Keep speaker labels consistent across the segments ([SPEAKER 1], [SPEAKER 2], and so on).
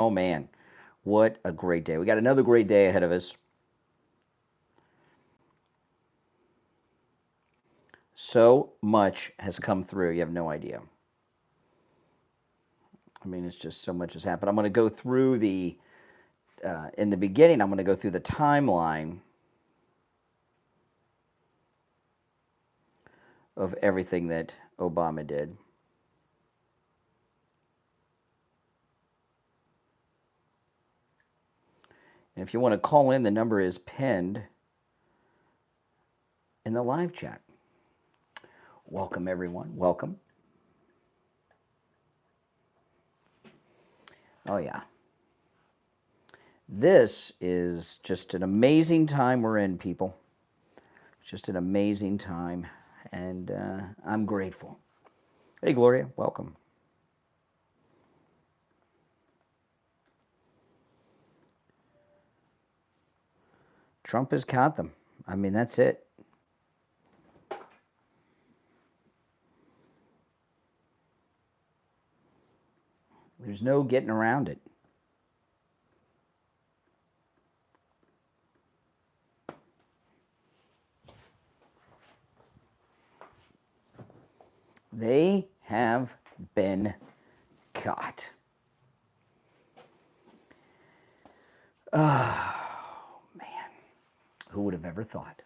[SPEAKER 1] Oh, man. What a great day. We got another great day ahead of us. So much has come through. You have no idea. I mean, it's just so much has happened. I'm going to go through the, in the beginning, I'm going to go through the timeline of everything that Obama did. And if you want to call in, the number is pinned in the live chat. Welcome, everyone. Welcome. Oh, yeah. This is just an amazing time we're in, people. Just an amazing time, and I'm grateful. Hey, Gloria, welcome. Trump has caught them. I mean, that's it. There's no getting around it. They have been caught. Oh, man. Who would have ever thought?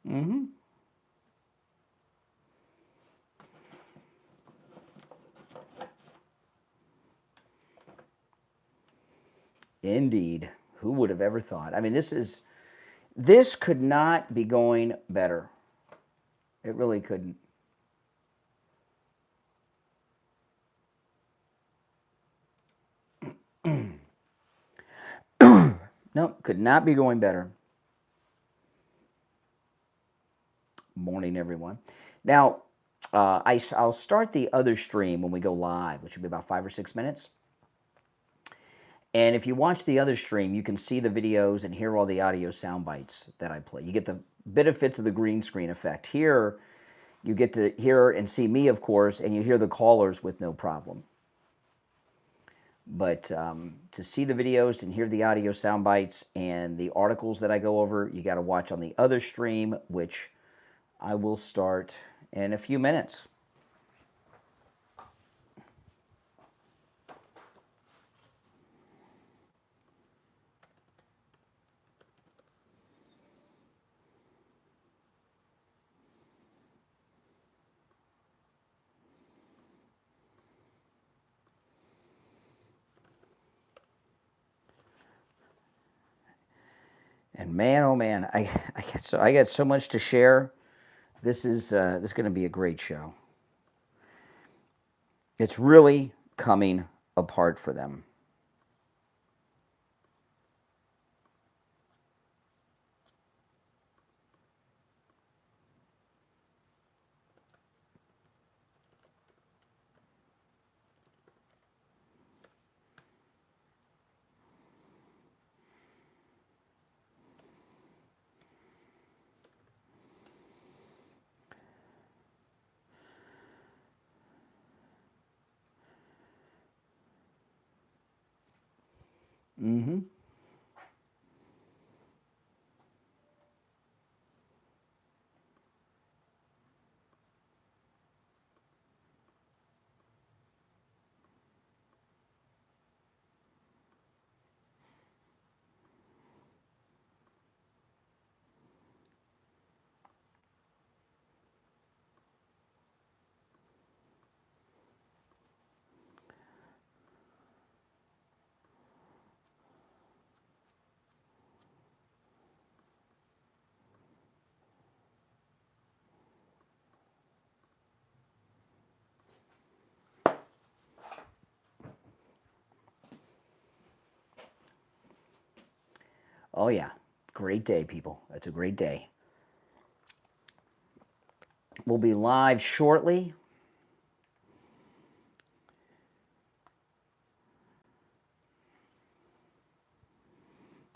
[SPEAKER 1] Mm-hmm. Indeed. Who would have ever thought? I mean, this could not be going better. It really couldn't. No, could not be going better. Morning, everyone. Now, I'll start the other stream when we go live, which will be about 5 or 6 minutes. And if you watch the other stream, you can see the videos and hear all the audio sound bites that I play. You get the benefits of the green screen effect. Here, you get to hear and see me, of course, and you hear the callers with no problem. But to see the videos and hear the audio sound bites and the articles that I go over, you got to watch on the other stream, which I will start in a few minutes. And man, oh man, I got so much to share. This is going to be a great show. It's really coming apart for them. Mm-hmm. Oh, yeah. Great day, people. It's a great day. We'll be live shortly.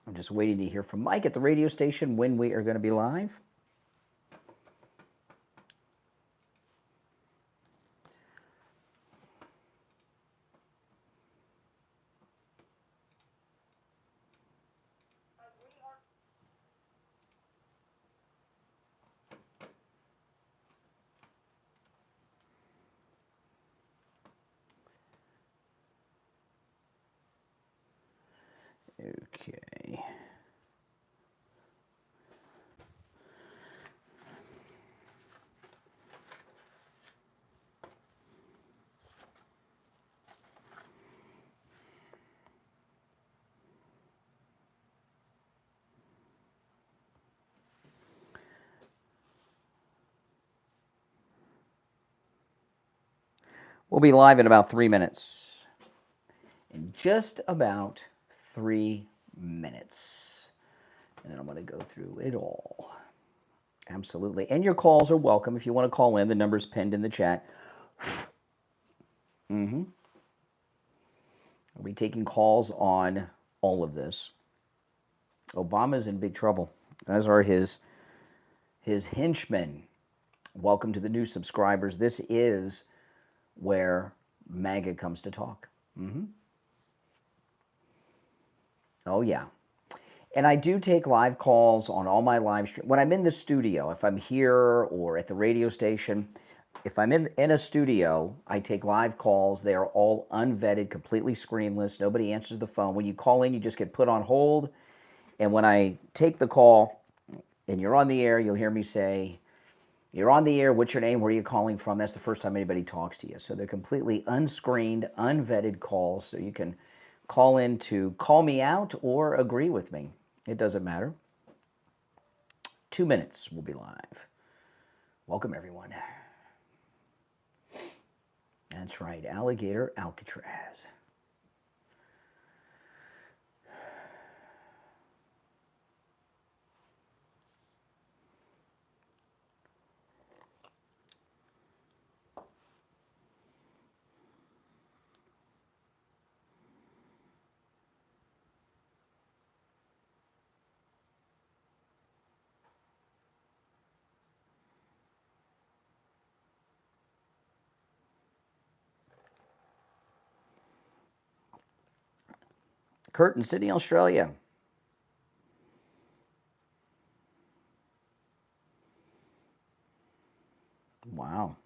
[SPEAKER 1] I'm just waiting to hear from Mike at the radio station when we are going to be live. Okay. We'll be live in about 3 minutes. In just about 3 minutes. And then I'm going to go through it all. Absolutely. And your calls are welcome. If you want to call in, the number's pinned in the chat. We'll be taking calls on all of this. Obama's in big trouble, as are his henchmen. Welcome to the new subscribers. This is where MAGA comes to talk. Oh, yeah. And I do take live calls on all my live streams. When I'm in the studio, if I'm here or at the radio station, if I'm in a studio, I take live calls. They are all unvetted, completely screenless. Nobody answers the phone. When you call in, you just get put on hold. And when I take the call and you're on the air, you'll hear me say, "You're on the air. What's your name? Where are you calling from?" That's the first time anybody talks to you. So they're completely unscreened, unvetted calls. So you can call in to call me out or agree with me. It doesn't matter. 2 minutes, we'll be live. Welcome, everyone. That's right, Alligator Alcatraz. Kurt in Sydney, Australia. Wow.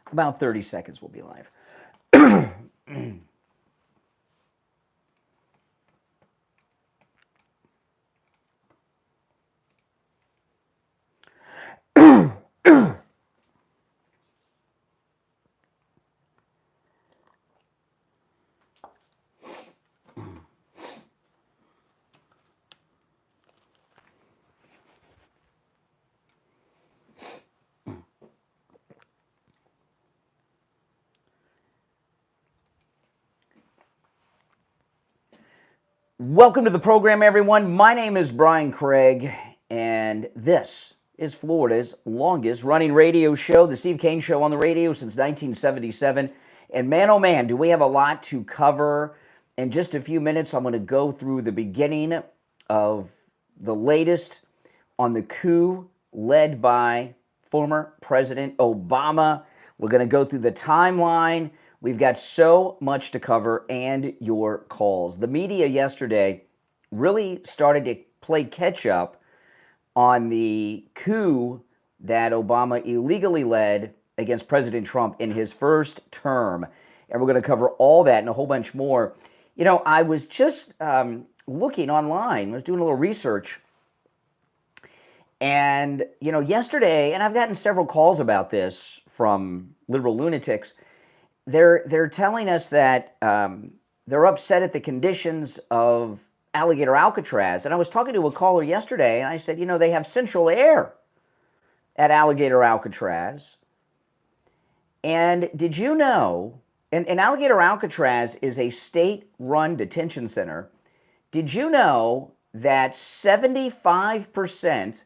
[SPEAKER 1] About 30 seconds, we'll be live. Welcome to the program, everyone. My name is Brian Craig, and this is Florida's longest running radio show, the Steve Kane Show on the radio since 1977. And man, oh man, do we have a lot to cover. In just a few minutes, I'm going to go through the beginning of the latest on the coup led by former President Obama. We're going to go through the timeline. We've got so much to cover and your calls. The media yesterday really started to play catch up on the coup that Obama illegally led against President Trump in his first term. And we're going to cover all that and a whole bunch more. You know, I was just looking online. I was doing a little research. And, you know, yesterday, and I've gotten several calls about this from liberal lunatics, they're telling us that they're upset at the conditions of Alligator Alcatraz. And I was talking to a caller yesterday, and I said, they have central air at Alligator Alcatraz. And did you know, and Alligator Alcatraz is a state-run detention center. Did you know that 75%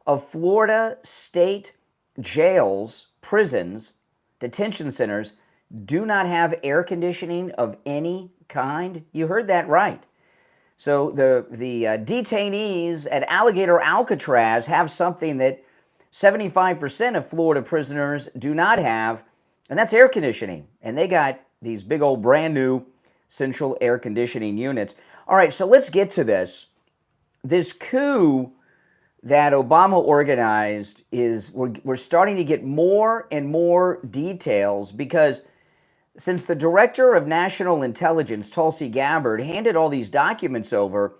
[SPEAKER 1] of Florida state jails, prisons, detention centers do not have air conditioning of any kind? You heard that right. So the detainees at Alligator Alcatraz have something that 75% of Florida prisoners do not have, and that's air conditioning. And they got these big old brand new central air conditioning units. All right, so let's get to this. This coup that Obama organized we're starting to get more and more details, because since the Director of National Intelligence, Tulsi Gabbard, handed all these documents over,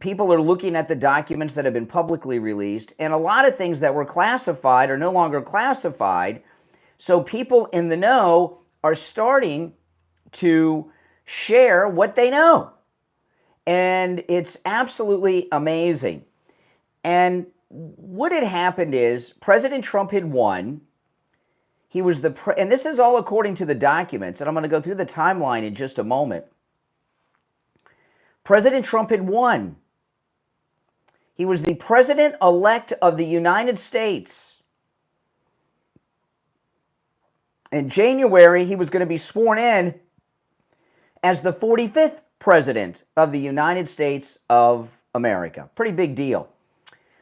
[SPEAKER 1] people are looking at the documents that have been publicly released, and a lot of things that were classified are no longer classified. So people in the know are starting to share what they know. And it's absolutely amazing. And what had happened is President Trump had won. He was and this is all according to the documents, and I'm going to go through the timeline in just a moment. President Trump had won. He was the president-elect of the United States. In January, he was going to be sworn in as the 45th president of the United States of America. Pretty big deal.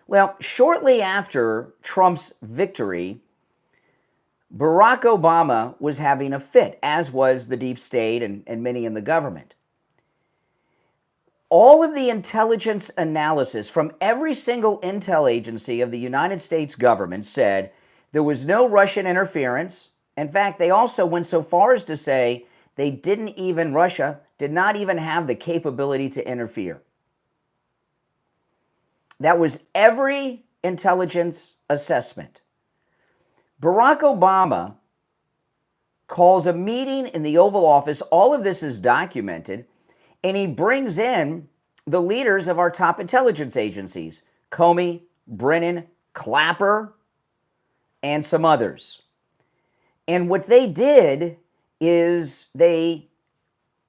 [SPEAKER 1] Well, shortly after Trump's victory, Barack Obama was having a fit, as was the deep state and many in the government. All of the intelligence analysis from every single intel agency of the United States government said there was no Russian interference. In fact, they also went so far as to say Russia did not even have the capability to interfere. That was every intelligence assessment. Barack Obama calls a meeting in the Oval Office. All of this is documented, and he brings in the leaders of our top intelligence agencies, Comey, Brennan, Clapper, and some others. And what they did is they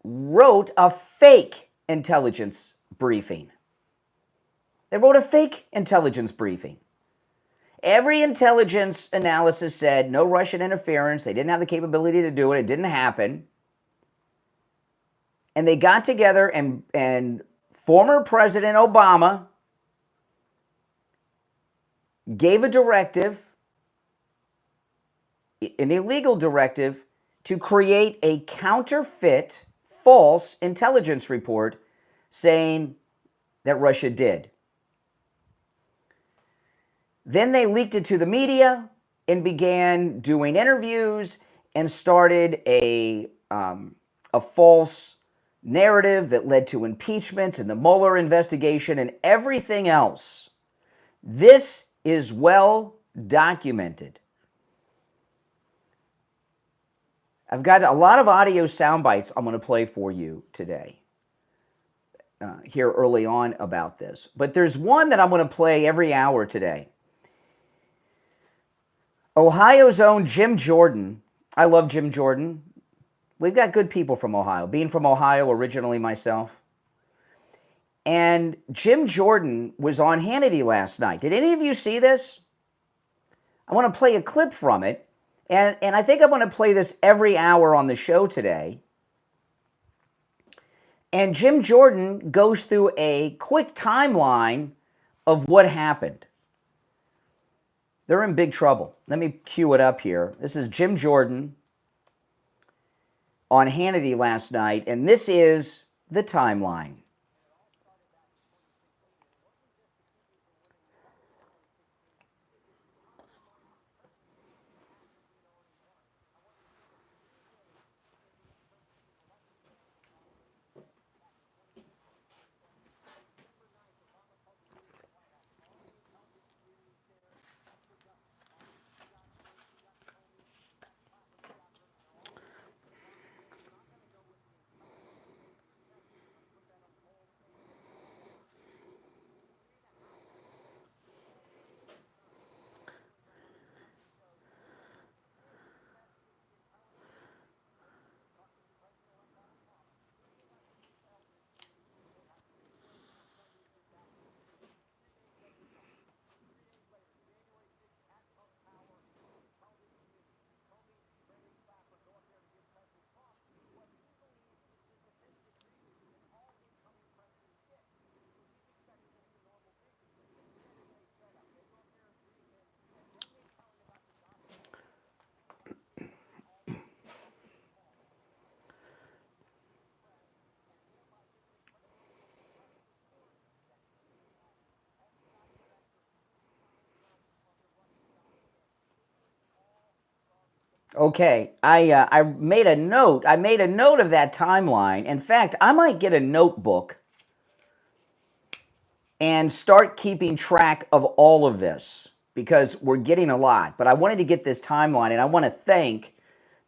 [SPEAKER 1] wrote a fake intelligence briefing. They wrote a fake intelligence briefing. Every intelligence analysis said no Russian interference. They didn't have the capability to do it. It didn't happen. And they got together, and former President Obama gave a directive, an illegal directive, to create a counterfeit, false intelligence report saying that Russia did. Then they leaked it to the media and began doing interviews and started a false narrative that led to impeachments and the Mueller investigation and everything else. This is well documented. I've got a lot of audio sound bites I'm going to play for you today, here early on about this. But there's one that I'm going to play every hour today. Ohio's own Jim Jordan. I love Jim Jordan. We've got good people from Ohio, being from Ohio originally myself. And Jim Jordan was on Hannity last night. Did any of you see this? I want to play a clip from it. And I think I'm going to play this every hour on the show today. And Jim Jordan goes through a quick timeline of what happened. They're in big trouble. Let me cue it up here. This is Jim Jordan on Hannity last night, and this is the timeline. Okay, I made a note. I made a note of that timeline. In fact, I might get a notebook and start keeping track of all of this because we're getting a lot. But I wanted to get this timeline, and I want to thank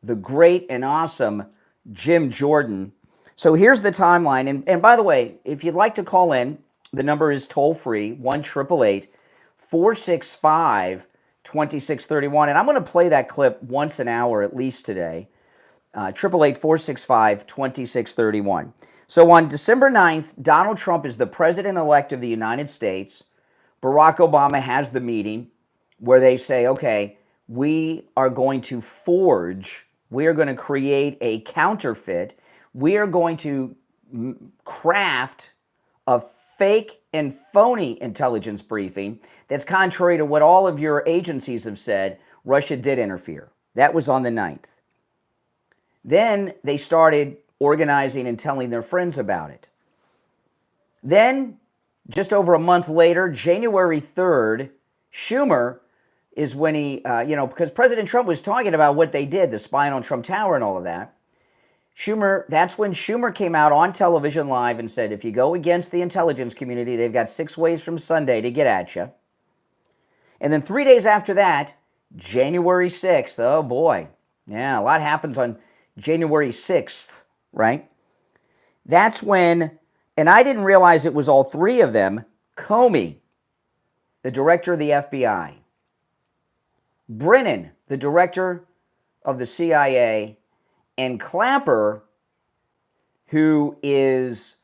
[SPEAKER 1] the great and awesome Jim Jordan. So here's the timeline. And by the way, if you'd like to call in, the number is toll free, 1-888-465-2631. And I'm going to play that clip once an hour at least today. 888-465-2631. So on December 9th, Donald Trump is the president-elect of the United States. Barack Obama has the meeting where they say, okay, we are going to create a counterfeit. We are going to craft a fake and phony intelligence briefing that's contrary to what all of your agencies have said. Russia did interfere. That was on the 9th. Then they started organizing and telling their friends about it. Then, just over a month later, January 3rd, Schumer is when he, because President Trump was talking about what they did, the spying on Trump Tower and all of that. That's when Schumer came out on television live and said, if you go against the intelligence community, they've got 6 ways from Sunday to get at you. And then 3 days after that, January 6th, oh boy, yeah, a lot happens on January 6th, right? That's when, and I didn't realize it was all three of them, Comey, the director of the FBI, Brennan, the director of the CIA, and Clapper, who is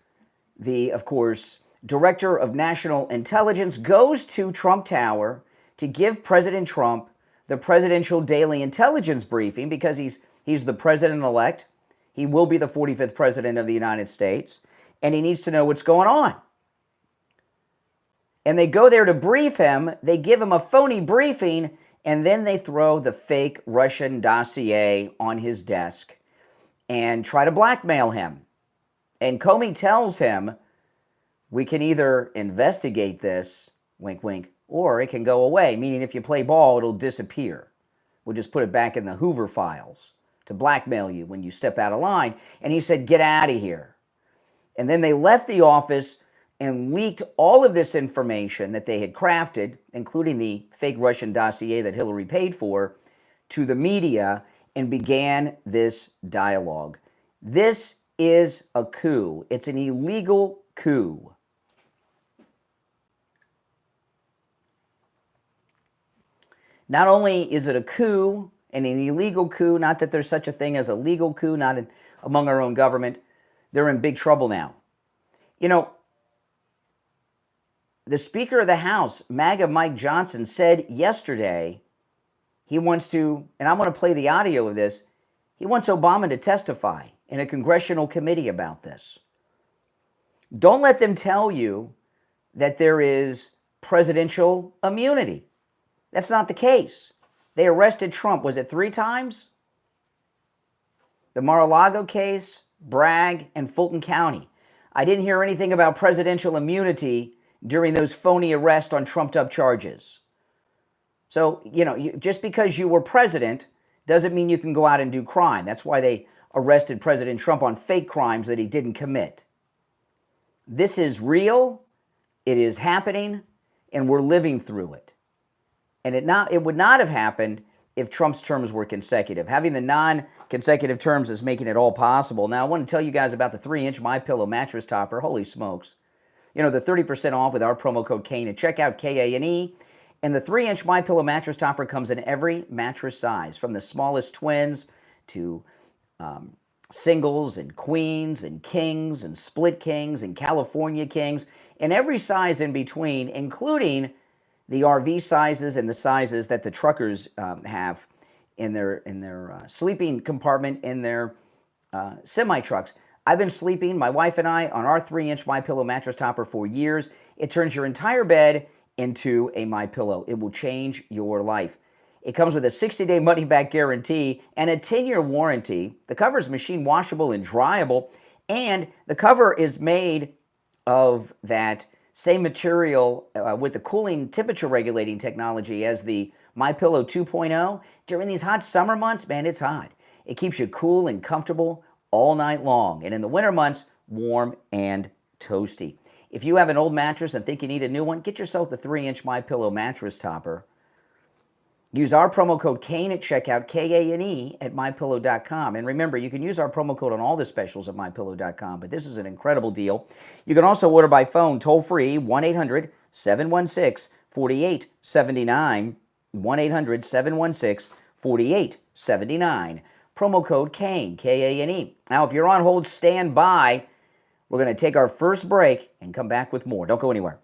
[SPEAKER 1] the, of course, director of national intelligence, goes to Trump Tower to give President Trump the presidential daily intelligence briefing because he's the president-elect. He will be the 45th president of the United States, and he needs to know what's going on. And they go there to brief him. They give him a phony briefing, and then they throw the fake Russian dossier on his desk and try to blackmail him. And Comey tells him, we can either investigate this, wink, wink, or it can go away, meaning if you play ball, it'll disappear. We'll just put it back in the Hoover files to blackmail you when you step out of line. And he said, get out of here. And then they left the office and leaked all of this information that they had crafted, including the fake Russian dossier that Hillary paid for, to the media and began this dialogue. This is a coup. It's an illegal coup. Not only is it a coup and an illegal coup, not that there's such a thing as a legal coup, not among our own government, they're in big trouble now. You know, the Speaker of the House, MAGA Mike Johnson, said yesterday he wants to, and I want to play the audio of this, he wants Obama to testify in a congressional committee about this. Don't let them tell you that there is presidential immunity. That's not the case. They arrested Trump, was it 3 times? The Mar-a-Lago case, Bragg, and Fulton County. I didn't hear anything about presidential immunity during those phony arrests on trumped-up charges. So, just because you were president doesn't mean you can go out and do crime. That's why they arrested President Trump on fake crimes that he didn't commit. This is real, it is happening, and we're living through it. And it would not have happened if Trump's terms were consecutive. Having the non-consecutive terms is making it all possible. Now, I want to tell you guys about the 3-inch MyPillow mattress topper. Holy smokes. The 30% off with our promo code Kane at checkout, K-A-N-E. And the 3-inch MyPillow mattress topper comes in every mattress size, from the smallest twins to singles and queens and kings and split kings and California kings, and every size in between, including the RV sizes and the sizes that the truckers have in their sleeping compartment in their semi-trucks. I've been sleeping, my wife and I, on our 3-inch MyPillow mattress topper for years. It turns your entire bed into a MyPillow. It will change your life. It comes with a 60-day money-back guarantee and a 10-year warranty. The cover is machine washable and dryable, and the cover is made of that same material with the cooling temperature regulating technology as the MyPillow 2.0. During these hot summer months, man, it's hot. It keeps you cool and comfortable all night long. And in the winter months, warm and toasty. If you have an old mattress and think you need a new one, get yourself the 3-inch MyPillow mattress topper. Use our promo code KANE at checkout, K-A-N-E, at MyPillow.com. And remember, you can use our promo code on all the specials at MyPillow.com, but this is an incredible deal. You can also order by phone, toll-free, 1-800-716-4879, 1-800-716-4879. Promo code KANE, K-A-N-E. Now, if you're on hold, stand by. We're going to take our first break and come back with more. Don't go anywhere.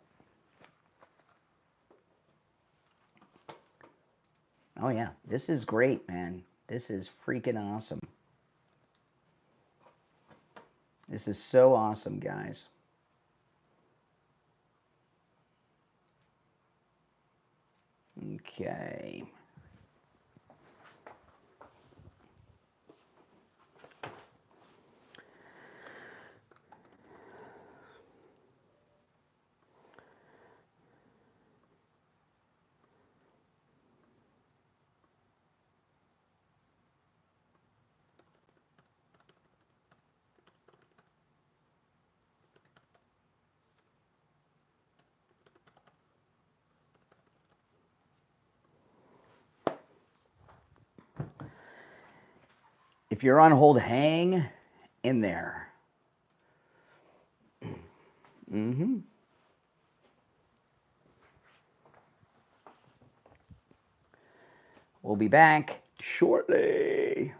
[SPEAKER 1] Oh, yeah. This is great, man. This is freaking awesome. This is so awesome, guys. Okay. If you're on hold, hang in there. We'll be back shortly.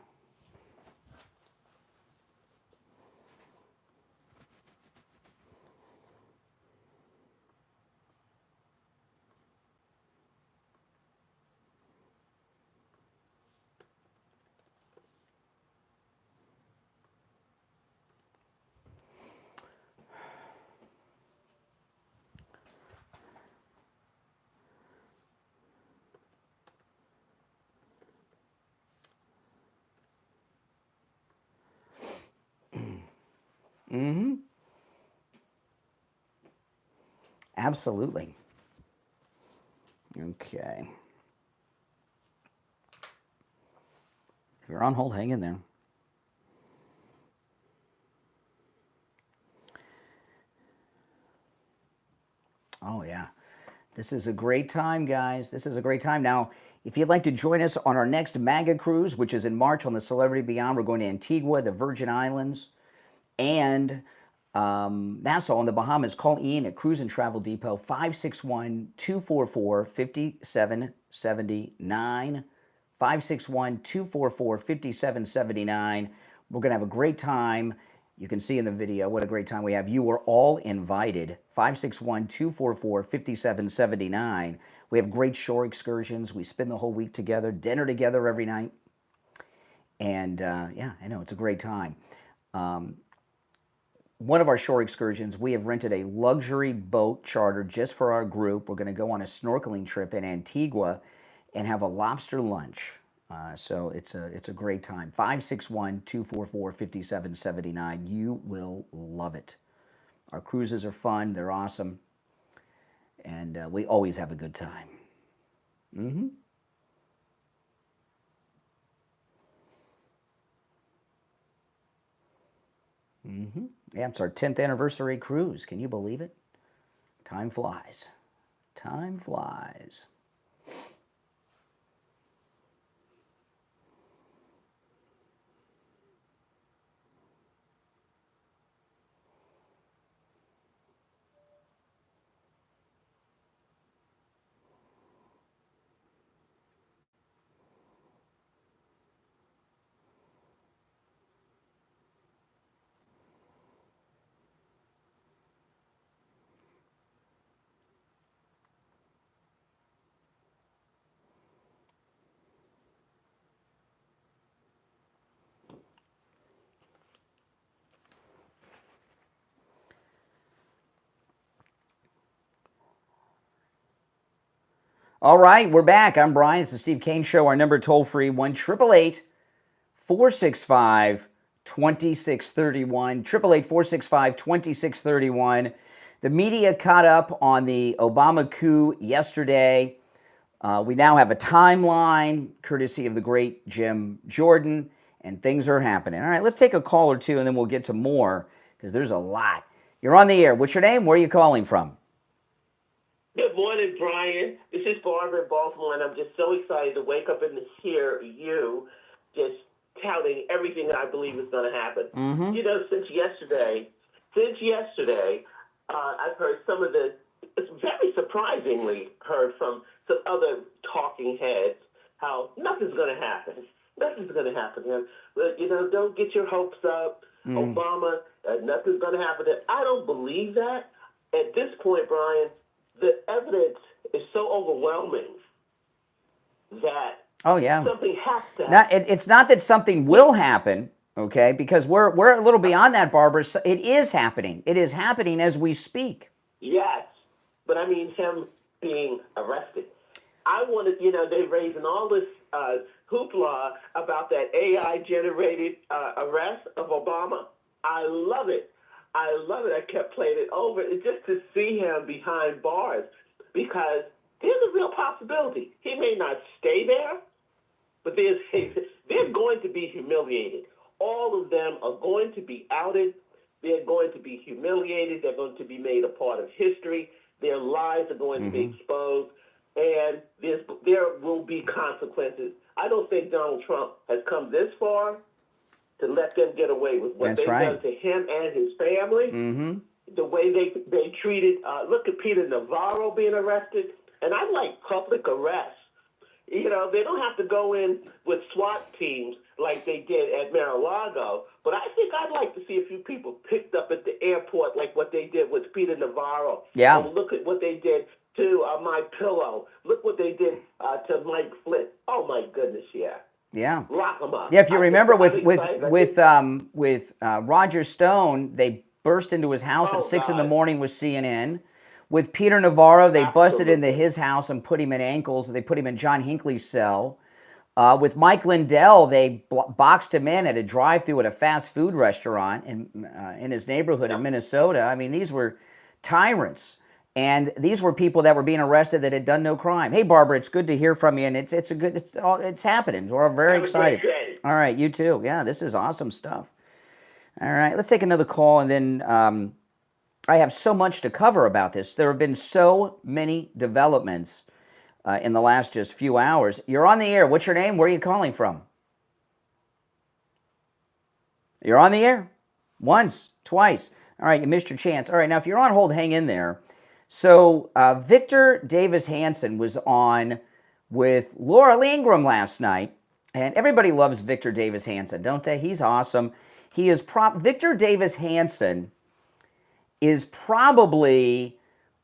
[SPEAKER 1] Absolutely. Okay. If you're on hold, hang in there. Oh, yeah. This is a great time, guys. This is a great time. Now, if you'd like to join us on our next MAGA cruise, which is in March on the Celebrity Beyond, we're going to Antigua, the Virgin Islands, and Nassau in the Bahamas. Call Ian at Cruise and Travel Depot, 561-244-5779, 561-244-5779. We're going to have a great time. You can see in the video what a great time we have. You are all invited. 561-244-5779. We have great shore excursions. We spend the whole week together, dinner together every night. And yeah, I know, it's a great time. One of our shore excursions, we have rented a luxury boat charter just for our group. We're going to go on a snorkeling trip in Antigua and have a lobster lunch. So it's a great time. 561-244-5779. You will love it. Our cruises are fun. They're awesome. And we always have a good time. Yeah, it's our 10th anniversary cruise. Can you believe it? Time flies. Time flies. All right, we're back. I'm Brian. It's the Steve Kane Show. Our number toll-free, 1-888-465-2631. 888-465-2631. The media caught up on the Obama coup yesterday. We now have a timeline, courtesy of the great Jim Jordan, and things are happening. All right, let's take a call or two, and then we'll get to more, because there's a lot. You're on the air. What's your name? Where are you calling from?
[SPEAKER 2] Good morning, Brian. This is Barbara in Baltimore, and I'm just so excited to wake up and to hear you just touting everything I believe is going to happen.
[SPEAKER 1] Mm-hmm.
[SPEAKER 2] You know, since yesterday, I've heard some of the, very surprisingly, heard from some other talking heads how nothing's going to happen. Nothing's going to happen. You know, don't get your hopes up. Obama, nothing's going to happen. I don't believe that. At this point, Brian, the evidence is so overwhelming that something has to happen.
[SPEAKER 1] It's not that something will happen, okay, because we're a little beyond that, Barbara. It is happening. It is happening as we speak.
[SPEAKER 2] Yes, but I mean him being arrested. I wanted, you know, they're raising all this hoopla about that AI-generated arrest of Obama. I love it. I kept playing it over just to see him behind bars, because there's a real possibility. He may not stay there, but they're going to be humiliated. All of them are going to be outed. They're going to be humiliated. They're going to be made a part of history. Their lives are going to be exposed, and there will be consequences. I don't think Donald Trump has come this far to let them get away with what they've done to him and his family.
[SPEAKER 1] Mm-hmm.
[SPEAKER 2] The way they treated, look at Peter Navarro being arrested, and I like public arrests. You know, they don't have to go in with SWAT teams like they did at Mar-a-Lago, but I think I'd like to see a few people picked up at the airport like what they did with Peter Navarro.
[SPEAKER 1] Yeah.
[SPEAKER 2] And look at what they did to My Pillow. Look what they did to Mike Flynn. Oh, my goodness, yeah.
[SPEAKER 1] Yeah.
[SPEAKER 2] Lock them up.
[SPEAKER 1] Yeah, if you remember with Roger Stone, they burst into his house at 6 in the morning with CNN. With Peter Navarro, they busted into his house and put him in ankles. They put him in John Hinckley's cell. With Mike Lindell, they boxed him in at a drive-thru at a fast food restaurant in his neighborhood in Minnesota. I mean, these were tyrants. And these were people that were being arrested that had done no crime. Hey, Barbara, it's good to hear from you, and it's happening. We're very excited. All right, you too. Yeah, this is awesome stuff. All right, let's take another call, and then I have so much to cover about this. There have been so many developments in the last just few hours. You're on the air. What's your name? Where are you calling from? You're on the air. Once, twice. All right, you missed your chance. All right, now if you're on hold, hang in there. So Victor Davis Hanson was on with Laura Lee Ingraham last night, and everybody loves Victor Davis Hanson, don't they? He's awesome. Victor Davis Hanson is probably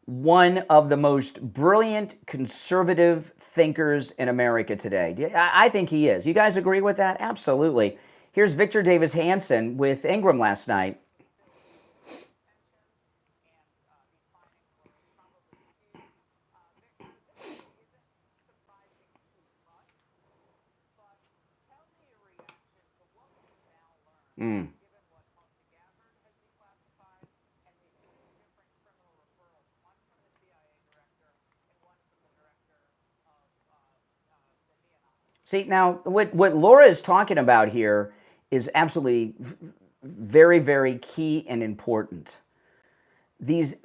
[SPEAKER 1] one of the most brilliant conservative thinkers in America today. I think he is. You guys agree with that? Absolutely. Here's Victor Davis Hanson with Ingraham last night. Mm. See, now, what Laura is talking about here is absolutely very, very key and important.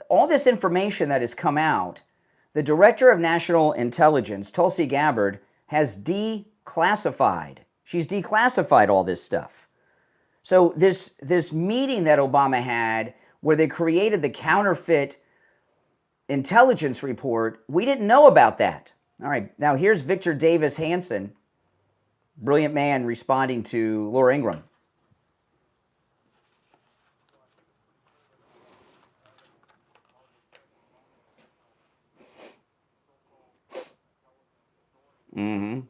[SPEAKER 1] All this information that has come out, the Director of National Intelligence, Tulsi Gabbard, has declassified. She's declassified all this stuff. So this meeting that Obama had where they created the counterfeit intelligence report, we didn't know about that. All right, now here's Victor Davis Hanson, brilliant man, responding to Laura Ingraham. Mm-hmm.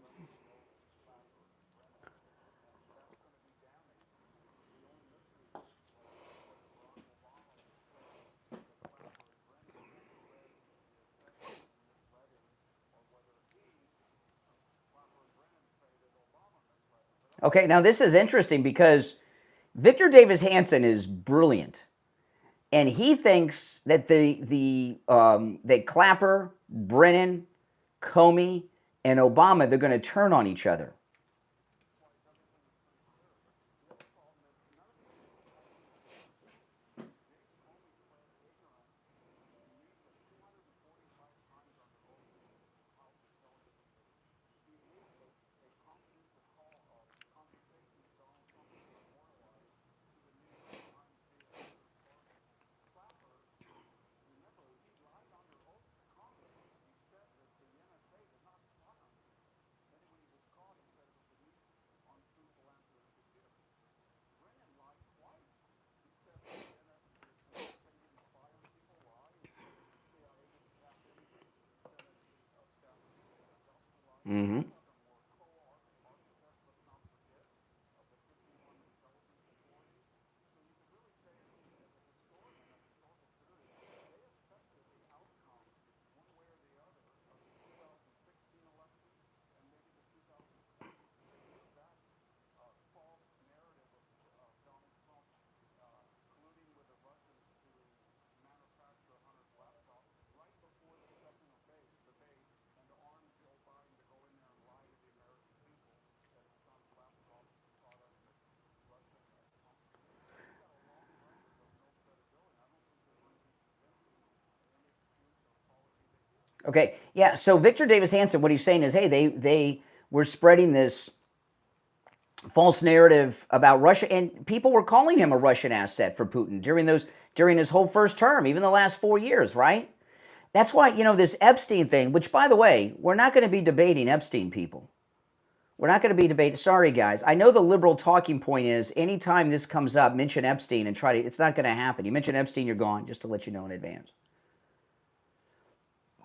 [SPEAKER 1] Okay, now this is interesting because Victor Davis Hanson is brilliant, and he thinks that that Clapper, Brennan, Comey, and Obama, they're going to turn on each other. Mm-hmm. Okay, yeah, so Victor Davis Hanson, what he's saying is, hey, they were spreading this false narrative about Russia, and people were calling him a Russian asset for Putin during his whole first term, even the last 4 years, right? That's why, this Epstein thing, which, by the way, we're not going to be debating Epstein, people. We're not going to be debating. Sorry, guys. I know the liberal talking point is anytime this comes up, mention Epstein and it's not going to happen. You mention Epstein, you're gone, just to let you know in advance.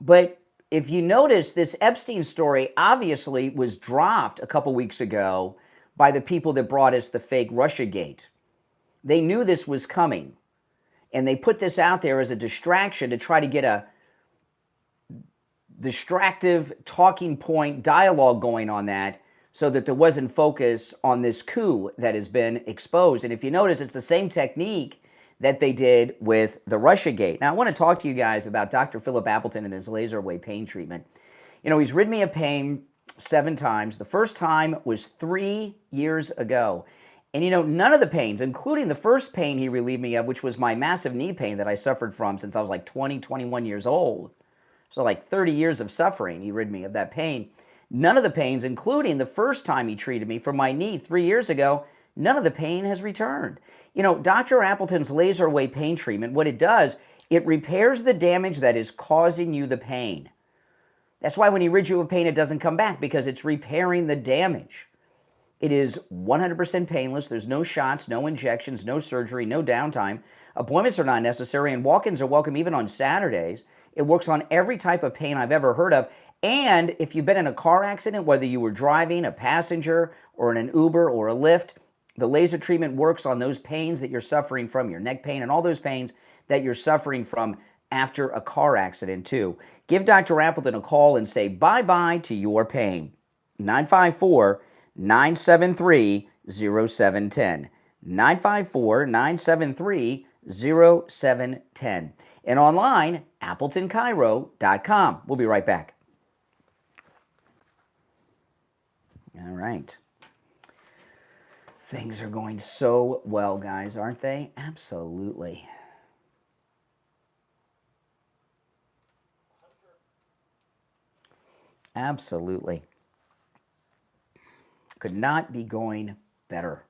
[SPEAKER 1] But if you notice, this Epstein story obviously was dropped a couple weeks ago by the people that brought us the fake Russiagate. They knew this was coming, and they put this out there as a distraction to try to get a distractive talking point dialogue going on that so that there wasn't focus on this coup that has been exposed. And if you notice, it's the same technique that they did with the Russiagate. Now, I want to talk to you guys about Dr. Philip Appleton and his laser wave pain treatment. He's rid me of pain 7 times. The first time was 3 years ago. And none of the pains, including the first pain he relieved me of, which was my massive knee pain that I suffered from since I was like 20, 21 years old. So like 30 years of suffering, he rid me of that pain. None of the pains, including the first time he treated me for my knee 3 years ago, none of the pain has returned. Dr. Appleton's laser wave pain treatment, what it does, it repairs the damage that is causing you the pain. That's why when he rids you of pain, it doesn't come back, because it's repairing the damage. It is 100% painless. There's no shots, no injections, no surgery, no downtime. Appointments are not necessary, and walk-ins are welcome even on Saturdays. It works on every type of pain I've ever heard of. And if you've been in a car accident, whether you were driving, a passenger, or in an Uber or a Lyft, the laser treatment works on those pains that you're suffering from, your neck pain and all those pains that you're suffering from after a car accident too. Give Dr. Appleton a call and say bye-bye to your pain. 954-973-0710. 954-973-0710. And online, AppletonCairo.com. We'll be right back. All right. Things are going so well, guys, aren't they? Absolutely. Absolutely. Could not be going better.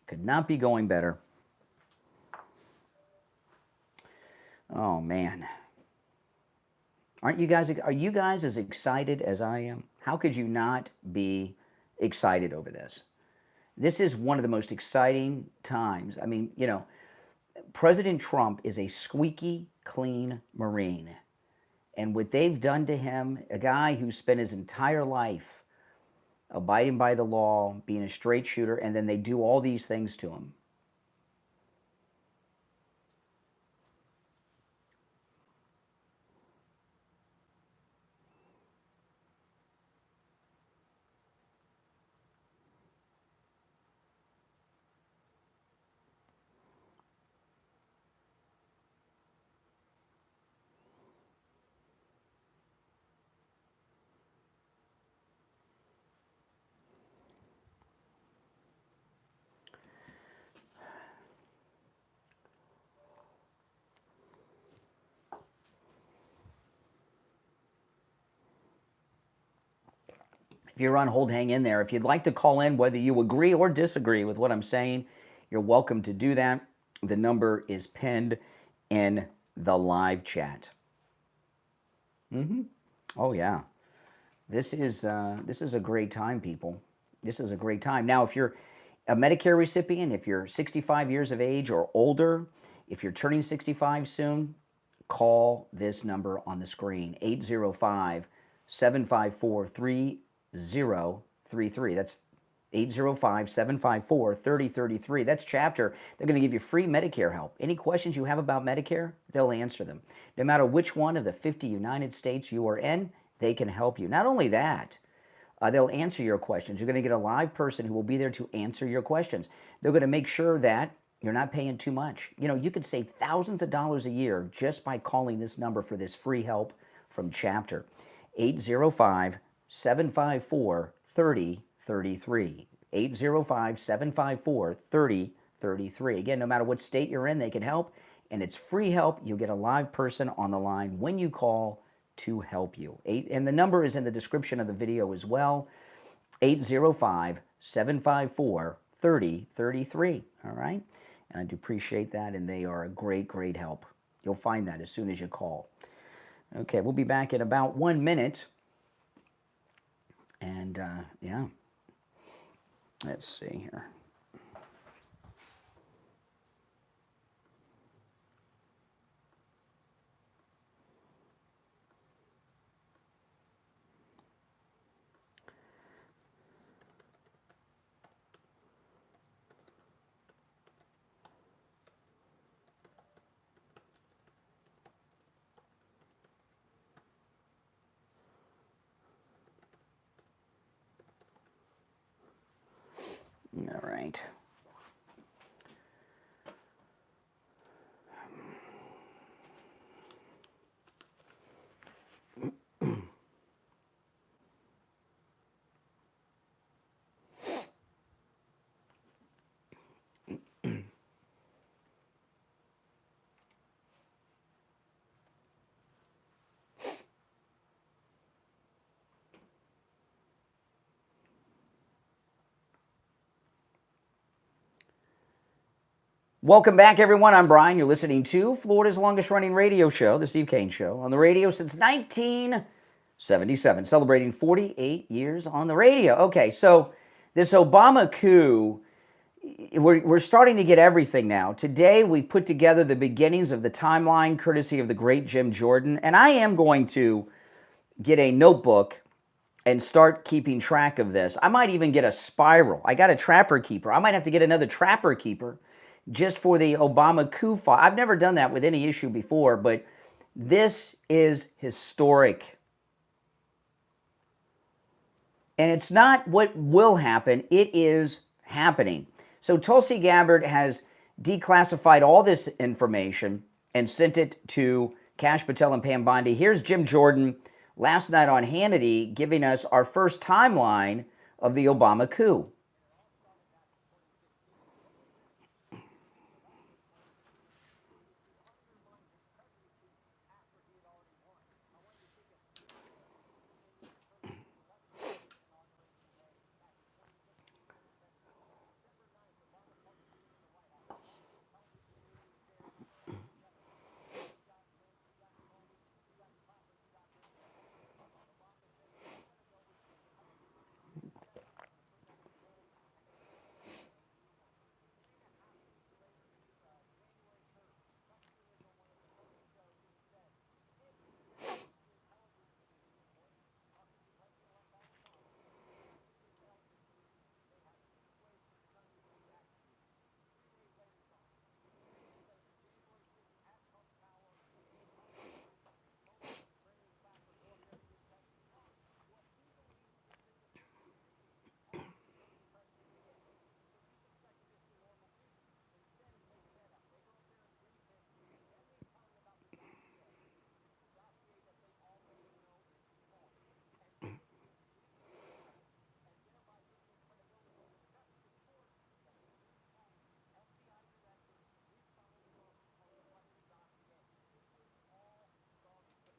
[SPEAKER 1] Could not be going better. Oh, man. Are you guys as excited as I am? How could you not be excited over this? This is one of the most exciting times. I mean, President Trump is a squeaky clean Marine. And what they've done to him, a guy who spent his entire life abiding by the law, being a straight shooter, and then they do all these things to him. If you're on hold, hang in there. If you'd like to call in, whether you agree or disagree with what I'm saying, you're welcome to do that. The number is pinned in the live chat. Oh yeah, this is a great time, people. This is a great time. Now, if you're a Medicare recipient, if you're 65 years of age or older, if you're turning 65 soon, call this number on the screen, 805-754-3033. That's 805-754-3033. That's Chapter. They're going to give you free Medicare help. Any questions you have about Medicare, they'll answer them. No matter which one of the 50 United States you are in, they can help you. Not only that, they'll answer your questions. You're going to get a live person who will be there to answer your questions. They're going to make sure that you're not paying too much. You know, you could save thousands of dollars a year just by calling this number for this free help from Chapter. 805-754-3033. 805-754-3033. Again, no matter what state you're in, they can help, and it's free help. You'll get a live person on the line when you call to help you. And the number is in the description of the video as well, 805-754-3033. All right? And I do appreciate that, and they are a great, great help. You'll find that as soon as you call. Okay, we'll be back in about 1 minute. And, yeah. Let's see here. All right. Welcome back, everyone. I'm Brian. You're listening to Florida's longest-running radio show, The Steve Kane Show, on the radio since 1977, celebrating 48 years on the radio. Okay, so this Obama coup, we're starting to get everything now. Today, we put together the beginnings of the timeline, courtesy of the great Jim Jordan, and I am going to get a notebook and start keeping track of this. I might even get a spiral. I got a trapper keeper. I might have to get another trapper keeper just for the Obama coup file. I've never done that with any issue before, but this is historic. And it's not what will happen, it is happening. So Tulsi Gabbard has declassified all this information and sent it to Kash Patel and Pam Bondi. Here's Jim Jordan last night on Hannity giving us our first timeline of the Obama coup.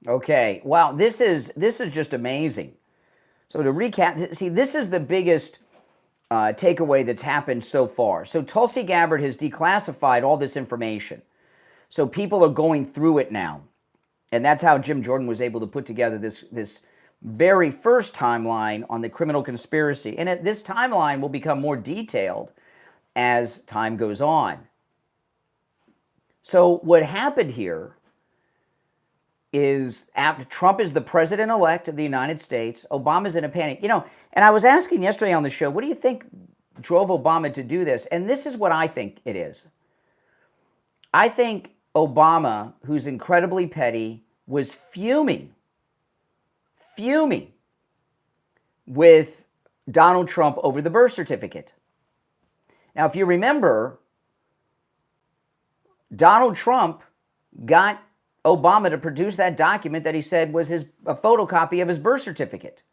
[SPEAKER 1] Okay, wow, this is just amazing. So to recap, see, this is the biggest takeaway that's happened so far. So Tulsi Gabbard has declassified all this information. So people are going through it now. And that's how Jim Jordan was able to put together this very first timeline on the criminal conspiracy. And this timeline will become more detailed as time goes on. So what happened here is after Trump is the president-elect of the United States, Obama's in a panic. And I was asking yesterday on the show, what do you think drove Obama to do this? And this is what I think it is. I think Obama, who's incredibly petty, was fuming with Donald Trump over the birth certificate. Now, if you remember, Donald Trump got Obama to produce that document that he said was a photocopy of his birth certificate.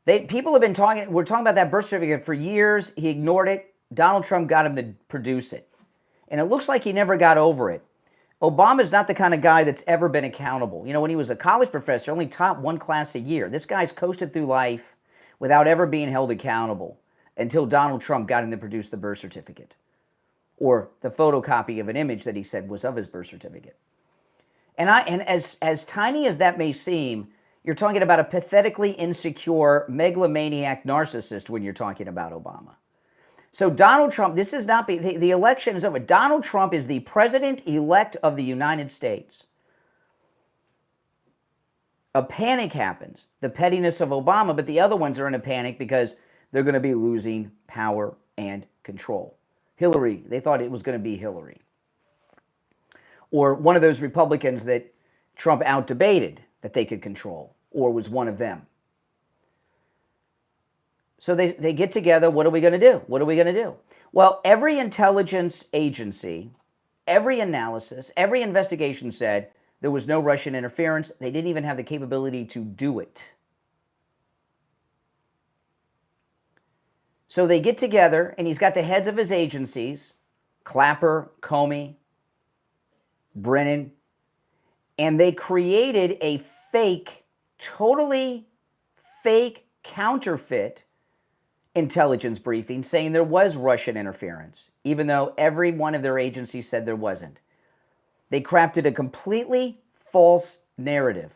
[SPEAKER 1] People have been we're talking about that birth certificate for years. He ignored it. Donald Trump got him to produce it. And it looks like he never got over it. Obama's not the kind of guy that's ever been accountable. When he was a college professor, only taught one class a year. This guy's coasted through life without ever being held accountable until Donald Trump got him to produce the birth certificate or the photocopy of an image that he said was of his birth certificate. And as tiny as that may seem, you're talking about a pathetically insecure megalomaniac narcissist when you're talking about Obama. So Donald Trump, this is not, the election is over. Donald Trump is the president-elect of the United States. A panic happens, the pettiness of Obama, but the other ones are in a panic because they're going to be losing power and control. Hillary, they thought it was going to be Hillary. Or one of those Republicans that Trump out-debated that they could control, or was one of them. So they get together, what are we going to do? What are we going to do? Well, every intelligence agency, every analysis, every investigation said there was no Russian interference. They didn't even have the capability to do it. So they get together, and he's got the heads of his agencies, Clapper, Comey, Brennan, and they created a totally fake counterfeit intelligence briefing saying there was Russian interference, even though every one of their agencies said there wasn't. They crafted a completely false narrative.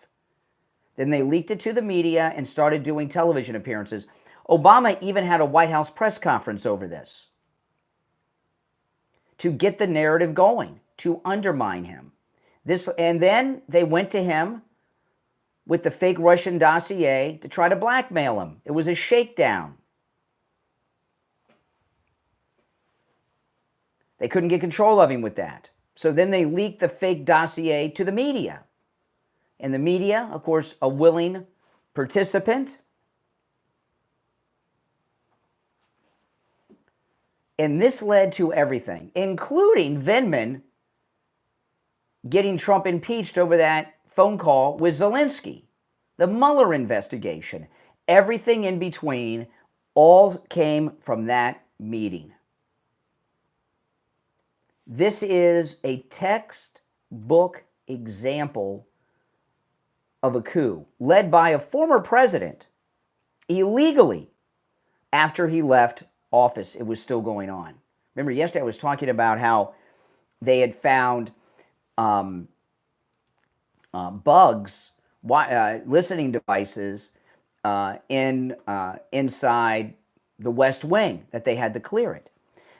[SPEAKER 1] Then they leaked it to the media and started doing television appearances. Obama even had a White House press conference over this to get the narrative going, to undermine him. And then they went to him with the fake Russian dossier to try to blackmail him. It was a shakedown. They couldn't get control of him with that. So then they leaked the fake dossier to the media. And the media, of course, a willing participant. And this led to everything, including Vindman getting Trump impeached over that phone call with Zelensky. The Mueller investigation. Everything in between all came from that meeting. This is a textbook example of a coup led by a former president illegally after he left office. It was still going on. Remember, yesterday I was talking about how they had found bugs, listening devices inside the West Wing, that they had to clear it.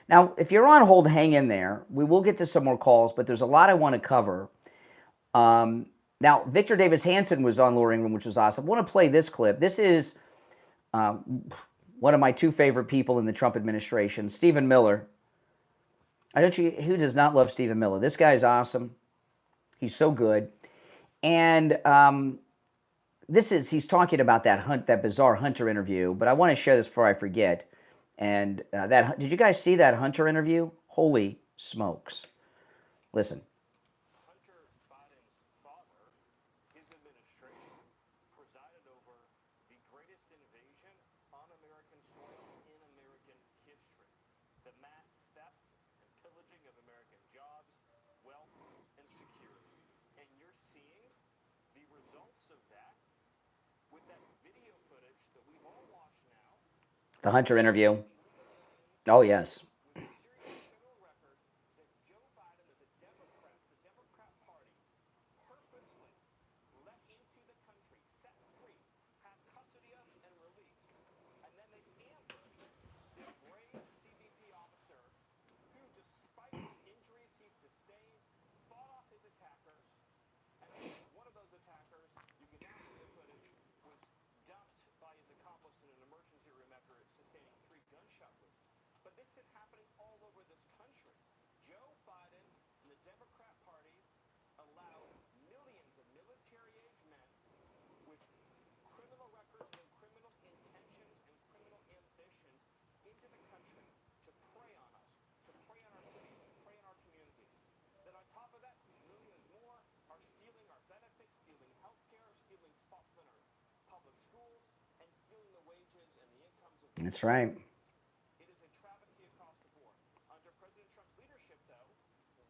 [SPEAKER 1] Now, if you're on hold, hang in there. We will get to some more calls, but there's a lot I want to cover. Now, Victor Davis Hanson was on Laura Ingraham, which was awesome. I want to play this clip. This is one of my two favorite people in the Trump administration, Stephen Miller. Who does not love Stephen Miller? This guy is awesome. He's so good. And he's talking about that bizarre Hunter interview, but I want to share this before I forget. And did you guys see that Hunter interview? Holy smokes. Listen.
[SPEAKER 3] Hunter Biden's father, his administration, presided over the greatest invasion on American soil in American history. The mass theft and pillaging of American jobs, wealth, and security. And you're seeing the results of that with that video
[SPEAKER 1] The Hunter interview. Oh, yes. That's right.
[SPEAKER 3] It is a travesty across the board. Under President Trump's leadership, though,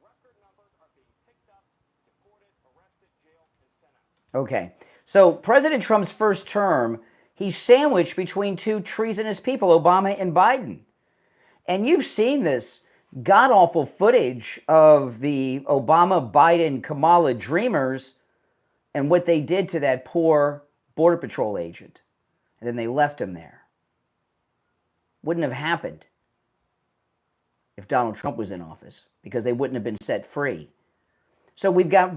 [SPEAKER 3] record numbers are being picked up, deported, arrested, jailed, and sent out.
[SPEAKER 1] Okay. So President Trump's first term, he's sandwiched between two treasonous people, Obama and Biden. And you've seen this god-awful footage of the Obama, Biden, Kamala dreamers and what they did to that poor Border Patrol agent. And then they left him there. Wouldn't have happened if Donald Trump was in office, because they wouldn't have been set free. So we've got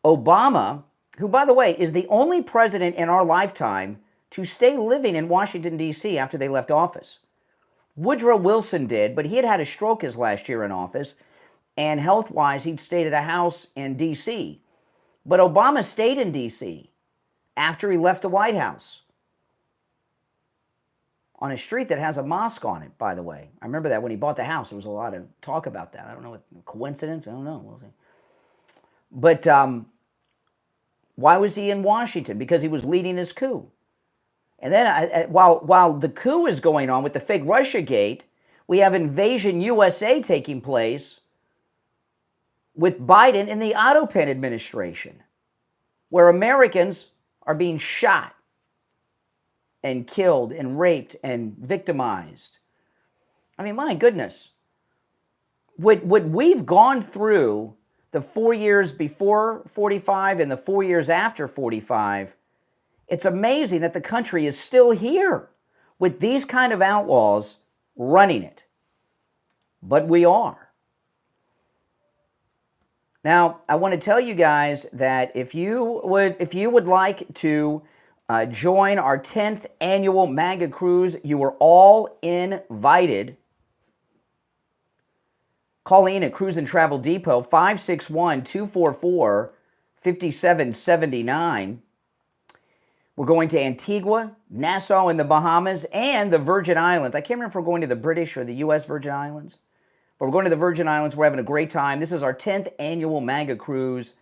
[SPEAKER 1] Obama, who, by the way, is the only president in our lifetime to stay living in Washington, D.C. after they left office. Woodrow Wilson did, but he had had a stroke his last year in office, and health-wise, he'd stayed at a house in D.C. But Obama stayed in D.C. after he left the White House, on a street that has a mosque on it, by the way. I remember that when he bought the house, there was a lot of talk about that. I don't know, what coincidence? I don't know. We'll see. But why was he in Washington? Because he was leading his coup. And then while the coup is going on with the fake Russiagate, we have Invasion USA taking place with Biden in the Autopen administration, where Americans are being shot and killed and raped and victimized. I mean, my goodness. What we've gone through the 4 years before 45 and the 4 years after 45, it's amazing that the country is still here with these kind of outlaws running it. But we are. Now, I want to tell you guys that if you would like to join our 10th annual MAGA cruise, you are all invited. Call in at Cruise and Travel Depot, 561-244-5779. We're going to Antigua, Nassau in the Bahamas, and the Virgin Islands. I can't remember if we're going to the British or the U.S. Virgin Islands, but we're going to the Virgin Islands. We're having a great time. This is our 10th annual MAGA cruise.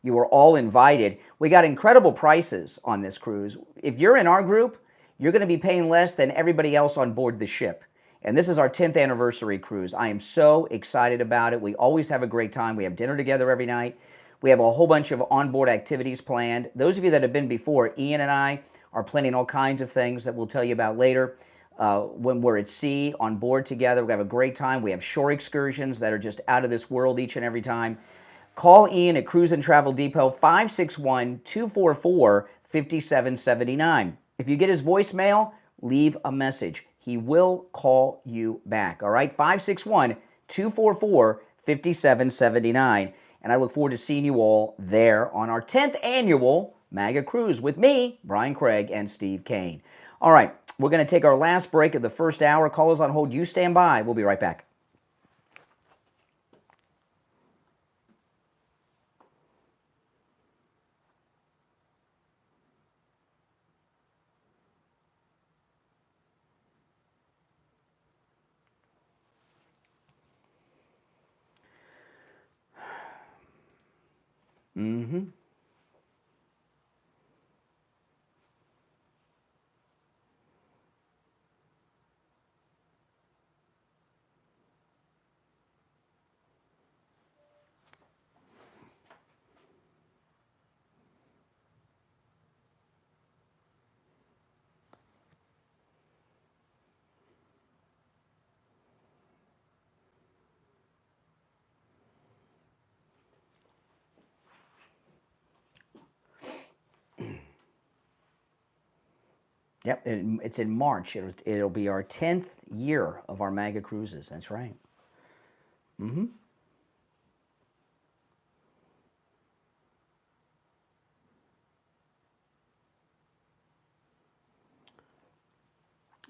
[SPEAKER 1] You are all invited. We got incredible prices on this cruise. If you're in our group, you're going to be paying less than everybody else on board the ship. And this is our 10th anniversary cruise. I am so excited about it. We always have a great time. We have dinner together every night. We have a whole bunch of onboard activities planned. Those of you that have been before, Ian and I are planning all kinds of things that we'll tell you about later. When we're at sea, on board together, we have a great time. We have shore excursions that are just out of this world each and every time. Call Ian at Cruise and Travel Depot, 561-244-5779. If you get his voicemail, leave a message. He will call you back, all right? 561-244-5779. And I look forward to seeing you all there on our 10th annual MAGA Cruise with me, Brian Craig, and Steve Kane. All right, we're going to take our last break of the first hour. Call us on hold. You stand by. We'll be right back. Mm-hmm. Yep, it's in March. It'll be our 10th year of our MAGA cruises. That's right. Mm-hmm.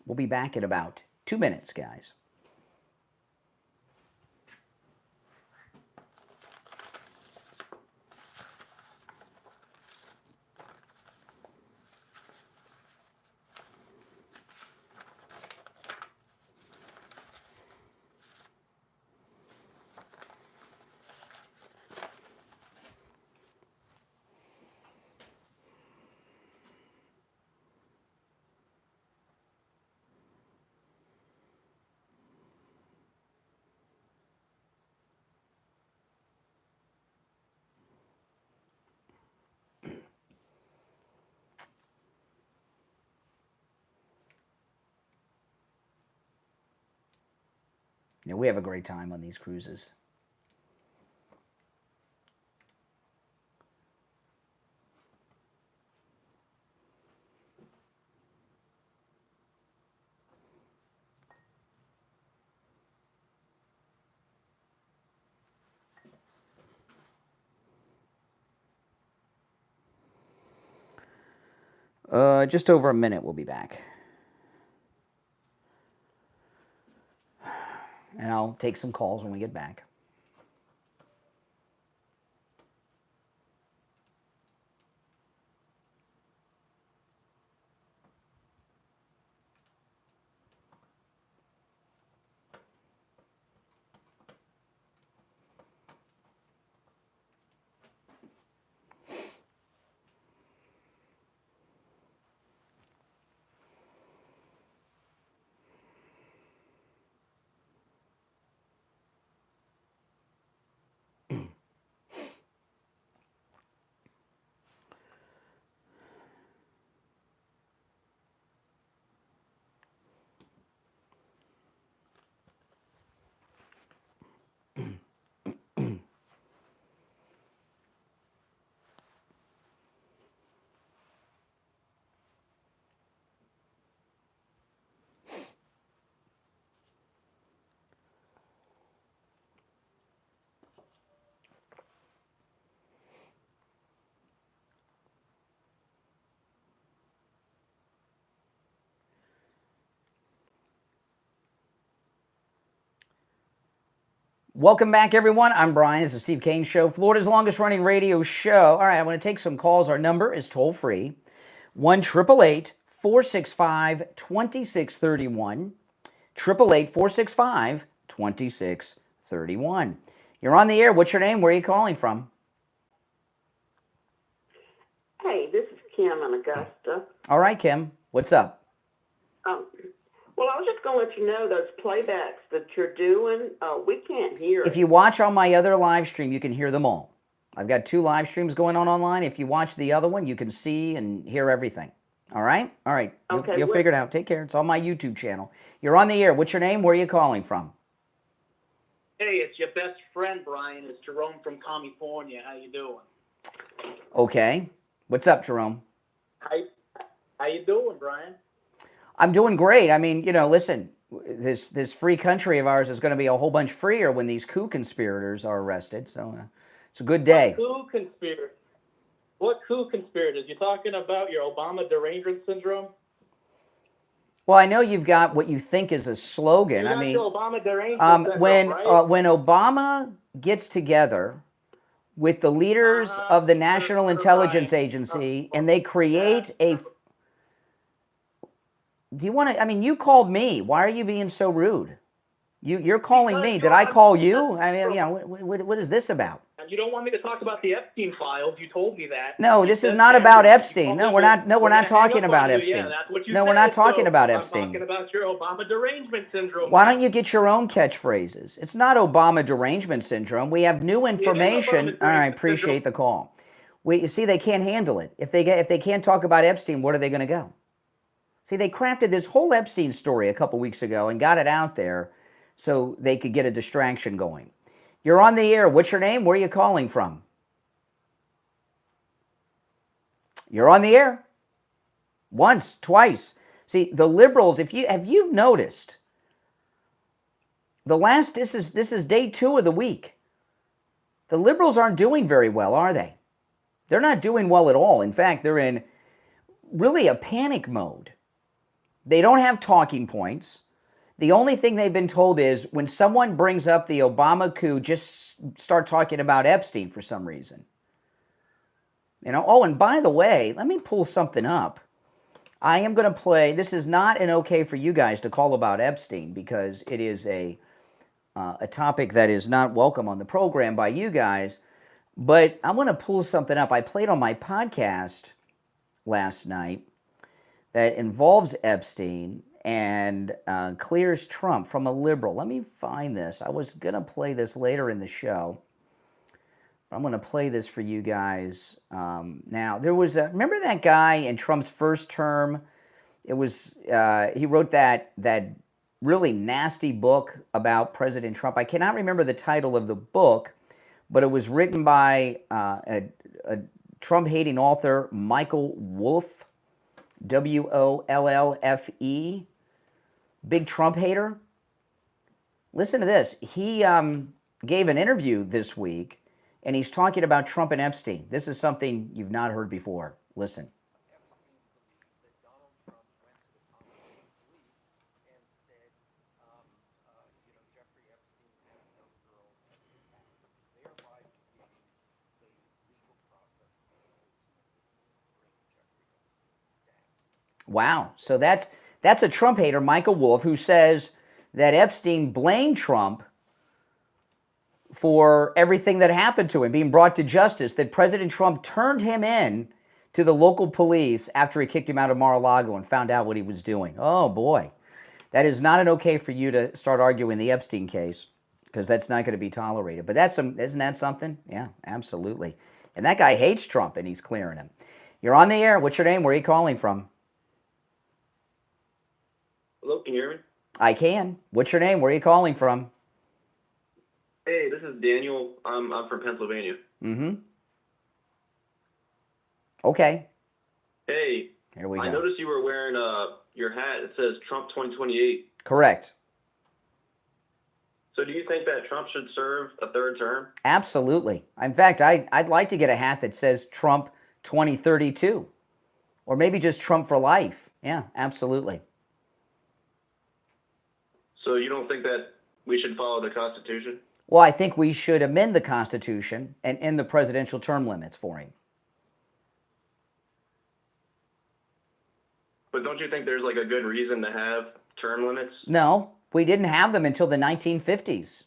[SPEAKER 1] We'll be back in about 2 minutes, guys. Yeah, we have a great time on these cruises. Just over a minute, we'll be back. And I'll take some calls when we get back. Welcome back, everyone. I'm Brian. It's the Steve Kane Show, Florida's longest running radio show. All right, I want to take some calls. Our number is toll free, 1-888-465-2631, 888-465-2631. You're on the air. What's your name? Where are you calling from?
[SPEAKER 4] Hey, this is Kim in Augusta.
[SPEAKER 1] All right, Kim. What's up?
[SPEAKER 4] Well, I was just going to let you know those playbacks that you're doing, we can't hear
[SPEAKER 1] If
[SPEAKER 4] it.
[SPEAKER 1] you watch on my other live stream, you can hear them all. I've got 2 live streams going on online. If you watch the other one, you can see and hear everything. All right? All right.
[SPEAKER 4] Okay,
[SPEAKER 1] You'll figure it out. Take care. It's on my YouTube channel. You're on the air. What's your name? Where are you calling from?
[SPEAKER 5] Hey, it's your best friend, Brian. It's Jerome from California. How you doing?
[SPEAKER 1] Okay. What's up, Jerome?
[SPEAKER 5] How you doing, Brian?
[SPEAKER 1] I'm doing great. I mean, listen, this free country of ours is going to be a whole bunch freer when these coup conspirators are arrested. So it's a good day.
[SPEAKER 5] What coup conspirators? You talking about your Obama derangement syndrome?
[SPEAKER 1] Well, I know you've got what you think is a slogan.
[SPEAKER 5] You got your Obama derangement syndrome,
[SPEAKER 1] when
[SPEAKER 5] right?
[SPEAKER 1] when Obama gets together with the leaders of the National Intelligence Agency and they create a... Do you want to... I mean, you called me. Why are you being so rude? You're calling me. Did I call you? I mean, what is this about?
[SPEAKER 5] And you don't want me to talk about the Epstein files. You told me that.
[SPEAKER 1] No, this is not about Epstein. No, we're not talking about Epstein.
[SPEAKER 5] Yeah, that's what you
[SPEAKER 1] No,
[SPEAKER 5] said.
[SPEAKER 1] we're not talking about
[SPEAKER 5] I'm
[SPEAKER 1] Epstein.
[SPEAKER 5] talking about your Obama derangement syndrome.
[SPEAKER 1] Why don't you get your own catchphrases? It's not Obama derangement syndrome. We have new information. All right, appreciate the call. You see, they can't handle it. If they can't talk about Epstein, where are they going to go? See, they crafted this whole Epstein story a couple weeks ago and got it out there so they could get a distraction going. You're on the air. What's your name? Where are you calling from? You're on the air. Once, twice. See, the liberals, if you've noticed, this is day 2 of the week. The liberals aren't doing very well, are they? They're not doing well at all. In fact, they're in really a panic mode. They don't have talking points. The only thing they've been told is when someone brings up the Obama coup, just start talking about Epstein for some reason. Oh, and by the way, let me pull something up. I am going to play, this is not an okay for you guys to call about Epstein because it is a topic that is not welcome on the program by you guys, but I want to pull something up. I played on my podcast last night that involves Epstein and clears Trump from a liberal. Let me find this. I was going to play this later in the show. I'm going to play this for you guys now. There was remember that guy in Trump's first term? It was he wrote that really nasty book about President Trump. I cannot remember the title of the book, but it was written by a Trump-hating author, Michael Wolff, Wollfe, big Trump hater. Listen to this. He gave an interview this week, and he's talking about Trump and Epstein. This is something you've not heard before. Listen. Wow. So that's a Trump hater, Michael Wolff, who says that Epstein blamed Trump for everything that happened to him, being brought to justice, that President Trump turned him in to the local police after he kicked him out of Mar-a-Lago and found out what he was doing. Oh, boy. That is not an okay for you to start arguing the Epstein case, because that's not going to be tolerated. But isn't that something? Yeah, absolutely. And that guy hates Trump, and he's clearing him. You're on the air. What's your name? Where are you calling from?
[SPEAKER 6] Hello, can you hear me?
[SPEAKER 1] I can. What's your name? Where are you calling from?
[SPEAKER 6] Hey, this is Daniel. I'm from Pennsylvania.
[SPEAKER 1] Mm-hmm. Okay.
[SPEAKER 6] Hey,
[SPEAKER 1] Here we go.
[SPEAKER 6] I noticed you were wearing your hat. It says Trump 2028.
[SPEAKER 1] Correct.
[SPEAKER 6] So do you think that Trump should serve a third term?
[SPEAKER 1] Absolutely. In fact, I'd like to get a hat that says Trump 2032. Or maybe just Trump for life. Yeah, absolutely.
[SPEAKER 6] So you don't think that we should follow the Constitution?
[SPEAKER 1] Well, I think we should amend the Constitution and end the presidential term limits for him.
[SPEAKER 6] But don't you think there's like a good reason to have term limits?
[SPEAKER 1] No, we didn't have them until the 1950s.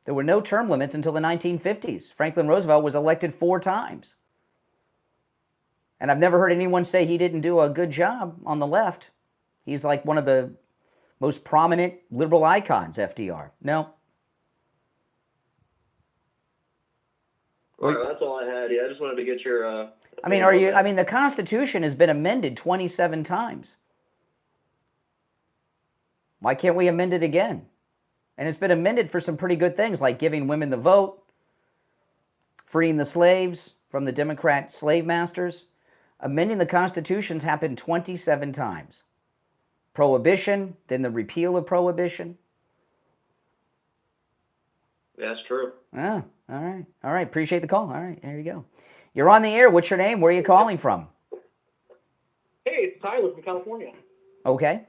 [SPEAKER 1] There were no term limits until the 1950s. Franklin Roosevelt was elected 4 times. And I've never heard anyone say he didn't do a good job on the left. He's like one of the most prominent liberal icons, FDR. No.
[SPEAKER 6] Well, that's all I had. Yeah, I just wanted to get your...
[SPEAKER 1] the Constitution has been amended 27 times. Why can't we amend it again? And it's been amended for some pretty good things, like giving women the vote, freeing the slaves from the Democrat slave masters. Amending the Constitution's happened 27 times. Prohibition, then the repeal of prohibition.
[SPEAKER 6] That's true.
[SPEAKER 1] Ah, all right. All right. Appreciate the call. All right. There you go. You're on the air. What's your name? Where are you calling from?
[SPEAKER 5] Hey, it's Tyler from California.
[SPEAKER 1] Okay.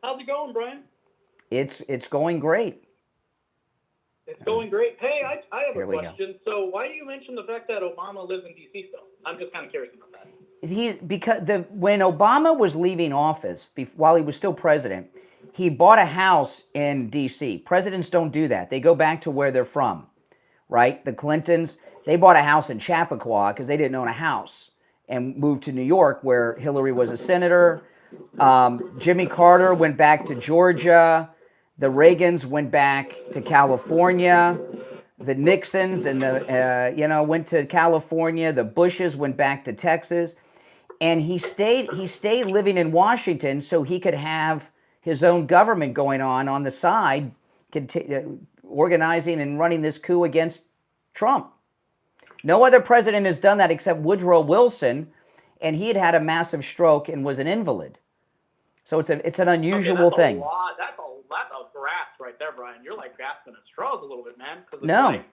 [SPEAKER 5] How's it going, Brian?
[SPEAKER 1] It's going great.
[SPEAKER 5] It's going great. Hey, I have
[SPEAKER 1] Here
[SPEAKER 5] a
[SPEAKER 1] we go.
[SPEAKER 5] question. So why do you mention the fact that Obama lives in D.C. still? I'm just kind of curious about that.
[SPEAKER 1] When Obama was leaving office, while he was still president, he bought a house in D.C. Presidents don't do that. They go back to where they're from, right? The Clintons, they bought a house in Chappaqua because they didn't own a house and moved to New York where Hillary was a senator. Jimmy Carter went back to Georgia. The Reagans went back to California. The Nixons went to California. The Bushes went back to Texas. And he stayed living in Washington so he could have his own government going on the side, organizing and running this coup against Trump. No other president has done that except Woodrow Wilson. and he had a massive stroke and was an invalid. So it's an unusual thing.
[SPEAKER 5] That's a grasp right there, Brian. You're like grasping at straws a little bit, man.
[SPEAKER 1] No.
[SPEAKER 5] Like,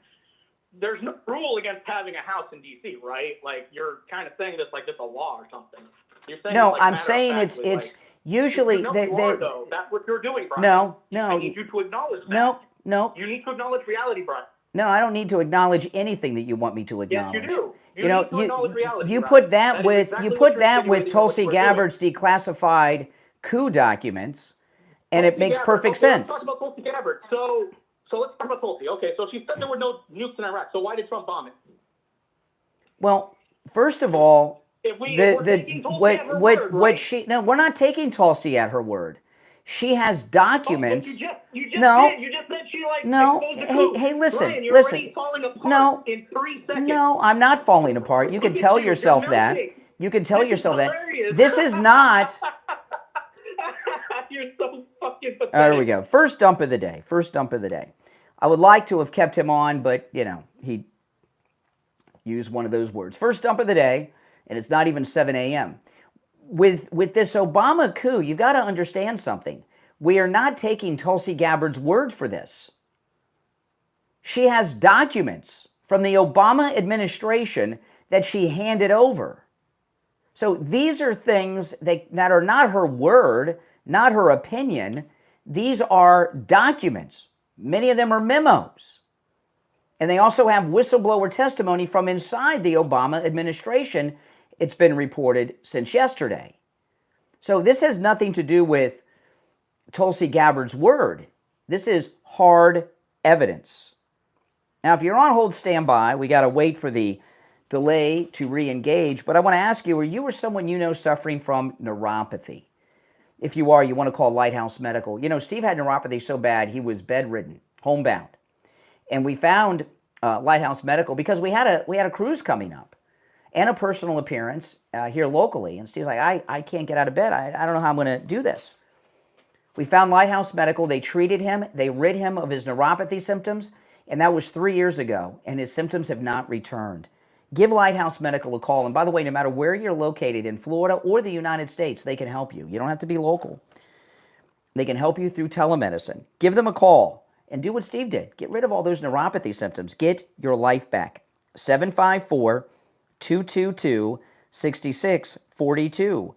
[SPEAKER 5] there's no rule against having a house in D.C., right? Like, you're kind of saying this like it's a law or something. You're saying
[SPEAKER 1] No,
[SPEAKER 5] like
[SPEAKER 1] I'm saying it's
[SPEAKER 5] like,
[SPEAKER 1] usually
[SPEAKER 5] you
[SPEAKER 1] they
[SPEAKER 5] though. That's what you're doing, Brian.
[SPEAKER 1] No.
[SPEAKER 5] I need you to acknowledge that.
[SPEAKER 1] No.
[SPEAKER 5] You need to acknowledge reality, Brian.
[SPEAKER 1] No, I don't need to acknowledge anything that you want me to
[SPEAKER 5] Yes,
[SPEAKER 1] acknowledge.
[SPEAKER 5] you do.
[SPEAKER 1] You know,
[SPEAKER 5] need to acknowledge reality,
[SPEAKER 1] you
[SPEAKER 5] Brian.
[SPEAKER 1] put that
[SPEAKER 5] is
[SPEAKER 1] with
[SPEAKER 5] exactly
[SPEAKER 1] you
[SPEAKER 5] what
[SPEAKER 1] put
[SPEAKER 5] you're
[SPEAKER 1] that with
[SPEAKER 5] insinuating
[SPEAKER 1] Tulsi
[SPEAKER 5] what we're doing.
[SPEAKER 1] Gabbard's declassified coup documents, and it makes perfect sense.
[SPEAKER 5] Let's talk about Tulsi Gabbard. So let's talk about Tulsi. Okay, so she said there were no nukes in Iraq. So why did Trump bomb it?
[SPEAKER 1] Well, first of all,
[SPEAKER 5] we're taking Tulsi at her word, right?
[SPEAKER 1] we're not taking Tulsi at her word. She has documents.
[SPEAKER 5] You just
[SPEAKER 1] No.
[SPEAKER 5] did. You just said she like
[SPEAKER 1] No.
[SPEAKER 5] exposed the coup.
[SPEAKER 1] Hey, listen,
[SPEAKER 5] Brian, you're
[SPEAKER 1] listen.
[SPEAKER 5] already falling apart
[SPEAKER 1] No.
[SPEAKER 5] in 3 seconds.
[SPEAKER 1] No, I'm not falling apart. You can
[SPEAKER 5] Look at
[SPEAKER 1] tell
[SPEAKER 5] you,
[SPEAKER 1] yourself
[SPEAKER 5] you're
[SPEAKER 1] that.
[SPEAKER 5] melting.
[SPEAKER 1] You can tell
[SPEAKER 5] This is
[SPEAKER 1] yourself that.
[SPEAKER 5] hilarious.
[SPEAKER 1] This is not.
[SPEAKER 5] You're so fucking pathetic.
[SPEAKER 1] There we go. First dump of the day. First dump of the day. I would like to have kept him on, but, he used one of those words. First dump of the day, and it's not even 7 a.m. With this Obama coup, you've got to understand something. We are not taking Tulsi Gabbard's word for this. She has documents from the Obama administration that she handed over. So these are things that are not her word, not her opinion. These are documents. Many of them are memos. And they also have whistleblower testimony from inside the Obama administration. It's been reported since yesterday. So this has nothing to do with Tulsi Gabbard's word. This is hard evidence. Now, if you're on hold, stand by. We got to wait for the delay to re-engage. But I want to ask you, are you or someone you know suffering from neuropathy? If you are, you want to call Lighthouse Medical. Steve had neuropathy so bad, he was bedridden, homebound. And we found Lighthouse Medical because we had a cruise coming up and a personal appearance here locally. And Steve's like, I can't get out of bed. I don't know how I'm going to do this. We found Lighthouse Medical. They treated him. They rid him of his neuropathy symptoms. And that was 3 years ago. And his symptoms have not returned. Give Lighthouse Medical a call. And by the way, no matter where you're located in Florida or the United States, they can help you. You don't have to be local. They can help you through telemedicine. Give them a call and do what Steve did. Get rid of all those neuropathy symptoms. Get your life back. 754-222-6642.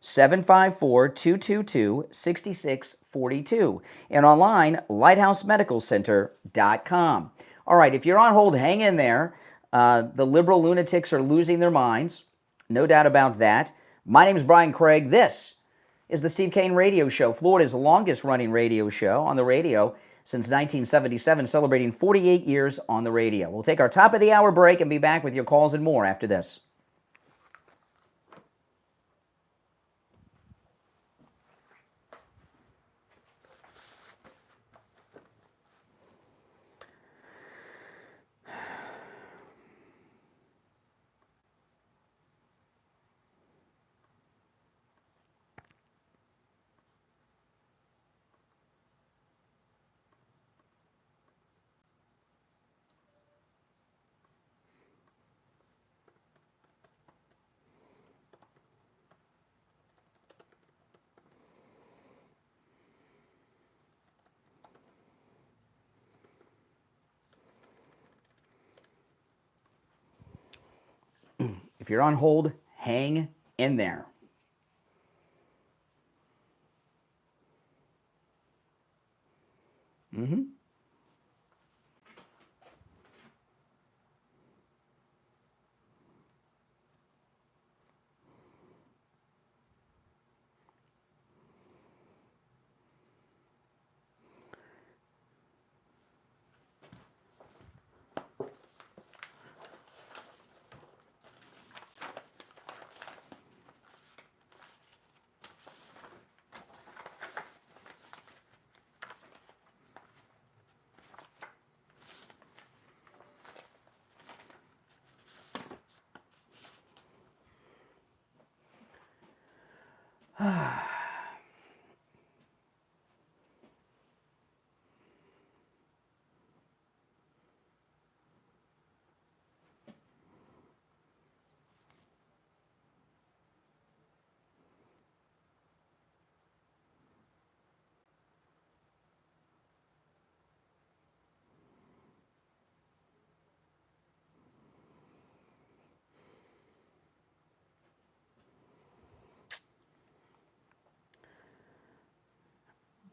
[SPEAKER 1] 754-222-6642. And online, lighthousemedicalcenter.com. All right, if you're on hold, hang in there. The liberal lunatics are losing their minds. No doubt about that. My name is Brian Craig. This is the Steve Kane Radio Show, Florida's longest-running radio show on the radio since 1977, celebrating 48 years on the radio. We'll take our top-of-the-hour break and be back with your calls and more after this. If you're on hold, hang in there.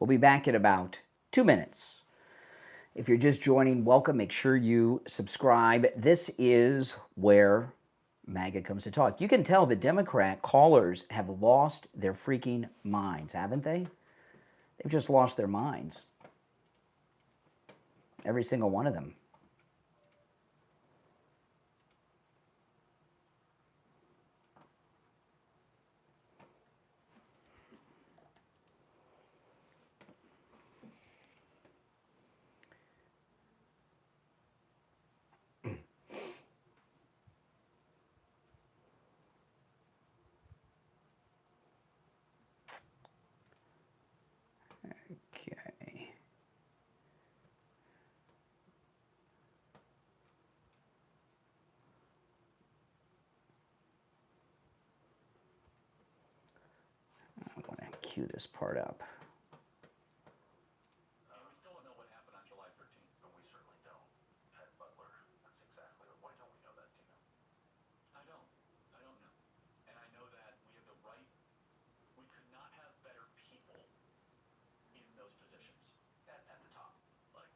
[SPEAKER 1] We'll be back in about 2 minutes. If you're just joining, welcome. Make sure you subscribe. This is where MAGA comes to talk. You can tell the Democrat callers have lost their freaking minds, haven't they? They've just lost their minds. Every single one of them. Okay. I want to cue this part up.
[SPEAKER 7] We still don't know what happened on July 13th, but we certainly don't at Butler. That's exactly what. Why don't we know that, Tina? I don't know. And I know that we have the right. We could not have better people in those positions at the top. Like,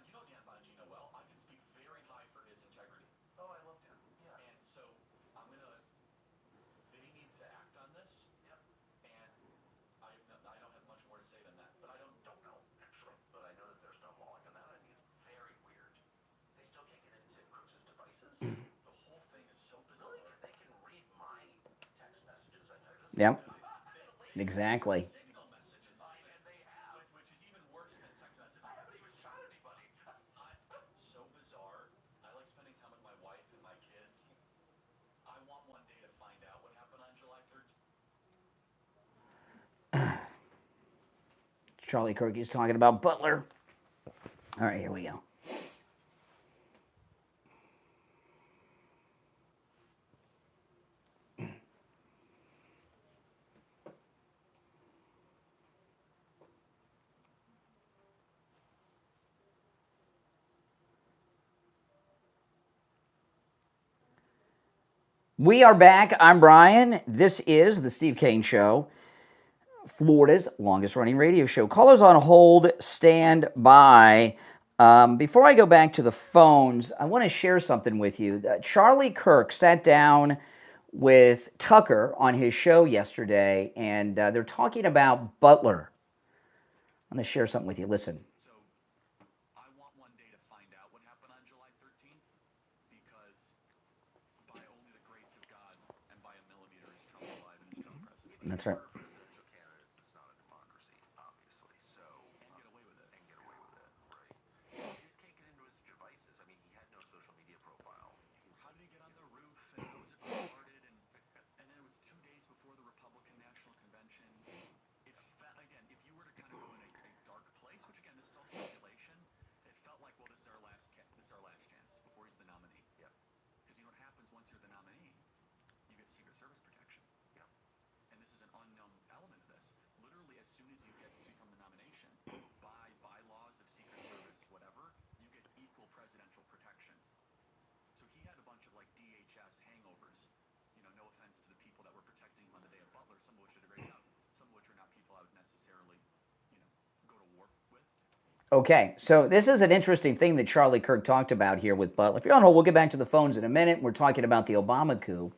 [SPEAKER 7] you know Dan Bongino well. I can speak very high for his integrity. Oh, I love Dan. Yeah. And so they need to act on this. Yep. And I don't have much more to say than that. But I don't know, actually. But I know that they're stonewalling on that. I think it's very weird. They still can't get into Crooks's devices. The whole thing is so bizarre. Really? Because they can read my text messages, I noticed.
[SPEAKER 1] Yep. Exactly.
[SPEAKER 7] Signal messages, and they have, which is even worse than text messages. I haven't even shot anybody. So bizarre. I like spending time with my wife and my kids. I want one day to find out what happened on July 13th.
[SPEAKER 1] Charlie Kirk is talking about Butler. All right, here we go. We are back. I'm Brian. This is the Steve Kane Show, Florida's longest running radio show. Callers on hold, stand by. Before I go back to the phones, I want to share something with you. Charlie Kirk sat down with Tucker on his show yesterday, and they're talking about Butler. I'm going to share something with you. Listen.
[SPEAKER 7] So, I want one day to find out what happened on July 13th, because by only the grace of God and by a millimeter is Trump alive and is Trump president.
[SPEAKER 1] That's right.
[SPEAKER 7] Presidential candidates, it's not a democracy, obviously. So, and get away with it. And get away with it, right? He just can't get into his devices. I mean, he had no social media profile. How did he get on the roof? And how was it recorded? And then it was 2 days before the Republican National Convention. Again, if you were to kind of go in a dark place, which again, this is all speculation, it felt like, well, this is our last chance before he's the nominee. Yep. Because you know what happens once you're the nominee? You get Secret Service protection. Yep. And this is an unknown element of this. Literally, as soon as you get to become the nomination, by bylaws of Secret Service, whatever, you get equal presidential protection. So he had a bunch of like DHS hangovers. You know, no offense to the people that were protecting him on the day of Butler, some of which did a great job, some of which are not people I would necessarily, go to war with.
[SPEAKER 1] Okay, so this is an interesting thing that Charlie Kirk talked about here with Butler. If you're on hold, we'll get back to the phones in a minute. We're talking about the Obama coup.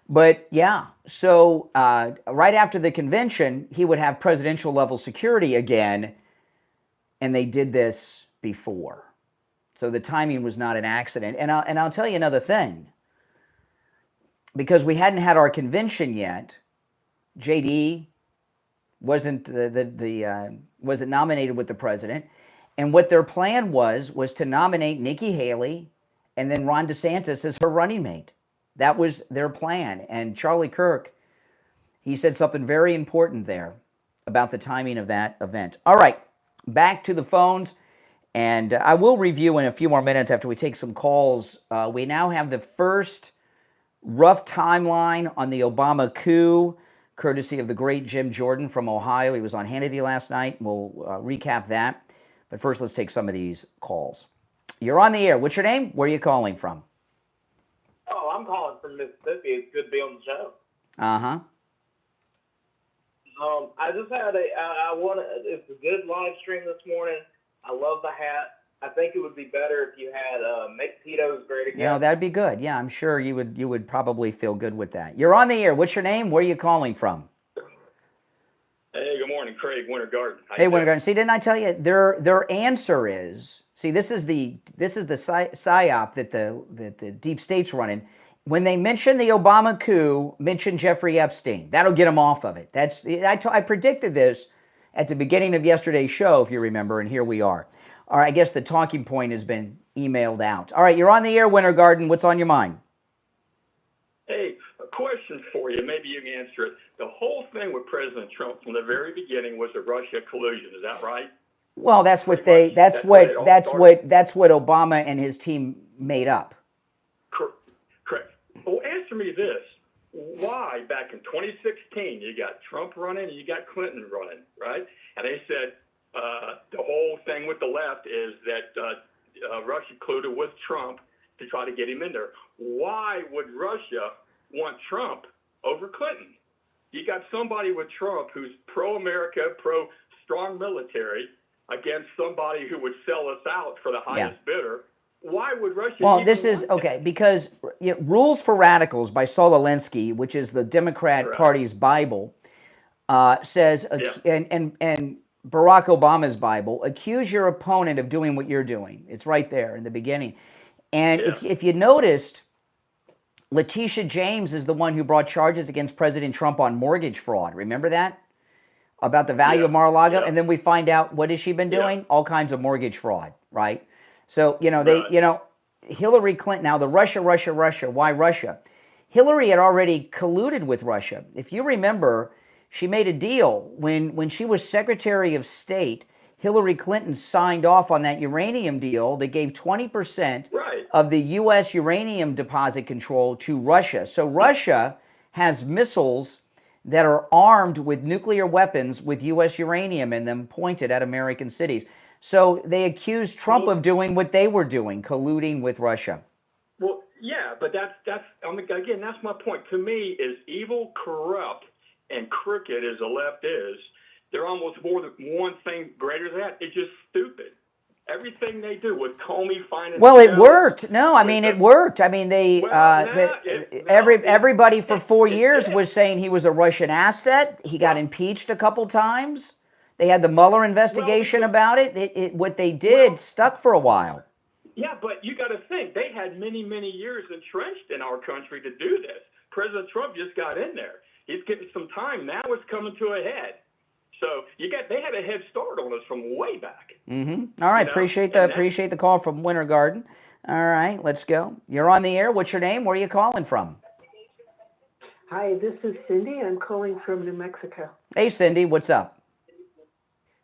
[SPEAKER 1] But yeah, so right after the convention, he would have presidential level security again, and they did this before. So the timing was not an accident. And I'll tell you another thing. Because we hadn't had our convention yet, JD wasn't wasn't nominated with the president, and what their plan was to nominate Nikki Haley and then Ron DeSantis as her running mate. That was their plan. And Charlie Kirk, he said something very important there about the timing of that event. All right, back to the phones, and I will review in a few more minutes after we take some calls. We now have the first rough timeline on the Obama coup, courtesy of the great Jim Jordan from Ohio. He was on Hannity last night. We'll recap that. But first, let's take some of these calls. You're on the air. What's your name? Where are you calling from?
[SPEAKER 5] Oh, I'm calling from Mississippi. It's good to be on the show.
[SPEAKER 1] Uh-huh.
[SPEAKER 3] I just had it's a good live stream this morning. I love the hat. I think it would be better if you had Make Tito's Great Again.
[SPEAKER 1] Yeah, that'd be good. Yeah, I'm sure you would probably feel good with that. You're on the air. What's your name? Where are you calling from?
[SPEAKER 3] Hey, good morning, Craig, Winter Garden.
[SPEAKER 1] Hey, Winter Garden. See, didn't I tell you their answer is? See, this is the psyop that the deep state's running. When they mention the Obama coup, mention Jeffrey Epstein. That'll get them off of it. I predicted this at the beginning of yesterday's show, if you remember, and here we are. All right, I guess the talking point has been emailed out. All right, you're on the air, Winter Garden. What's on your mind?
[SPEAKER 3] Hey, a question for you. Maybe you can answer it. The whole thing with President Trump from the very beginning was a Russia collusion. Is that right?
[SPEAKER 1] Well, that's what Obama and his team made up.
[SPEAKER 3] Correct. Well, answer me this. Why, back in 2016, you got Trump running and you got Clinton running, right? And they said the whole thing with the left is that Russia colluded with Trump to try to get him in there. Why would Russia want Trump over Clinton? You got somebody with Trump who's pro-America, pro-strong military, against somebody who would sell us out for the highest bidder. Why would Russia?
[SPEAKER 1] Well, this is okay because Rules for Radicals by Saul Alinsky, which is the Democrat Party's Bible, says, and Barack Obama's Bible, accuse your opponent of doing what you're doing. It's right there in the beginning. And if you noticed, Letitia James is the one who brought charges against President Trump on mortgage fraud. Remember that? About the value of Mar-a-Lago? And then we find out, what has she been doing? All kinds of mortgage fraud, right? So, Hillary Clinton, now the Russia, why Russia? Hillary had already colluded with Russia. If you remember, she made a deal when she was Secretary of State. Hillary Clinton signed off on that uranium deal that gave 20% of the U.S. uranium deposit control to Russia. So Russia has missiles that are armed with nuclear weapons with U.S. uranium in them pointed at American cities. So they accused Trump of doing what they were doing, colluding with Russia.
[SPEAKER 3] Well, yeah, but that's again, that's my point. To me, is evil, corrupt, and crooked as the left is, they're almost more than one thing greater than that. It's just stupid. Everything they do with Comey finding.
[SPEAKER 1] Well, it worked. No, I mean it worked. I mean everybody for 4 years was saying he was a Russian asset. He got impeached a couple times. They had the Mueller investigation about it. What they did stuck for a while.
[SPEAKER 3] Yeah, but you got to think they had many years entrenched in our country to do this. President Trump just got in there. He's getting some time now. It's coming to a head. So they had a head start on us from way back.
[SPEAKER 1] Mm-hmm. All right, appreciate the call from Winter Garden. All right, let's go. You're on the air. What's your name? Where are you calling from?
[SPEAKER 8] Hi, this is Cindy. I'm calling from New Mexico.
[SPEAKER 1] Hey, Cindy, what's up?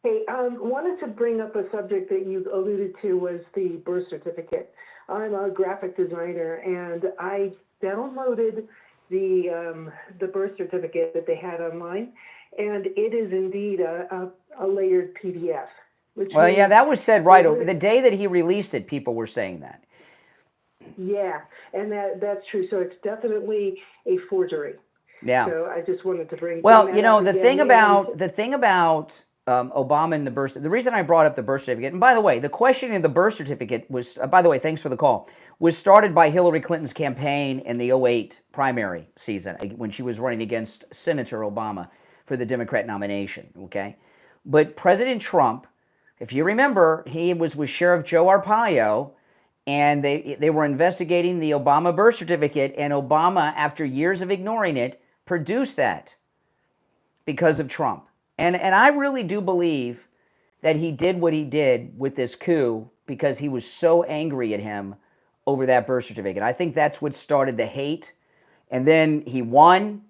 [SPEAKER 8] Hey, wanted to bring up a subject that you alluded to was the birth certificate. I'm a graphic designer, and I downloaded the birth certificate that they had online, and it is indeed a layered PDF.
[SPEAKER 1] Well, yeah, that was said right over the day that he released it. People were saying that.
[SPEAKER 8] Yeah, and that's true. So it's definitely a forgery.
[SPEAKER 1] Yeah.
[SPEAKER 8] So I just wanted to bring.
[SPEAKER 1] Well, the thing about Obama and the birth. The reason I brought up the birth certificate, and by the way, the questioning of the birth certificate was. By the way, thanks for the call. Was started by Hillary Clinton's campaign in the 2008 primary season when she was running against Senator Obama for the Democrat nomination. Okay, but President Trump, if you remember, he was with Sheriff Joe Arpaio, and they were investigating the Obama birth certificate, and Obama, after years of ignoring it, produced that because of Trump. And I really do believe that he did what he did with this coup because he was so angry at him over that birth certificate. I think that's what started the hate. And then he won.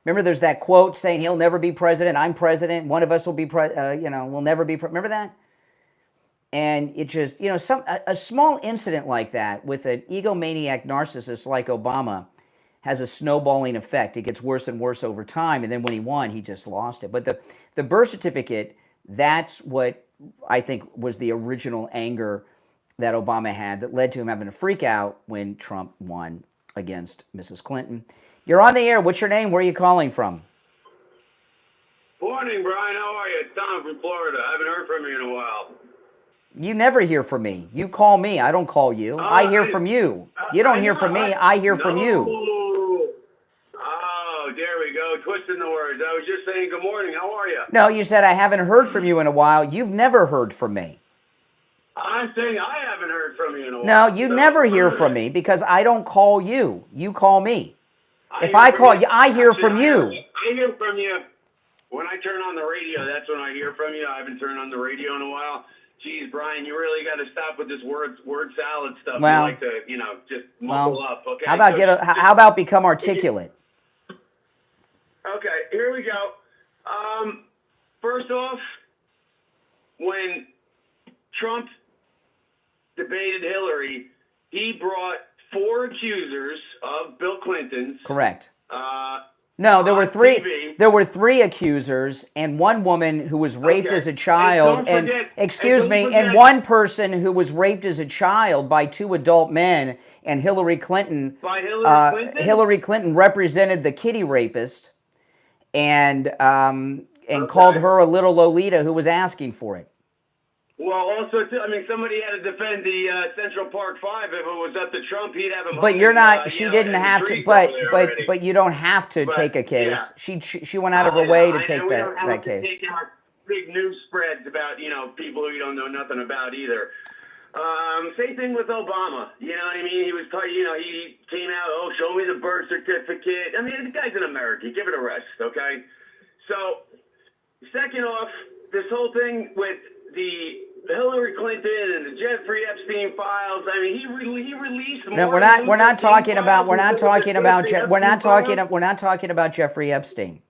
[SPEAKER 1] Remember, there's that quote saying he'll never be president. I'm president. One of us will be we'll never be. Remember that? And it just, a small incident like that with an egomaniac narcissist like Obama has a snowballing effect. It gets worse and worse over time. And then when he won, he just lost it. But the birth certificate, that's what I think was the original anger that Obama had that led to him having a freak out when Trump won against Mrs. Clinton. You're on the air. What's your name? Where are you calling from?
[SPEAKER 9] Morning, Brian. How are you? It's Tom from Florida. I haven't heard from you in a while.
[SPEAKER 1] You never hear from me. You call me. I don't call you. I hear from you. You don't hear from me. I hear from you.
[SPEAKER 9] Oh, there we go. Twisting the words. I was just saying good morning. How are you?
[SPEAKER 1] No, you said I haven't heard from you in a while. You've never heard from me.
[SPEAKER 9] I'm saying I haven't heard from you in a while.
[SPEAKER 1] No, you never hear from me because I don't call you. You call me. If I call you, I hear from you.
[SPEAKER 9] I hear from you. When I turn on the radio, that's when I hear from you. I haven't turned on the radio in a while. Geez, Brian, you really got to stop with this word salad stuff.
[SPEAKER 1] Well,
[SPEAKER 9] you like to, just mumble up. Okay.
[SPEAKER 1] How about how about become articulate?
[SPEAKER 9] Okay, here we go. First off, when Trump debated Hillary, he brought 4 accusers of Bill Clinton's.
[SPEAKER 1] Correct. No, there were 3.
[SPEAKER 9] TV.
[SPEAKER 1] There were 3 accusers, and one woman who was raped as a child, and one person who was raped as a child by 2 adult men, and Hillary Clinton.
[SPEAKER 9] By Hillary Clinton?
[SPEAKER 1] Hillary Clinton represented the kitty rapist, and called her a little Lolita who was asking for it.
[SPEAKER 9] Well, also, somebody had to defend the Central Park 5. If it was up to Trump, he'd have him.
[SPEAKER 1] But you're not. She didn't have to. But you don't have to take a case.
[SPEAKER 9] Yeah.
[SPEAKER 1] She went out of her way to take that case.
[SPEAKER 9] Take our big news spreads about people who you don't know nothing about either. Same thing with Obama. You know what I mean? He was he came out. Oh, show me the birth certificate. I mean, the guy's in America. Give it a rest, okay? So, second off, this whole thing with the Hillary Clinton and the Jeffrey Epstein files. I mean, he released more.
[SPEAKER 1] No, we're not talking about Jeffrey Epstein.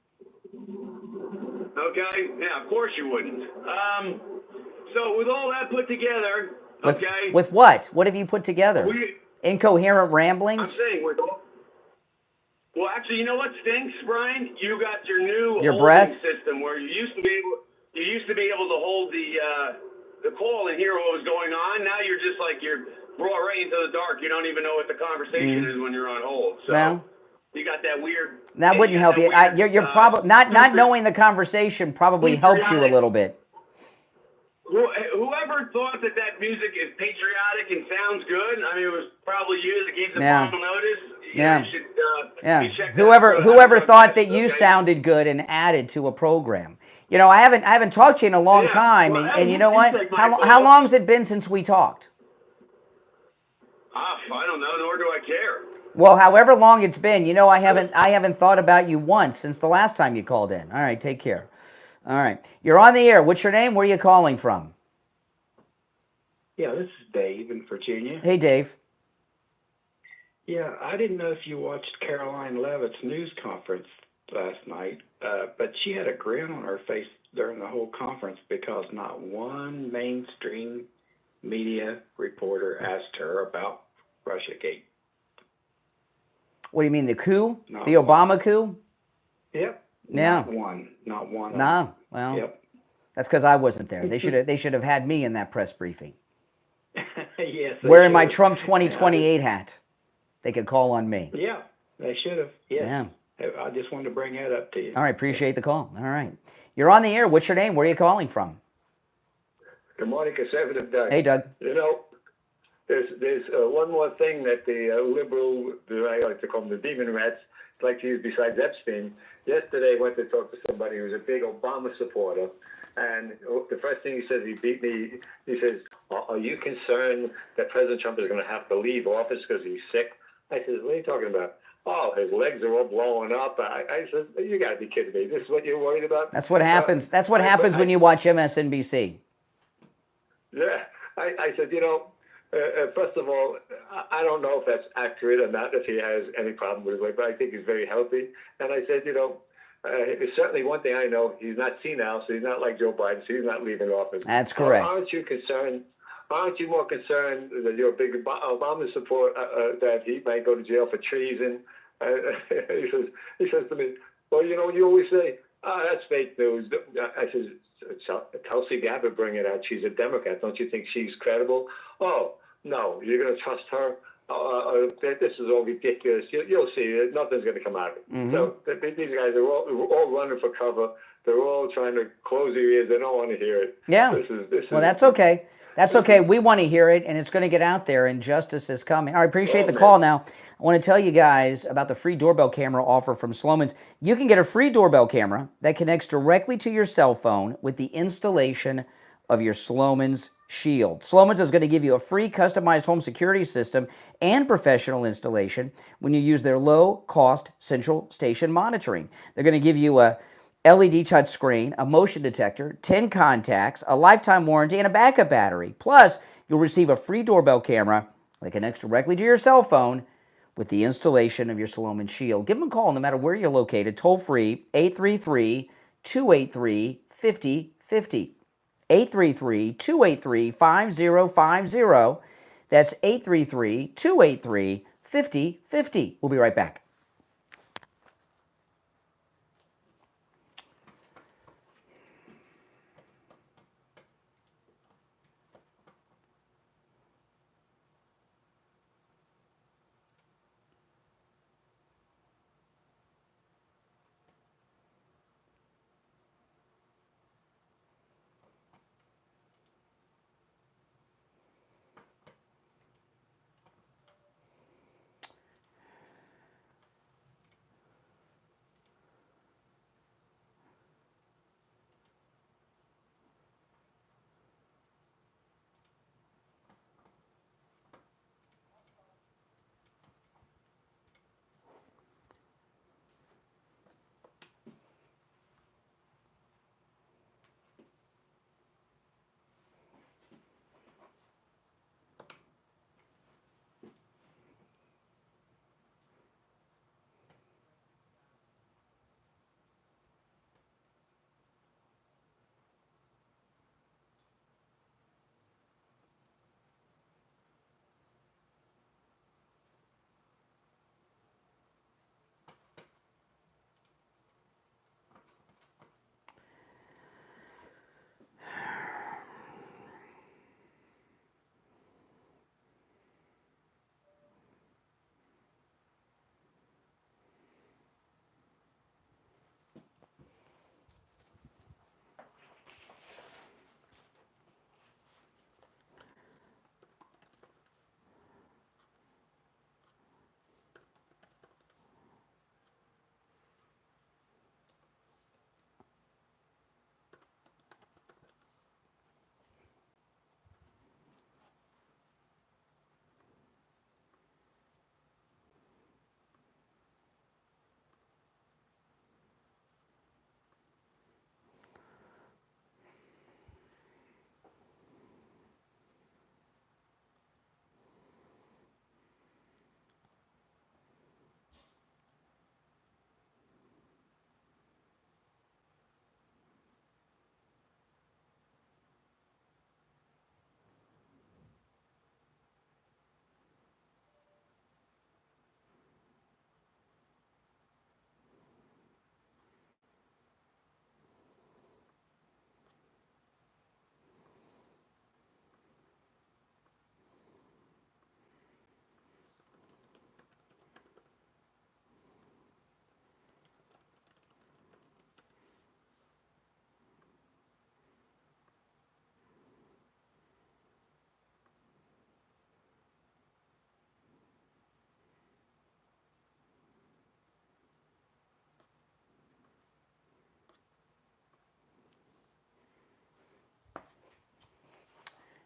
[SPEAKER 9] Okay, yeah, of course you wouldn't. So with all that put together,
[SPEAKER 1] with what? What have you put together? Incoherent ramblings.
[SPEAKER 9] I'm saying well, actually, you know what stinks, Brian? You got your new
[SPEAKER 1] breath
[SPEAKER 9] system where you used to be able to hold the call and hear what was going on. Now you're brought right into the dark. You don't even know what the conversation is when you're on hold. So you got that weird.
[SPEAKER 1] That wouldn't help you. You're probably not knowing the conversation probably helps you a little bit.
[SPEAKER 9] Whoever thought that music is patriotic and sounds good, I mean, it was probably you that gave the final notice.
[SPEAKER 1] Yeah.
[SPEAKER 9] You should,
[SPEAKER 1] Whoever thought that you sounded good and added to a program. I haven't talked to you in a long time, and you know what? How long has it been since we talked?
[SPEAKER 9] I don't know, nor do I care.
[SPEAKER 1] Well, however long it's been, I haven't thought about you once since the last time you called in. All right, take care. All right, you're on the air. What's your name? Where are you calling from?
[SPEAKER 10] Yeah, this is Dave in Virginia.
[SPEAKER 1] Hey, Dave.
[SPEAKER 10] Yeah, I didn't know if you watched Caroline Leavitt's news conference last night, but she had a grin on her face during the whole conference because not one mainstream media reporter asked her about Russiagate.
[SPEAKER 1] What do you mean, the coup? The Obama coup?
[SPEAKER 10] Yep.
[SPEAKER 1] Yeah.
[SPEAKER 10] Not one.
[SPEAKER 1] No. Well,
[SPEAKER 10] yep.
[SPEAKER 1] That's because I wasn't there. They should have had me in that press briefing.
[SPEAKER 10] Yes.
[SPEAKER 1] Wearing my Trump 2028 hat. They could call on me.
[SPEAKER 10] Yeah, they should have. Yes.
[SPEAKER 1] Yeah.
[SPEAKER 10] I just wanted to bring that up to you.
[SPEAKER 1] All right, appreciate the call. All right. You're on the air. What's your name? Where are you calling from?
[SPEAKER 11] Good morning, Conservative Doug.
[SPEAKER 1] Hey, Doug.
[SPEAKER 11] There's one more thing that the liberal, I like to call them the demon rats, like to use besides Epstein. Yesterday, I went to talk to somebody who was a big Obama supporter, and the first thing he says, he beat me. He says, "Are you concerned that President Trump is going to have to leave office because he's sick?" I said, "What are you talking about?" "Oh, his legs are all blowing up." I said, "You got to be kidding me. This is what you're worried about?"
[SPEAKER 1] That's what happens. That's what happens when you watch MSNBC.
[SPEAKER 11] Yeah, I said, first of all, I don't know if that's accurate or not, if he has any problem with his leg, but I think he's very healthy. And I said, it's certainly one thing I know, he's not senile, so he's not like Joe Biden, so he's not leaving office.
[SPEAKER 1] That's correct.
[SPEAKER 11] Aren't you concerned? Aren't you more concerned that you're a big Obama support that he might go to jail for treason? He says to me, "Well, you always say, that's fake news." I says, "Tulsi Gabbard bring it out. She's a Democrat. Don't you think she's credible?" "Oh, no, you're going to trust her? This is all ridiculous. You'll see. Nothing's going to come out of it." Mm-hmm. So these guys are all running for cover. they're all trying to close their ears. They don't want to hear it.
[SPEAKER 1] Yeah. Well, that's okay. That's okay. We want to hear it, and it's going to get out there, and justice is coming. I appreciate the call. Now, I want to tell you guys about the free doorbell camera offer from Slomin's. You can get a free doorbell camera that connects directly to your cell phone with the installation of your Slomin's Shield. Slomin's is going to give you a free customized home security system and professional installation when you use their low-cost central station monitoring. They're going to give you a LED touchscreen, a motion detector, 10 contacts, a lifetime warranty, and a backup battery. Plus, you'll receive a free doorbell camera that connects directly to your cell phone with the installation of your Slomin's Shield. Give them a call no matter where you're located, toll-free, 833-283-5050. 833-283-5050. That's 833-283-5050. We'll be right back.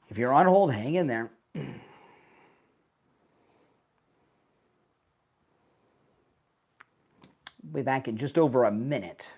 [SPEAKER 1] If you're on hold, hang in there. We'll be back in just over a minute.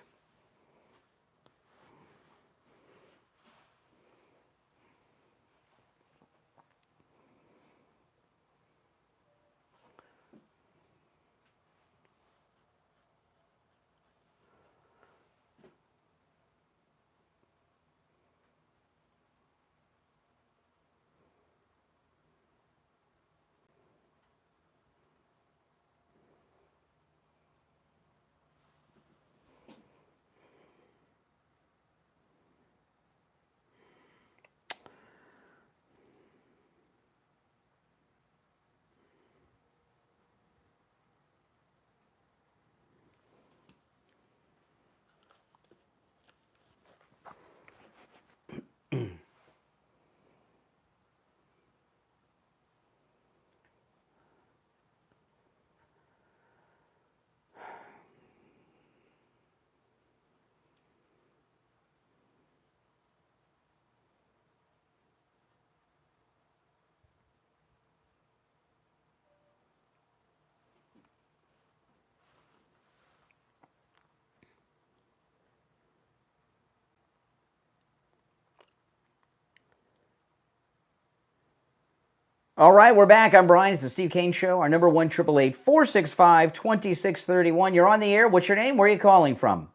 [SPEAKER 1] All right, we're back. I'm Brian. It's the Steve Kane Show. Our number 1-888-465-2631. You're on the air. What's your name? Where are you calling from?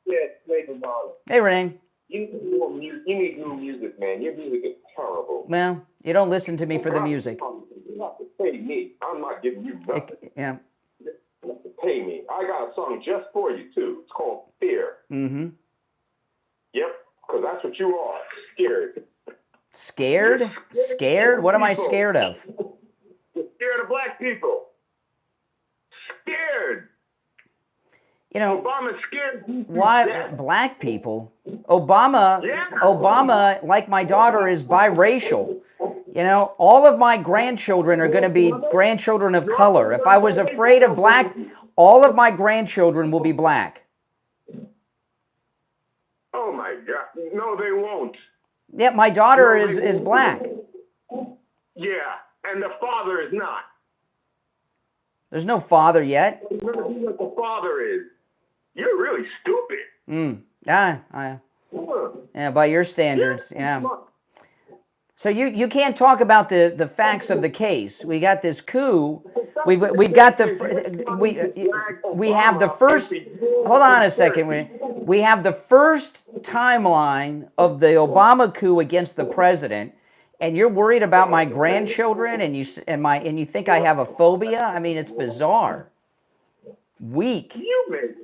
[SPEAKER 12] Yeah, Nathan Marlin.
[SPEAKER 1] Hey, Renee.
[SPEAKER 12] You need new music, man. Your music is terrible.
[SPEAKER 1] Well, you don't listen to me for the music.
[SPEAKER 12] You have to pay me. I'm not giving you nothing.
[SPEAKER 1] Yeah.
[SPEAKER 12] You have to pay me. I got a song just for you, too. It's called Fear.
[SPEAKER 1] Mm-hmm.
[SPEAKER 12] Yep, because that's what you are. Scared.
[SPEAKER 1] Scared? Scared? What am I scared of?
[SPEAKER 12] You're scared of black people. Scared.
[SPEAKER 1] You know,
[SPEAKER 12] Obama's scared.
[SPEAKER 1] what? Black people? Obama, like my daughter, is biracial. You know, all of my grandchildren are going to be grandchildren of color. If I was afraid of black, all of my grandchildren will be black.
[SPEAKER 12] Oh, my God. No, they won't.
[SPEAKER 1] Yeah, my daughter is black.
[SPEAKER 12] Yeah, and the father is not.
[SPEAKER 1] There's no father yet.
[SPEAKER 12] You're going to be what the father is. You're really stupid.
[SPEAKER 1] Yeah, by your standards, yeah. So you can't talk about the facts of the case. We got this coup. We have the first. Hold on a second. We have the first timeline of the Obama coup against the president, and you're worried about my grandchildren, and you think I have a phobia? I mean, it's bizarre. Weak.
[SPEAKER 12] You make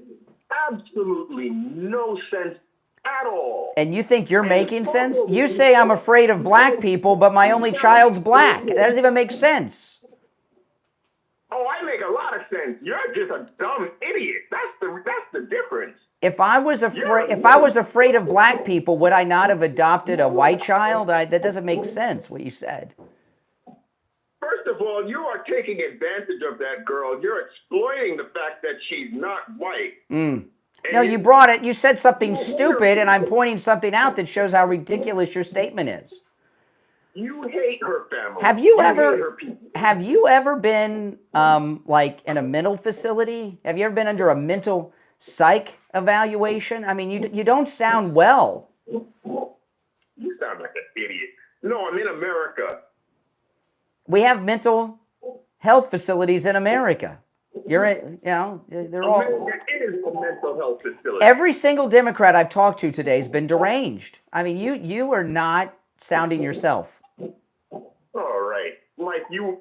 [SPEAKER 12] absolutely no sense at all.
[SPEAKER 1] And you think you're making sense? You say I'm afraid of black people, but my only child's black. That doesn't even make sense.
[SPEAKER 12] Oh, I make a lot of sense. You're just a dumb idiot. That's the difference.
[SPEAKER 1] If I was afraid of black people, would I not have adopted a white child? That doesn't make sense, what you said.
[SPEAKER 12] First of all, you are taking advantage of that girl. You're exploiting the fact that she's not white.
[SPEAKER 1] No, you brought it. You said something stupid, and I'm pointing something out that shows how ridiculous your statement is.
[SPEAKER 12] You hate her family.
[SPEAKER 1] Have you ever been like in a mental facility? Have you ever been under a mental psych evaluation? I mean, you don't sound well.
[SPEAKER 12] You sound like an idiot. No, I'm in America.
[SPEAKER 1] We have mental health facilities in America. They're all.
[SPEAKER 12] America is a mental health facility.
[SPEAKER 1] Every single Democrat I've talked to today has been deranged. I mean, you are not sounding yourself.
[SPEAKER 12] All right. Like who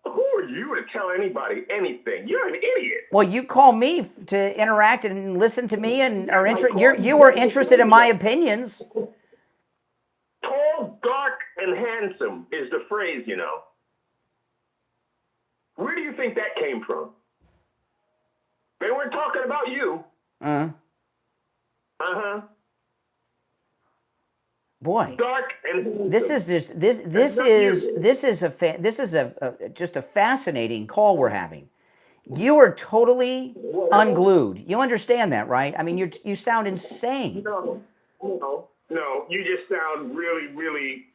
[SPEAKER 12] are you to tell anybody anything? You're an idiot.
[SPEAKER 1] Well, you call me to interact and listen to me, and are you are interested in my opinions.
[SPEAKER 12] Tall, dark, and handsome is the phrase, you know. Where do you think that came from? They weren't talking about you.
[SPEAKER 1] Boy,
[SPEAKER 12] dark and
[SPEAKER 1] this is just a fascinating call we're having. You are totally unglued. You understand that, right? I mean, you sound insane.
[SPEAKER 12] No. You just sound really, really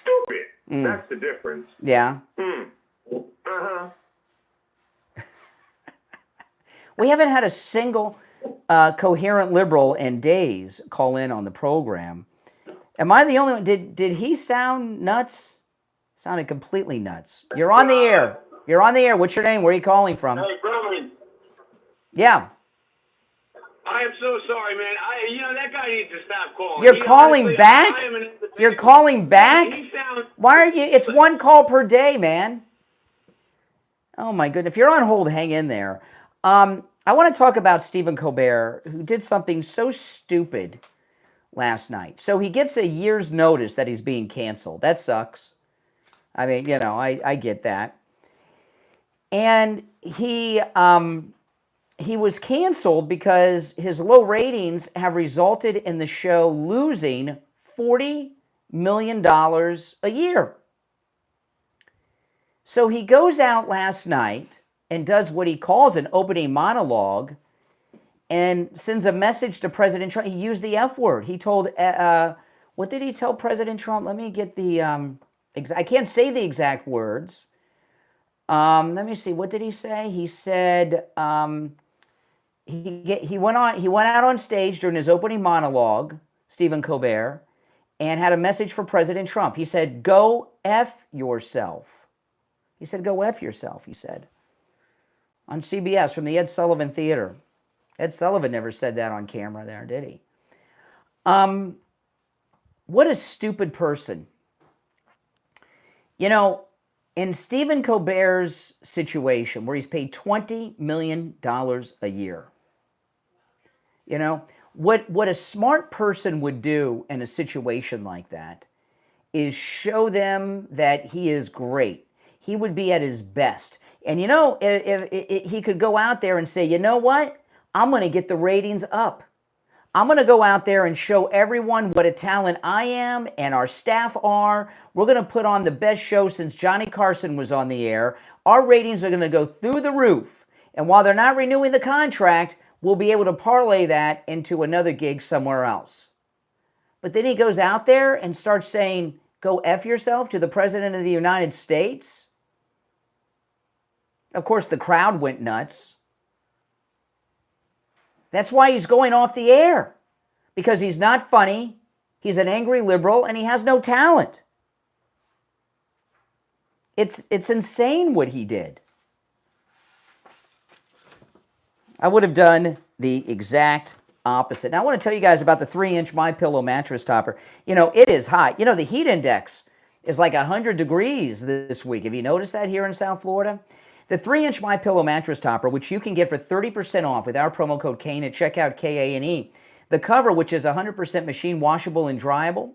[SPEAKER 12] stupid. That's the difference.
[SPEAKER 1] Yeah. We haven't had a single coherent liberal in days call in on the program. Am I the only one? Did he sound nuts? Sounded completely nuts. You're on the air. You're on the air. What's your name? Where are you calling from?
[SPEAKER 12] Hey, Brian.
[SPEAKER 1] Yeah.
[SPEAKER 12] I am so sorry, man. That guy needs to stop calling.
[SPEAKER 1] You're calling back? You're calling back? Why are you? It's one call per day, man. Oh, my goodness. If you're on hold, hang in there. I want to talk about Stephen Colbert, who did something so stupid last night. So he gets a year's notice that he's being canceled. That sucks. I mean, I get that. And he was canceled because his low ratings have resulted in the show losing $40 million a year. So he goes out last night and does what he calls an opening monologue and sends a message to President Trump. He used the F word. He told, what did he tell President Trump? Let me get the, I can't say the exact words. Let me see, what did he say? He said, he went out on stage during his opening monologue, Stephen Colbert, and had a message for President Trump. He said, "Go F yourself." He said, go F yourself, he said. On CBS from the Ed Sullivan Theater. Ed Sullivan never said that on camera there, did he? What a stupid person. You know, in Stephen Colbert's situation, where he's paid $20 million a year, you know, what a smart person would do in a situation like that is show them that he is great. He would be at his best. And you know, if he could go out there and say, you know what? I'm going to get the ratings up. I'm going to go out there and show everyone what a talent I am and our staff are. We're going to put on the best show since Johnny Carson was on the air. Our ratings are going to go through the roof. And while they're not renewing the contract, we'll be able to parlay that into another gig somewhere else. But then he goes out there and starts saying, go F yourself to the President of the United States. Of course, the crowd went nuts. That's why he's going off the air. Because he's not funny, he's an angry liberal, and he has no talent. It's insane what he did. I would have done the exact opposite. Now, I want to tell you guys about the 3-inch MyPillow mattress topper. You know, it is hot. You know, the heat index is like 100 degrees this week. Have you noticed that here in South Florida? The 3-inch MyPillow mattress topper, which you can get for 30% off with our promo code KANE at checkout, KANE. The cover, which is 100% machine washable and dryable,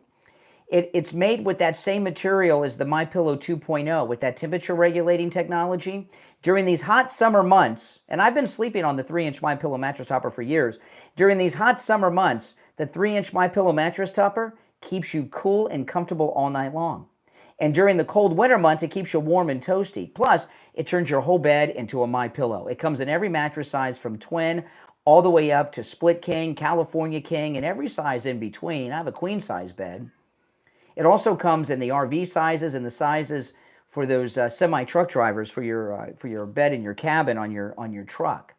[SPEAKER 1] it's made with that same material as the MyPillow 2.0 with that temperature regulating technology. During these hot summer months, and I've been sleeping on the 3-inch MyPillow mattress topper for years, during these hot summer months, the 3-inch MyPillow mattress topper keeps you cool and comfortable all night long. And during the cold winter months, it keeps you warm and toasty. Plus, it turns your whole bed into a MyPillow. It comes in every mattress size from twin all the way up to split king, California king, and every size in between. I have a queen size bed. It also comes in the RV sizes and the sizes for those semi-truck drivers for your bed in your cabin on your truck.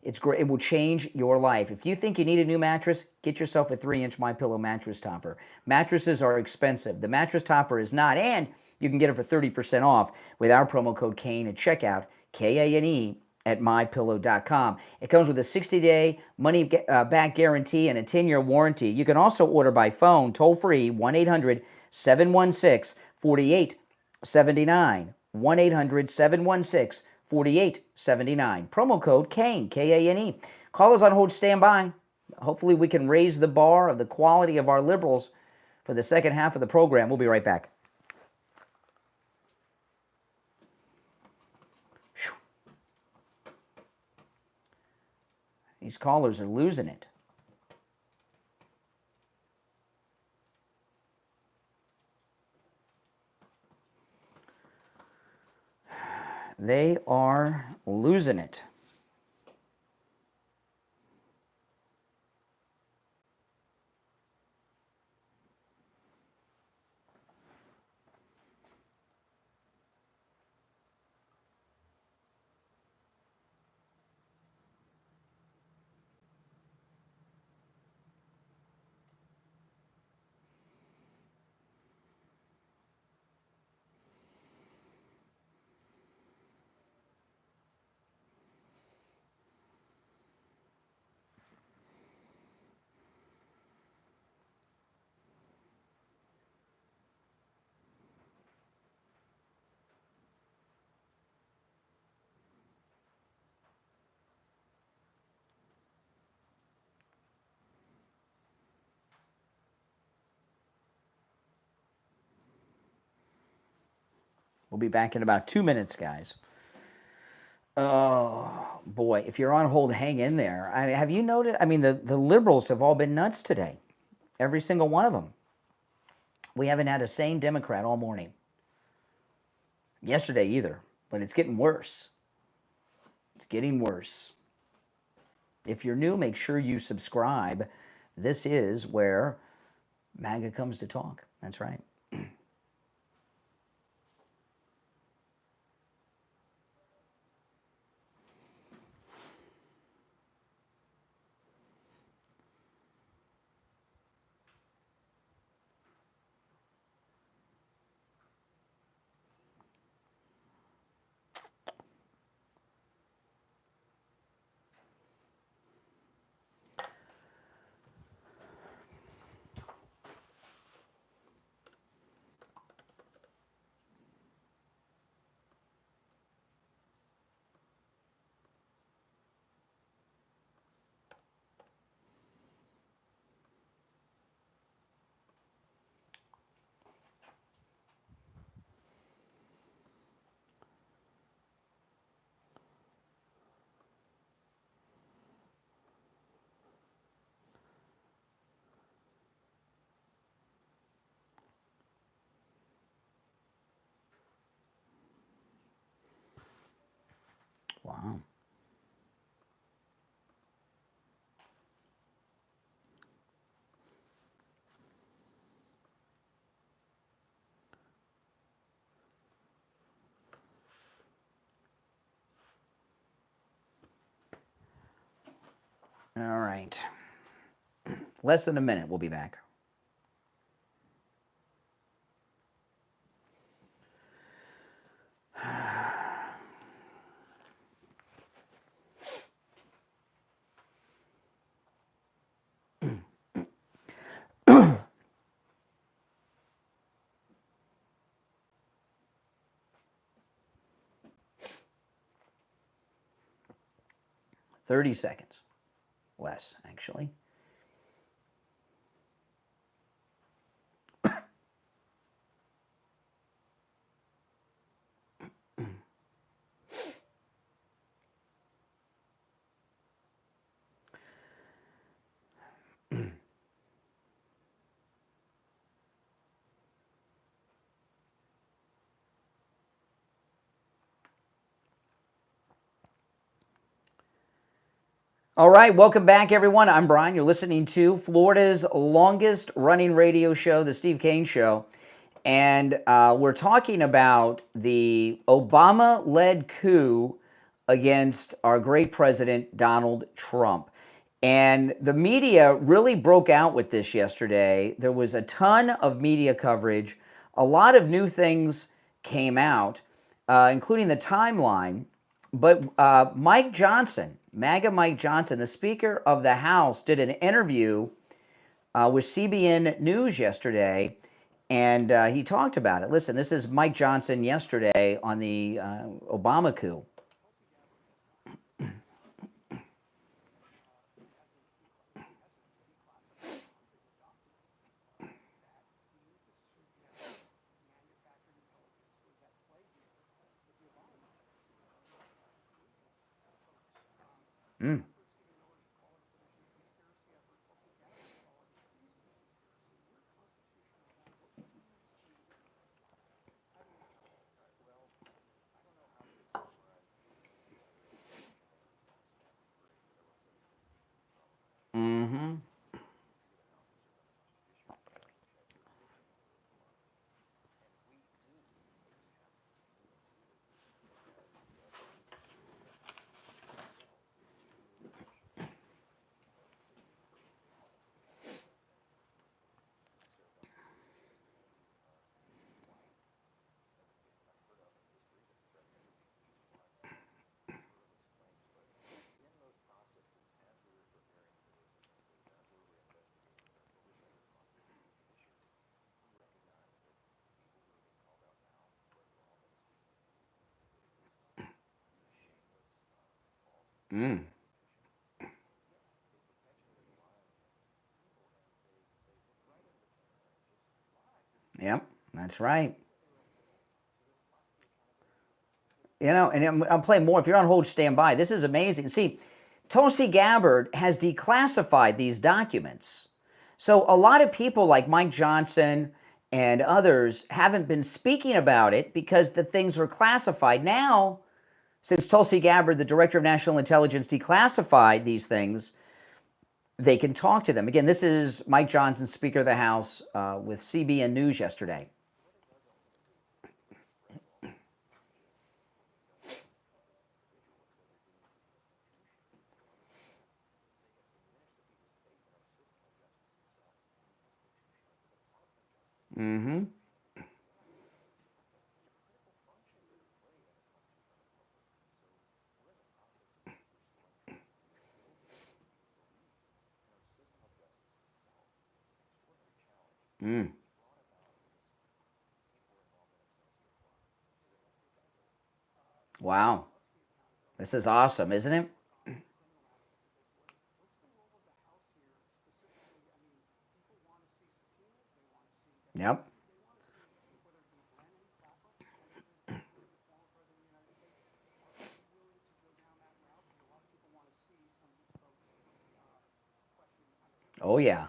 [SPEAKER 1] It's great. It will change your life. If you think you need a new mattress, get yourself a 3-inch MyPillow mattress topper. Mattresses are expensive. The mattress topper is not, and you can get it for 30% off with our promo code KANE at checkout, KANE at MyPillow.com. It comes with a 60-day money-back guarantee and a 10-year warranty. You can also order by phone, toll-free, 1-800-716-4879, 1-800-716-4879. 4879. Promo code KANE, K-A-N-E. Call us on hold, stand by. Hopefully we can raise the bar of the quality of our liberals for the second half of the program. We'll be right back. Whew. These callers are losing it. They are losing it. We'll be back in about 2 minutes, guys. Oh, boy. If you're on hold, hang in there. Have you noticed? I mean, the liberals have all been nuts today. Every single one of them. We haven't had a sane Democrat all morning. Yesterday either. But it's getting worse. It's getting worse. If you're new, make sure you subscribe. This is where MAGA comes to talk. That's right. Wow. All right. Less than a minute. We'll be back. $30 seconds. Less, actually. All right, welcome back, everyone. I'm Brian. You're listening to Florida's longest running radio show, The Steve Kane Show. And we're talking about the Obama-led coup against our great president, Donald Trump. And the media really broke out with this yesterday. There was a ton of media coverage. A lot of new things came out, including the timeline. But Mike Johnson, MAGA Mike Johnson, the Speaker of the House, did an interview with CBN News yesterday, and he talked about it. Listen, this is Mike Johnson yesterday on the Obama coup. Mm. Mm-hmm. Mm. Yep, that's right. You know, and I'm playing more. If you're on hold, stand by. This is amazing. See, Tulsi Gabbard has declassified these documents. So a lot of people like Mike Johnson and others haven't been speaking about it because the things are classified. Now, since Tulsi Gabbard, the Director of National Intelligence, declassified these things, they can talk to them. Again, this is Mike Johnson, Speaker of the House, with CBN News yesterday. Mm-hmm. Mm. Wow. This is awesome, isn't it? Yep. Oh, yeah.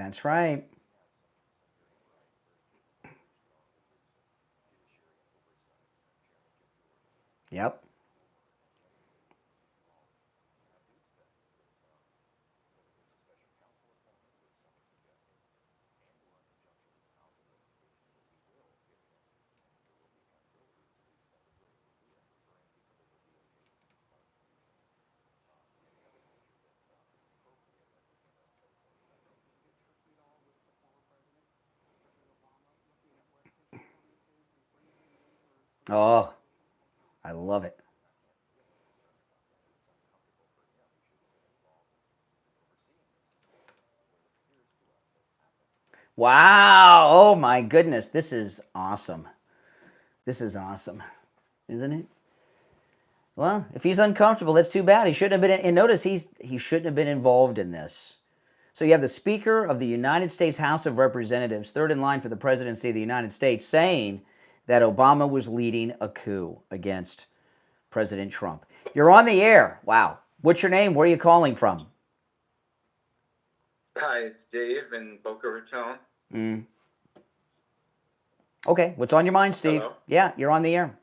[SPEAKER 1] That's right. Yep. Oh, I love it. Wow. Oh my goodness. This is awesome. This is awesome. Isn't it? Well, if he's uncomfortable, that's too bad. He shouldn't have been, and notice he shouldn't have been involved in this. So you have the Speaker of the United States House of Representatives, third in line for the presidency of the United States, saying that Obama was leading a coup against President Trump. You're on the air. Wow. What's your name? Where are you calling from?
[SPEAKER 13] Hi, it's Dave in Boca Raton.
[SPEAKER 1] Okay. What's on your mind, Steve?
[SPEAKER 13] Hello?
[SPEAKER 1] Yeah, you're on the air.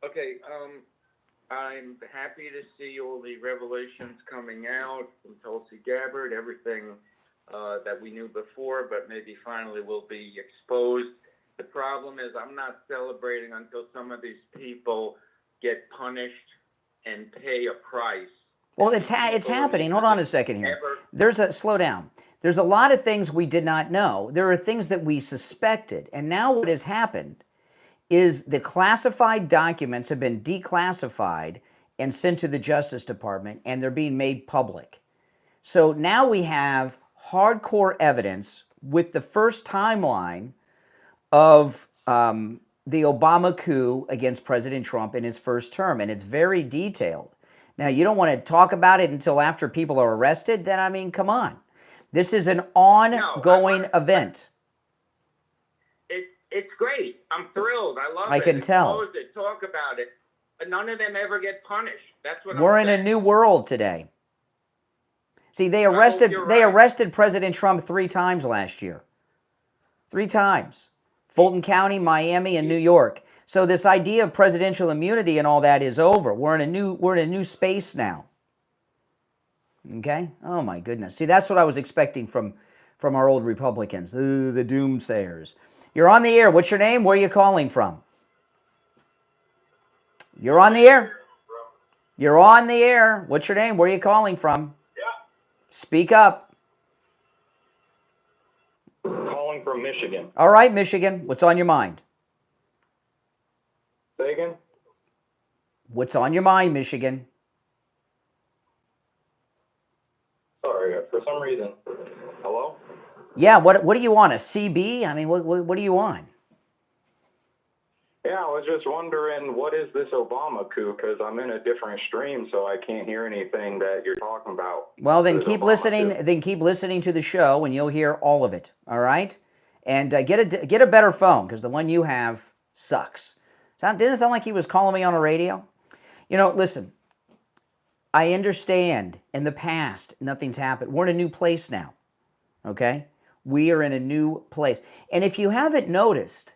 [SPEAKER 13] Okay, I'm happy to see all the revelations coming out from Tulsi Gabbard, everything that we knew before, but maybe finally will be exposed. The problem is I'm not celebrating until some of these people get punished and pay a price.
[SPEAKER 1] Well, it's happening. Hold on a second here. Slow down. There's a lot of things we did not know. There are things that we suspected. And now what has happened is the classified documents have been declassified and sent to the Justice Department, and they're being made public. So now we have hardcore evidence with the first timeline of the Obama coup against President Trump in his first term, and it's very detailed. Now, you don't want to talk about it until after people are arrested? Then, I mean, come on. This is an ongoing event.
[SPEAKER 13] It's great. I'm thrilled. I love it.
[SPEAKER 1] I can tell.
[SPEAKER 13] Expose it, talk about it. But none of them ever get punished. That's what
[SPEAKER 1] We're
[SPEAKER 13] I'm
[SPEAKER 1] in
[SPEAKER 13] saying.
[SPEAKER 1] a new world today. See, they arrested President Trump 3 times last year. 3 times. Fulton County, Miami, and New York. So this idea of presidential immunity and all that is over. We're in a new space now. Okay? Oh my goodness. See, that's what I was expecting from our old Republicans. The doomsayers. You're on the air. What's your name? Where are you calling from? You're on the air. You're on the air. What's your name? Where are you calling from?
[SPEAKER 3] Yeah.
[SPEAKER 1] Speak up.
[SPEAKER 3] Calling from Michigan.
[SPEAKER 1] All right, Michigan. What's on your mind?
[SPEAKER 3] Say again?
[SPEAKER 1] What's on your mind, Michigan?
[SPEAKER 3] Sorry, for some reason. Hello?
[SPEAKER 1] Yeah, what do you want? A CB? I mean, what do you want?
[SPEAKER 3] Yeah, I was just wondering, what is this Obama coup? Because I'm in a different stream, so I can't hear anything that you're talking about.
[SPEAKER 1] Well, then
[SPEAKER 3] This
[SPEAKER 1] keep
[SPEAKER 3] Obama
[SPEAKER 1] listening.
[SPEAKER 3] coup.
[SPEAKER 1] Then keep listening to the show, and you'll hear all of it. All right, and get a better phone because the one you have sucks. Didn't it sound like he was calling me on a radio? You know, listen. I understand. In the past, nothing's happened. We're in a new place now. Okay, we are in a new place, and if you haven't noticed,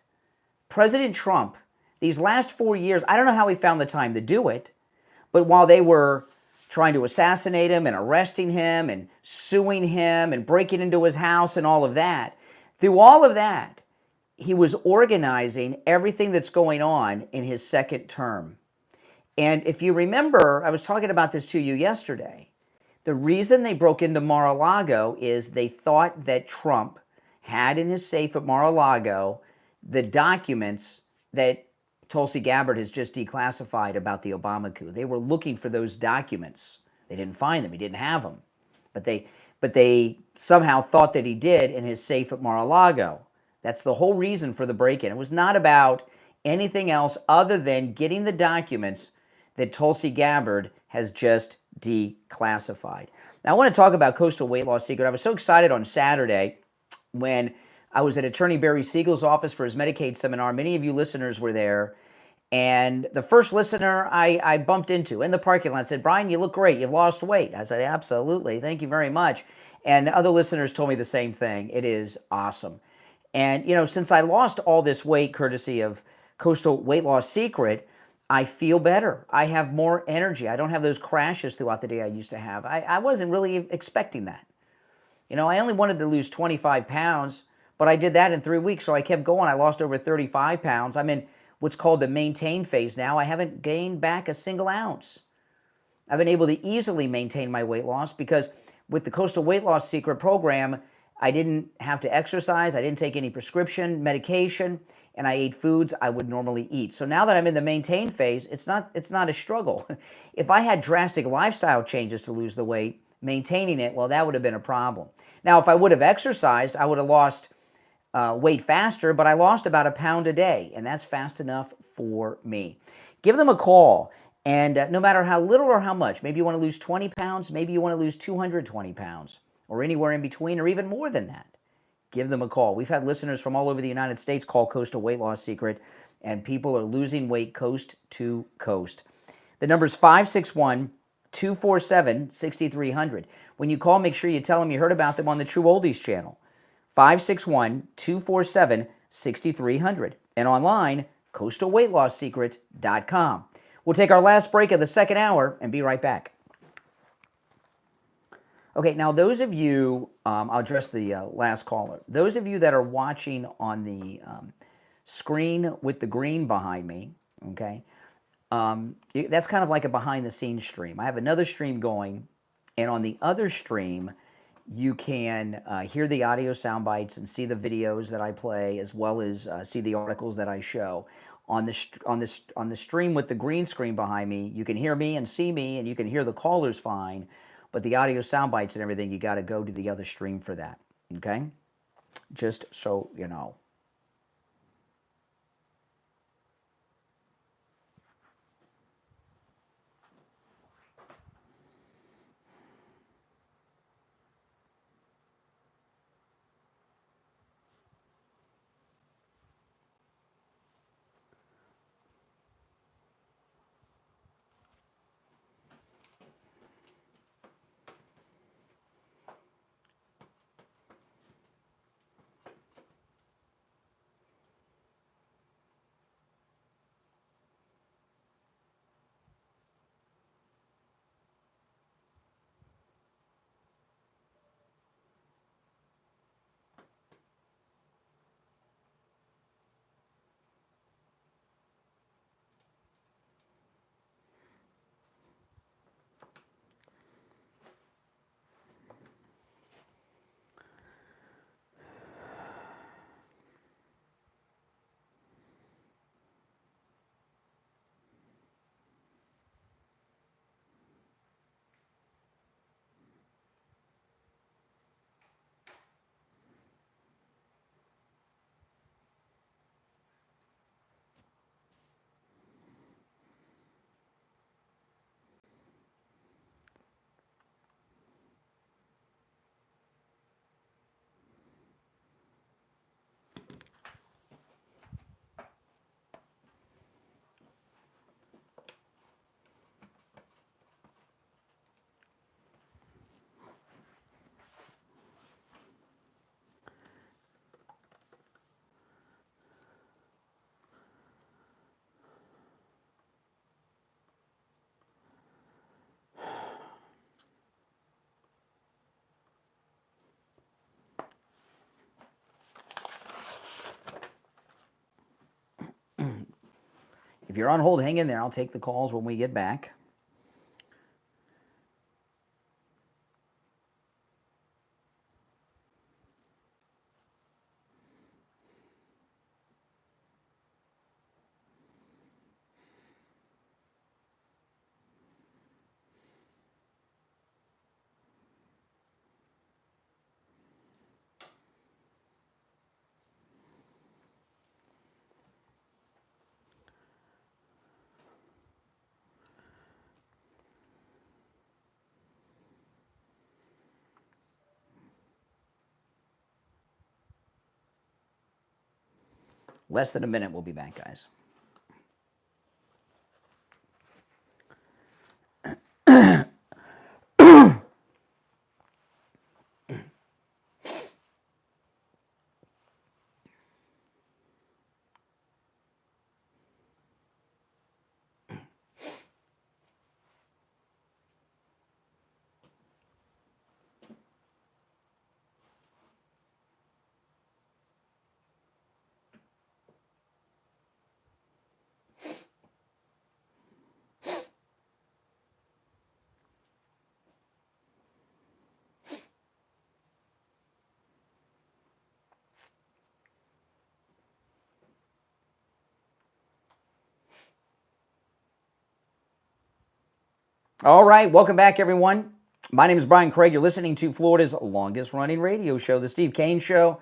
[SPEAKER 1] President Trump, these last 4 years, I don't know how he found the time to do it, but while they were trying to assassinate him and arresting him and suing him and breaking into his house and all of that, through all of that, he was organizing everything that's going on in his second term. And if you remember, I was talking about this to you yesterday. The reason they broke into Mar-a-Lago is they thought that Trump had in his safe at Mar-a-Lago the documents that Tulsi Gabbard has just declassified about the Obama coup. They were looking for those documents. They didn't find them. He didn't have them. But they somehow thought that he did in his safe at Mar-a-Lago. That's the whole reason for the break-in. It was not about anything else other than getting the documents that Tulsi Gabbard has just declassified. Now, I want to talk about Coastal Weight Loss Secret. I was so excited on Saturday when I was at Attorney Barry Siegel's office for his Medicaid seminar. Many of you listeners were there. And the first listener I bumped into in the parking lot said, Brian, you look great. You've lost weight. I said, absolutely. Thank you very much. And other listeners told me the same thing. It is awesome. And, you know, since I lost all this weight courtesy of Coastal Weight Loss Secret, I feel better. I have more energy. I don't have those crashes throughout the day I used to have. I wasn't really expecting that. You know, I only wanted to lose 25 pounds, but I did that in 3 weeks. So I kept going. I lost over 35 pounds. I'm in what's called the maintain phase now. I haven't gained back a single ounce. I've been able to easily maintain my weight loss because with the Coastal Weight Loss Secret program, I didn't have to exercise. I didn't take any prescription medication, and I ate foods I would normally eat. So now that I'm in the maintain phase, it's not a struggle. If I had drastic lifestyle changes to lose the weight, maintaining it, well, that would have been a problem. Now, if I would have exercised, I would have lost weight faster, but I lost about a pound a day, and that's fast enough for me. Give them a call, and no matter how little or how much, maybe you want to lose 20 pounds, maybe you want to lose 220 pounds, or anywhere in between, or even more than that, give them a call. We've had listeners from all over the United States call Coastal Weight Loss Secret, and people are losing weight coast to coast. The number is 561-247-6300. When you call, make sure you tell them you heard about them on the True Oldies channel. 561-247-6300. And online, coastalweightlossecret.com. We'll take our last break of the second hour and be right back. Okay, now those of you, I'll address the last caller. Those of you that are watching on the screen with the green behind me, okay, that's kind of like a behind-the-scenes stream. I have another stream going, and on the other stream, you can hear the audio sound bites and see the videos that I play, as well as see the articles that I show. On the stream with the green screen behind me, you can hear me and see me, and you can hear the callers fine. But the audio sound bites and everything, you got to go to the other stream for that. Okay, just so you know. If you're on hold, hang in there. I'll take the calls when we get back. Less than a minute, we'll be back, guys. All right, welcome back, everyone. My name is Brian Craig. You're listening to Florida's longest-running radio show, The Steve Kane Show.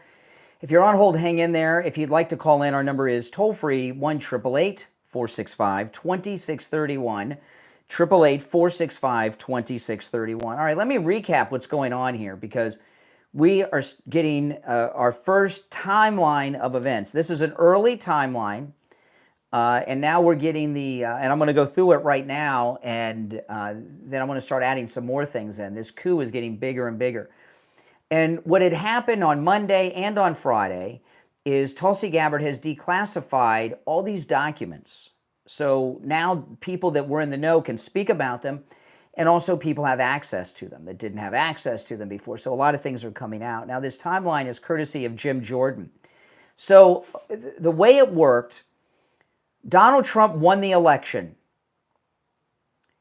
[SPEAKER 1] If you're on hold, hang in there. If you'd like to call in, our number is toll-free 1-888-465-2631, 888-465-2631. All right, let me recap what's going on here because we are getting our first timeline of events. This is an early timeline. And now we're getting the, and I'm going to go through it right now, and then I'm going to start adding some more things in. This coup is getting bigger and bigger. And what had happened on Monday and on Friday is Tulsi Gabbard has declassified all these documents. So now people that were in the know can speak about them, and also people have access to them that didn't have access to them before. So a lot of things are coming out. Now this timeline is courtesy of Jim Jordan. So the way it worked, Donald Trump won the election.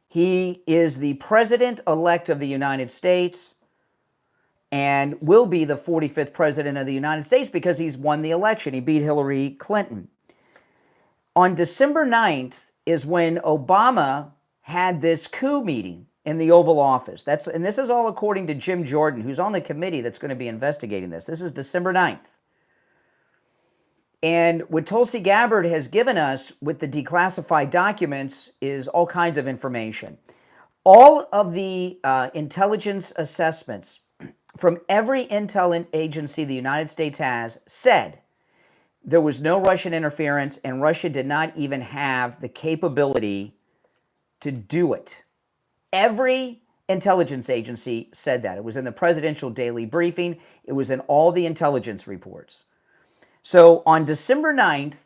[SPEAKER 1] He is the president-elect of the United States and will be the 45th president of the United States because he's won the election. He beat Hillary Clinton. On December 9th is when Obama had this coup meeting in the Oval Office. And this is all according to Jim Jordan, who's on the committee that's going to be investigating this. This is December 9th. And what Tulsi Gabbard has given us with the declassified documents is all kinds of information. All of the intelligence assessments from every intel agency the United States has said there was no Russian interference and Russia did not even have the capability to do it. Every intelligence agency said that. It was in the presidential daily briefing. It was in all the intelligence reports. So on December 9th,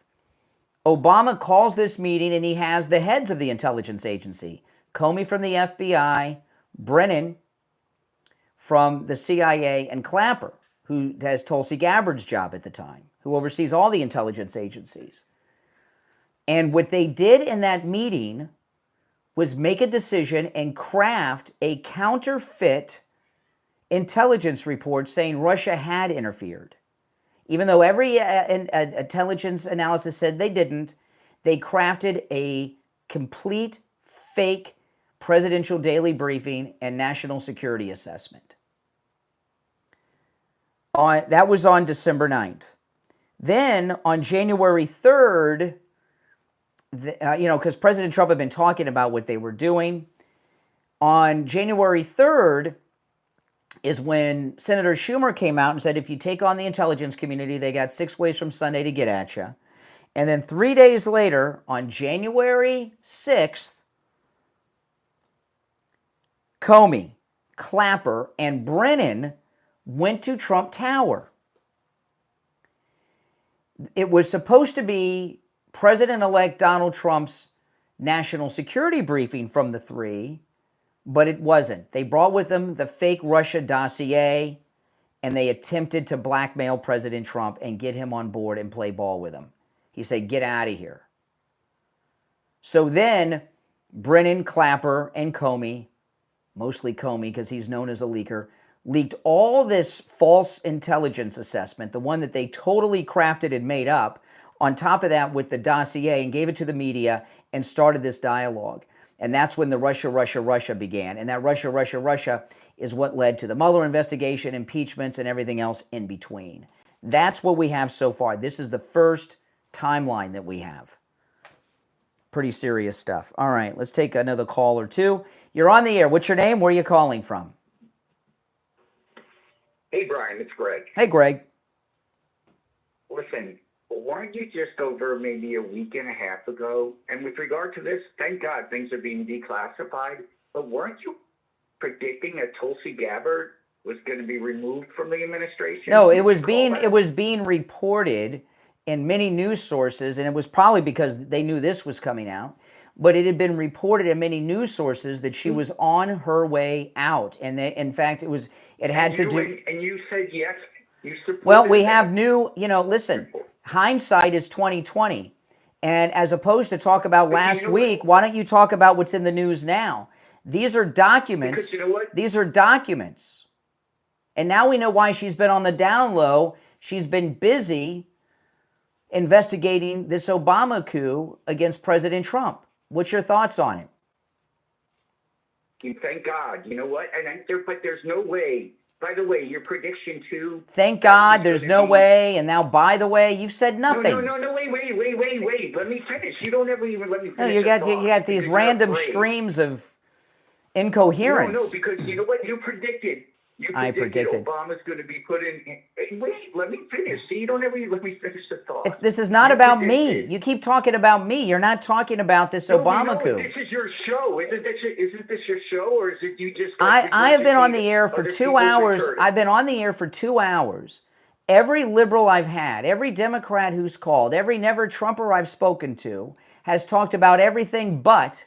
[SPEAKER 1] Obama calls this meeting and he has the heads of the intelligence agency, Comey from the FBI, Brennan from the CIA, and Clapper, who has Tulsi Gabbard's job at the time, who oversees all the intelligence agencies. And what they did in that meeting was make a decision and craft a counterfeit intelligence report saying Russia had interfered. Even though every intelligence analysis said they didn't, they crafted a complete fake presidential daily briefing and national security assessment. That was on December 9th. Then on January 3rd, because President Trump had been talking about what they were doing, on January 3rd, is when Senator Schumer came out and said, if you take on the intelligence community, they got 6 ways from Sunday to get at you. And then 3 days later, on January 6th, Comey, Clapper, and Brennan went to Trump Tower. It was supposed to be President-elect Donald Trump's national security briefing from the three, but it wasn't. They brought with them the fake Russia dossier, and they attempted to blackmail President Trump and get him on board and play ball with him. He said, get out of here. So then Brennan, Clapper, and Comey, mostly Comey because he's known as a leaker, leaked all this false intelligence assessment, the one that they totally crafted and made up, on top of that with the dossier, and gave it to the media and started this dialogue. And that's when the Russia began. And that Russia is what led to the Mueller investigation, impeachments, and everything else in between. That's what we have so far. This is the first timeline that we have. Pretty serious stuff. All right, let's take another call or two. You're on the air. What's your name? Where are you calling from?
[SPEAKER 14] Hey, Brian, it's Greg.
[SPEAKER 1] Hey, Greg.
[SPEAKER 14] Listen, weren't you just over maybe a week and a half ago? And with regard to this, thank God things are being declassified. But weren't you predicting that Tulsi Gabbard was going to be removed from the administration?
[SPEAKER 1] No, it was being reported in many news sources, and it was probably because they knew this was coming out. But it had been reported in many news sources that she was on her way out, and in fact, it had to do.
[SPEAKER 14] And you said yes. You supported.
[SPEAKER 1] Well, we have new. Listen. Hindsight is 20/20, and as opposed to talk about last week, why don't you talk about what's in the news now? These are documents.
[SPEAKER 14] Because you know what?
[SPEAKER 1] These are documents, and now we know why she's been on the down low. She's been busy investigating this Obama coup against President Trump. What's your thoughts on it?
[SPEAKER 14] Thank God. You know what? But there's no way. By the way, your prediction too.
[SPEAKER 1] Thank God there's no way. And now, by the way, you've said nothing.
[SPEAKER 14] No, wait. Let me finish. You don't ever even let me finish.
[SPEAKER 1] No, you got these random streams of incoherence.
[SPEAKER 14] No, because you know what? You predicted Obama's going to be put in. Wait, let me finish. See, you don't ever let me finish the thought.
[SPEAKER 1] This is not about me. You keep talking about me. You're not talking about this Obama coup.
[SPEAKER 14] This is your show. Isn't this your show, or is it you just?
[SPEAKER 1] I have been on the air for 2 hours. I've been on the air for 2 hours. Every liberal I've had, every Democrat who's called, every never Trumper I've spoken to has talked about everything but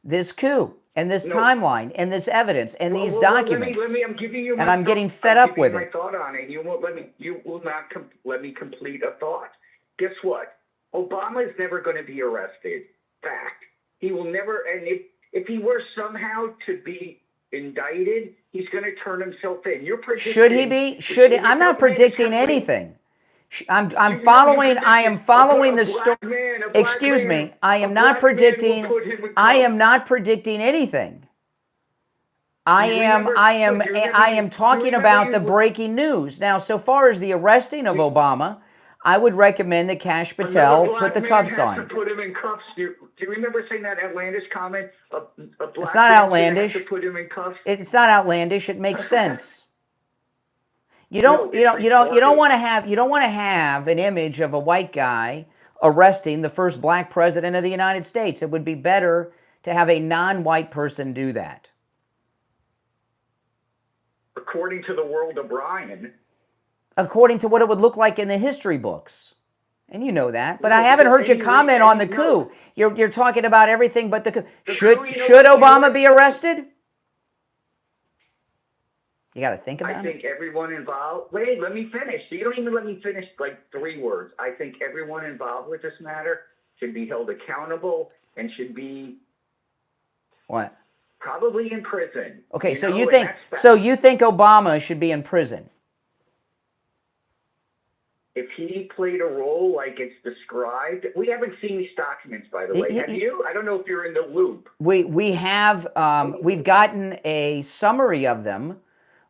[SPEAKER 1] this coup. And this timeline, and this evidence, and these documents.
[SPEAKER 14] I'm giving you
[SPEAKER 1] I'm getting fed up with it.
[SPEAKER 14] My thought on it. You won't let me. You will not let me complete a thought. Guess what? Obama is never going to be arrested. Fact. He will never. And if he were somehow to be indicted, he's going to turn himself in. You're predicting.
[SPEAKER 1] Should he be? Should he? I'm not predicting anything. I'm following. I am following the story. Excuse me. I am not predicting. I am not predicting anything. I am talking about the breaking news. Now, so far as the arresting of Obama, I would recommend that Kash Patel put the cuffs on.
[SPEAKER 14] Put him in cuffs. Do you remember saying that outlandish comment?
[SPEAKER 1] It's not outlandish.
[SPEAKER 14] To put him in cuffs.
[SPEAKER 1] It's not outlandish. It makes sense. You don't want to have an image of a white guy arresting the first black president of the United States. It would be better to have a non-white person do that.
[SPEAKER 14] According to the world of Brian.
[SPEAKER 1] According to what it would look like in the history books. And you know that. But I haven't heard you comment on the coup. You're talking about everything but the coup. Should Obama be arrested? You got to think about it.
[SPEAKER 14] I think everyone involved. Wait, let me finish. So you don't even let me finish like 3 words. I think everyone involved with this matter should be held accountable and should be.
[SPEAKER 1] What?
[SPEAKER 14] Probably in prison.
[SPEAKER 1] Okay, so you think Obama should be in prison?
[SPEAKER 14] If he played a role like it's described, we haven't seen these documents, by the way. Have you? I don't know if you're in the loop.
[SPEAKER 1] We have. We've gotten a summary of them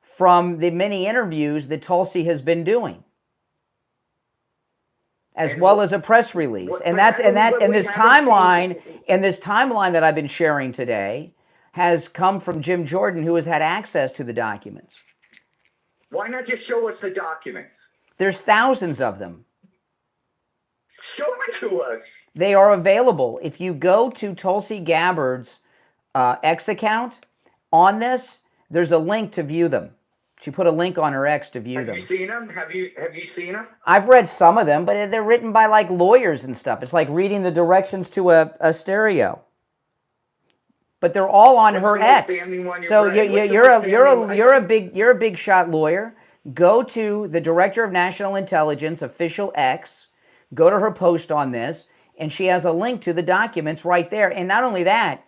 [SPEAKER 1] from the many interviews that Tulsi has been doing, as well as a press release. And this timeline that I've been sharing today has come from Jim Jordan, who has had access to the documents.
[SPEAKER 14] Why not just show us the documents?
[SPEAKER 1] There's thousands of them.
[SPEAKER 14] Show them to us.
[SPEAKER 1] They are available. If you go to Tulsi Gabbard's X account on this, there's a link to view them. She put a link on her X to view them.
[SPEAKER 14] Have you seen them? Have you seen them?
[SPEAKER 1] I've read some of them, but they're written by like lawyers and stuff. It's like reading the directions to a stereo. But they're all on her X. So you're a big shot lawyer. Go to the Director of National Intelligence official X. Go to her post on this, and she has a link to the documents right there. And not only that,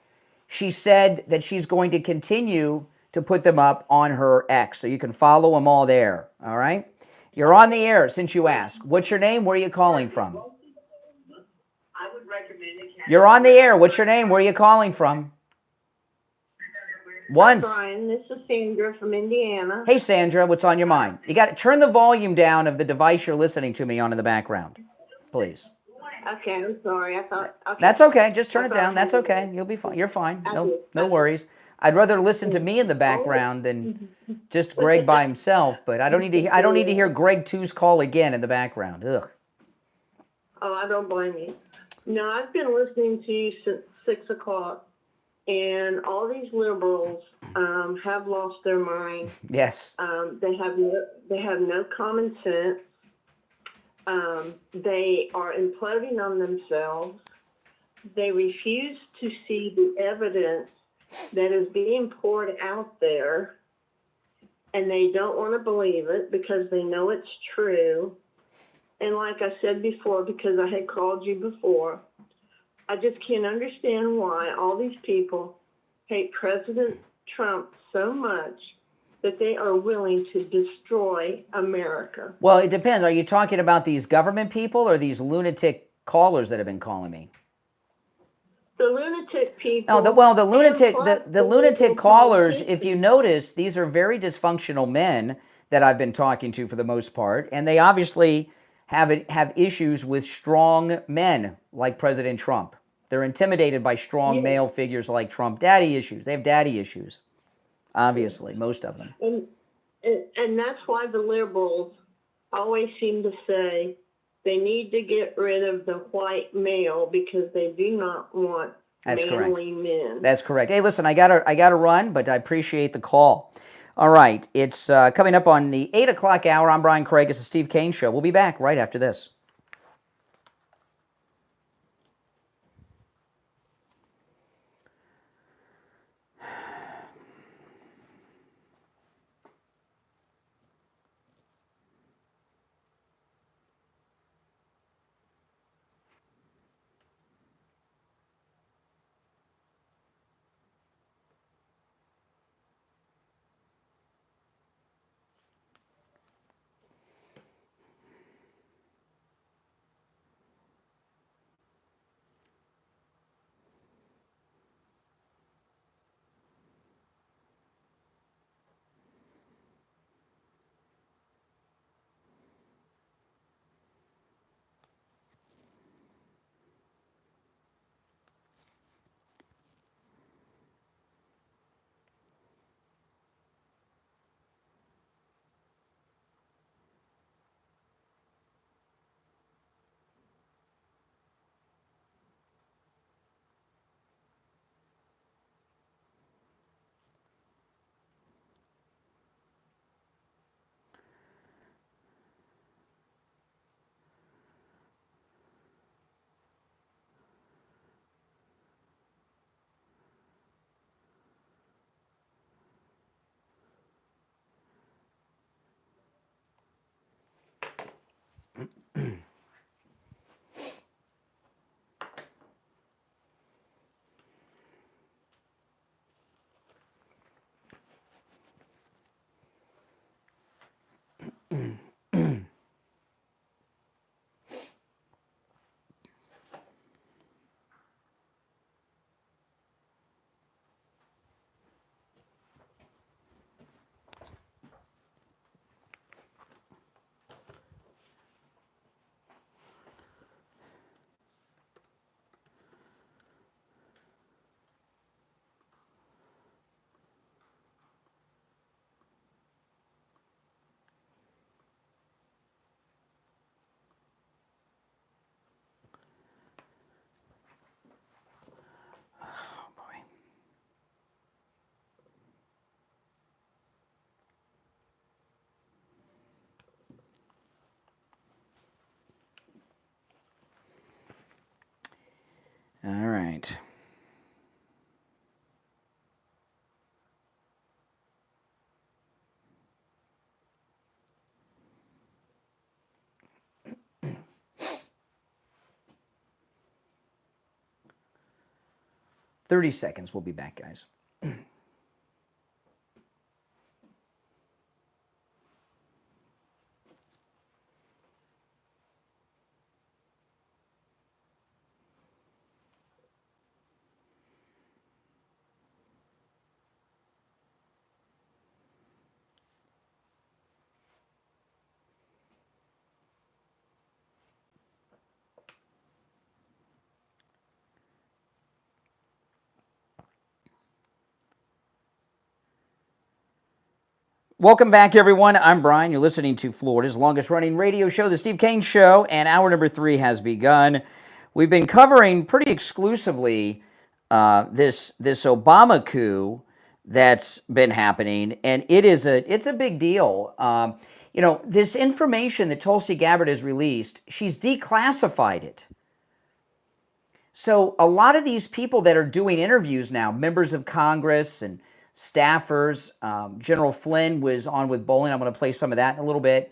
[SPEAKER 1] she said that she's going to continue to put them up on her X, so you can follow them all there, all right? You're on the air since you asked. What's your name? Where are you calling from?
[SPEAKER 4] I would recommend it.
[SPEAKER 1] You're on the air. What's your name? Where are you calling from? Once.
[SPEAKER 4] Brian, this is Sandra from Indiana.
[SPEAKER 1] Hey, Sandra, what's on your mind? You got to turn the volume down of the device you're listening to me on in the background, please.
[SPEAKER 4] Okay, I'm sorry. I thought. Okay.
[SPEAKER 1] That's okay. Just turn it down. That's okay. You'll be fine. You're fine. No worries. I'd rather listen to me in the background than just Greg by himself. But I don't need to hear Greg 2's call again in the background. Ugh.
[SPEAKER 4] Oh, I don't blame you. No, I've been listening to you since 6 o'clock, and all these liberals have lost their mind.
[SPEAKER 1] Yes.
[SPEAKER 4] They have no common sense. They are imploding on themselves. They refuse to see the evidence that is being poured out there, and they don't want to believe it because they know it's true. And like I said before, because I had called you before, I just can't understand why all these people hate President Trump so much that they are willing to destroy America.
[SPEAKER 1] Well, it depends. Are you talking about these government people or these lunatic callers that have been calling me?
[SPEAKER 4] The lunatic lunatic people.
[SPEAKER 1] No, the lunatic,
[SPEAKER 4] and plus
[SPEAKER 1] the lunatic callers, if
[SPEAKER 4] politicians.
[SPEAKER 1] you notice, these are very dysfunctional men that I've been talking to for the most part, and they obviously have issues with strong men like President Trump. They're intimidated by strong male figures like Trump. Daddy issues. They have daddy issues, obviously, most of them.
[SPEAKER 4] And that's why the liberals always seem to say they need to get rid of the white male because they do not want manly men.
[SPEAKER 1] That's correct. Hey, listen, I gotta run, but I appreciate the call. All right, it's coming up on the 8 o'clock hour. I'm Brian Craig. It's the Steve Kane Show. We'll be back right after this. All right. "30 seconds. We'll be back, guys." 'Welcome back, everyone. I'm Brian. You're listening to Florida's longest-running radio show, The Steve Kane Show, and hour number 3 has begun. We've been covering pretty exclusively this Obama coup that's been happening, and it's a big deal. This information that Tulsi Gabbard has released, she's declassified it. So a lot of these people that are doing interviews now, members of Congress and staffers, General Flynn was on with Bowling. I'm going to play some of that in a little bit.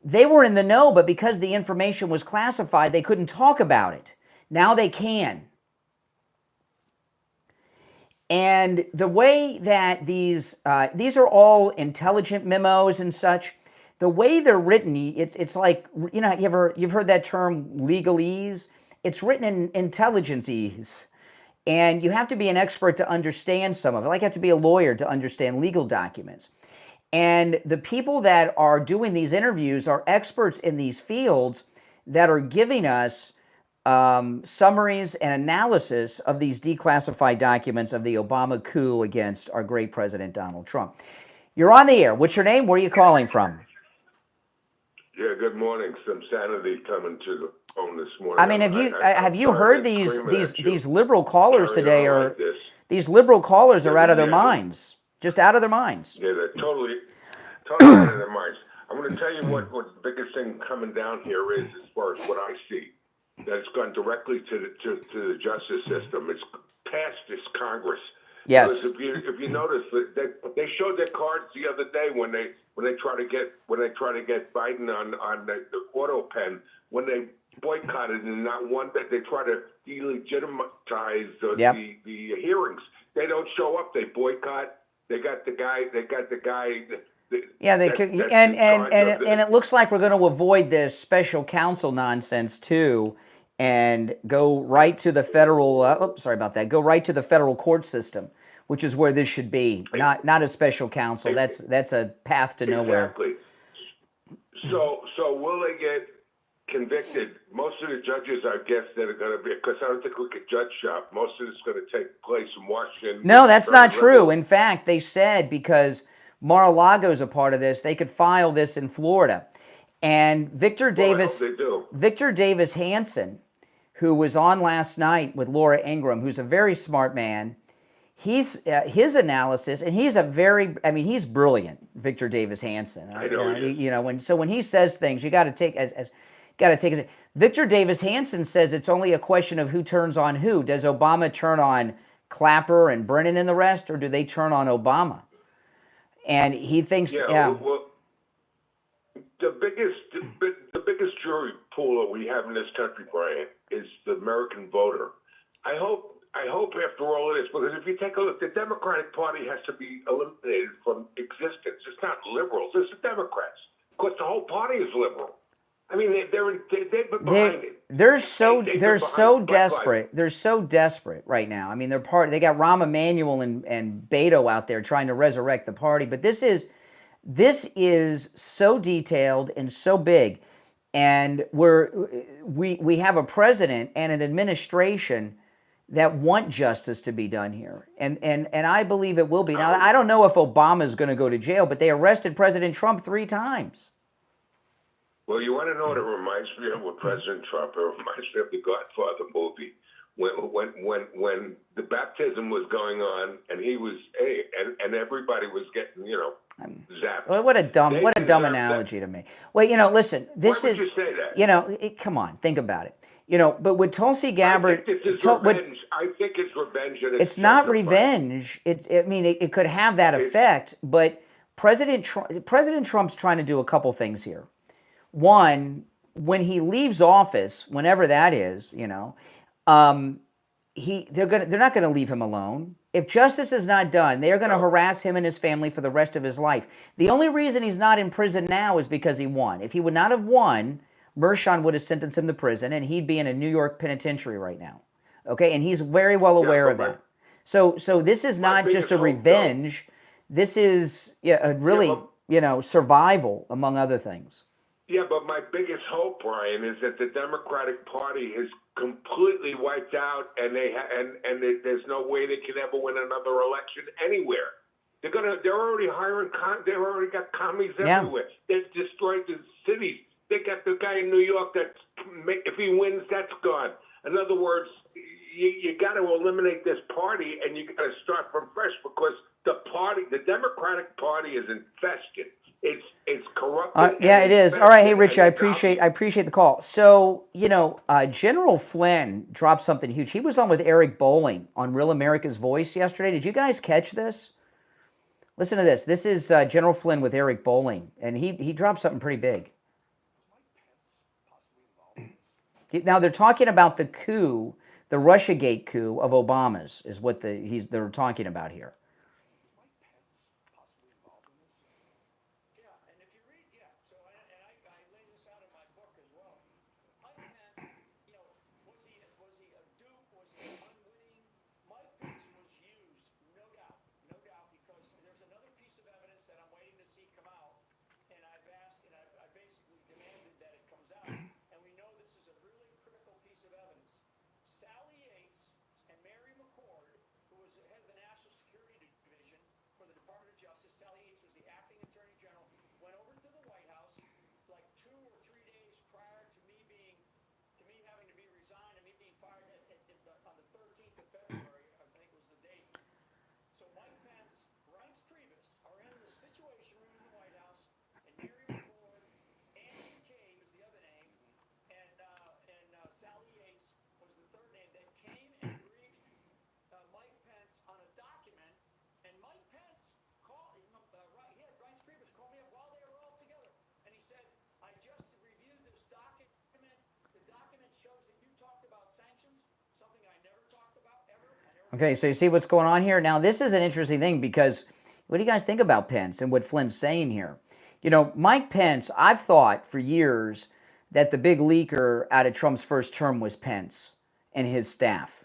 [SPEAKER 1] They were in the know, but because the information was classified, they couldn't talk about it. Now they can. And the way that these are all intelligent memos and such, the way they're written, it's like, you've heard that term legalese? It's written in intelligence-ese. And you have to be an expert to understand some of it. Like you have to be a lawyer to understand legal documents. And the people that are doing these interviews are experts in these fields that are giving us summaries and analysis of these declassified documents of the Obama coup against our great President Donald Trump. You're on the air. What's your name? Where are you calling from?
[SPEAKER 15] Yeah, good morning. Some sanity coming to the phone this morning.
[SPEAKER 1] I mean, have you heard these liberal callers today? Or these liberal callers are out of their minds, just out of their minds.
[SPEAKER 15] Yeah, they're totally out of their minds. I'm going to tell you what the biggest thing coming down here is, as far as what I see, that it's gone directly to the justice system. It's past this Congress.
[SPEAKER 1] Yes.
[SPEAKER 15] Because if you notice, they showed their cards the other day when they try to get Biden on the auto pen, when they boycotted and not one that they try to delegitimize the hearings. They don't show up. They boycott. They got the guy.
[SPEAKER 1] Yeah, they could, and it looks like we're going to avoid this special counsel nonsense too, and go right to the federal. Go right to the federal court system, which is where this should be, not a special counsel. That's a path to nowhere.
[SPEAKER 15] Exactly. So will they get convicted? Most of the judges, I guess, that are going to be, because I don't think we could judge shop. Most of it's going to take place in Washington.
[SPEAKER 1] No, that's not true. In fact, they said because Mar-a-Lago's a part of this, they could file this in Florida. And Victor Davis Hanson, who was on last night with Laura Ingraham, who's a very smart man, his analysis, and he's brilliant, Victor Davis Hanson.
[SPEAKER 15] I know.
[SPEAKER 1] When he says things, you got to take it. Victor Davis Hanson says it's only a question of who turns on who. Does Obama turn on Clapper and Brennan and the rest, or do they turn on Obama? And he thinks,
[SPEAKER 15] Well, the biggest jury pool that we have in this country, Brian, is the American voter. I hope after all of this, because if you take a look, the Democratic Party has to be eliminated from existence. It's not liberals; it's the Democrats. Because the whole party is liberal. I mean, they've been behind it.
[SPEAKER 1] They're so desperate. They're so desperate right now. I mean, they got Rahm Emanuel and Beto out there trying to resurrect the party. But this is so detailed and so big, and we have a president and an administration that want justice to be done here, and I believe it will be. Now, I don't know if Obama is going to go to jail, but they arrested President Trump 3 times.
[SPEAKER 15] Well, you want to know what it reminds me of with President Trump? It reminds me of the Godfather movie when the baptism was going on and he was and everybody was getting zapped.
[SPEAKER 1] Well, what a dumb analogy to me. Well, listen, this
[SPEAKER 15] Why
[SPEAKER 1] is
[SPEAKER 15] would you say that?
[SPEAKER 1] Come on, think about it. But with Tulsi Gabbard,
[SPEAKER 15] I think it's revenge. And
[SPEAKER 1] it's not revenge. It could have that effect, but President Trump's trying to do a couple things here. One, when he leaves office, whenever that is, they're not going to leave him alone. If justice is not done, they're going to harass him and his family for the rest of his life. The only reason he's not in prison now is because he won. If he would not have won, Mershon would have sentenced him to prison, and he'd be in a New York penitentiary right now. Okay, and he's very well aware of that. So this is not just a revenge. This is survival, among other things.
[SPEAKER 15] Yeah, but my biggest hope, Brian, is that the Democratic Party is completely wiped out, and there's no way they can ever win another election anywhere. They're already hiring. They've already got commies everywhere. They've destroyed the cities. They got the guy in New York that if he wins, that's gone. In other words, you got to eliminate this party, and you got to start from fresh because the Democratic Party is infested. It's corrupt.
[SPEAKER 1] It is. All right, hey Rich, I appreciate the call. So General Flynn dropped something huge. He was on with Eric Bolling on Real America's Voice yesterday. Did you guys catch this? Listen to this. This is General Flynn with Eric Bolling, and he dropped something pretty big. Now they're talking about the coup, the Russiagate coup of Obama's, is what they're talking about here. Okay, so you see what's going on here? Now, this is an interesting thing because what do you guys think about Pence and what Flynn's saying here? You know, Mike Pence, I've thought for years that the big leaker out of Trump's first term was Pence and his staff,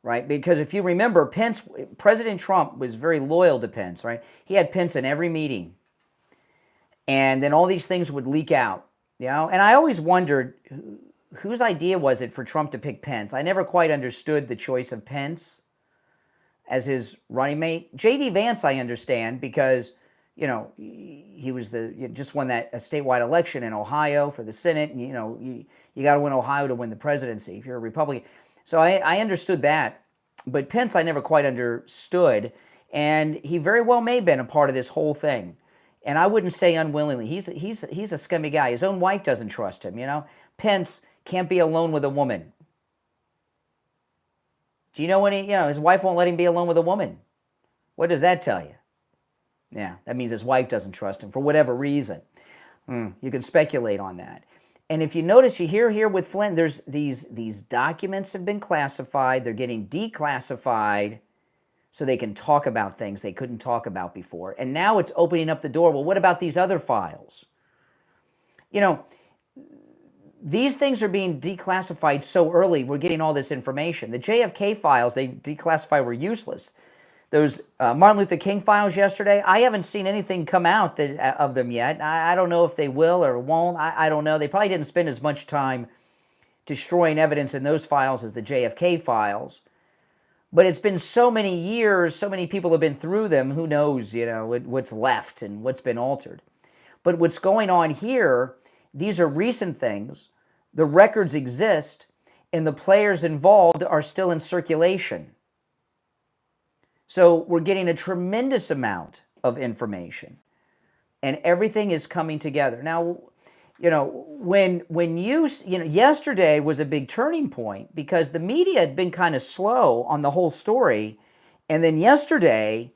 [SPEAKER 1] right? Because if you remember, President Trump was very loyal to Pence, right? He had Pence in every meeting. And then all these things would leak out, you know? And I always wondered, whose idea was it for Trump to pick Pence? I never quite understood the choice of Pence as his running mate. J.D. Vance, I understand, because, you know, he was just won a statewide election in Ohio for the Senate. And, you know, you got to win Ohio to win the presidency if you're a Republican. So I understood that. But Pence, I never quite understood. And he very well may have been a part of this whole thing. And I wouldn't say unwillingly. He's a scummy guy. His own wife doesn't trust him, you know. Pence can't be alone with a woman. Do you know when his wife won't let him be alone with a woman? What does that tell you? Yeah, that means his wife doesn't trust him for whatever reason. You can speculate on that. And if you notice, you hear here with Flynn, there's these documents have been classified. They're getting declassified so they can talk about things they couldn't talk about before. And now it's opening up the door. Well, what about these other files? You know, these things are being declassified so early, we're getting all this information. The JFK files they declassified were useless. Those Martin Luther King files yesterday, I haven't seen anything come out of them yet. I don't know if they will or won't. I don't know. They probably didn't spend as much time destroying evidence in those files as the JFK files. But it's been so many years, so many people have been through them, who knows, you know, what's left and what's been altered. But what's going on here, these are recent things. The records exist, and the players involved are still in circulation. So we're getting a tremendous amount of information, and everything is coming together. Now, you know, yesterday was a big turning point because the media had been kind of slow on the whole story, and then yesterday,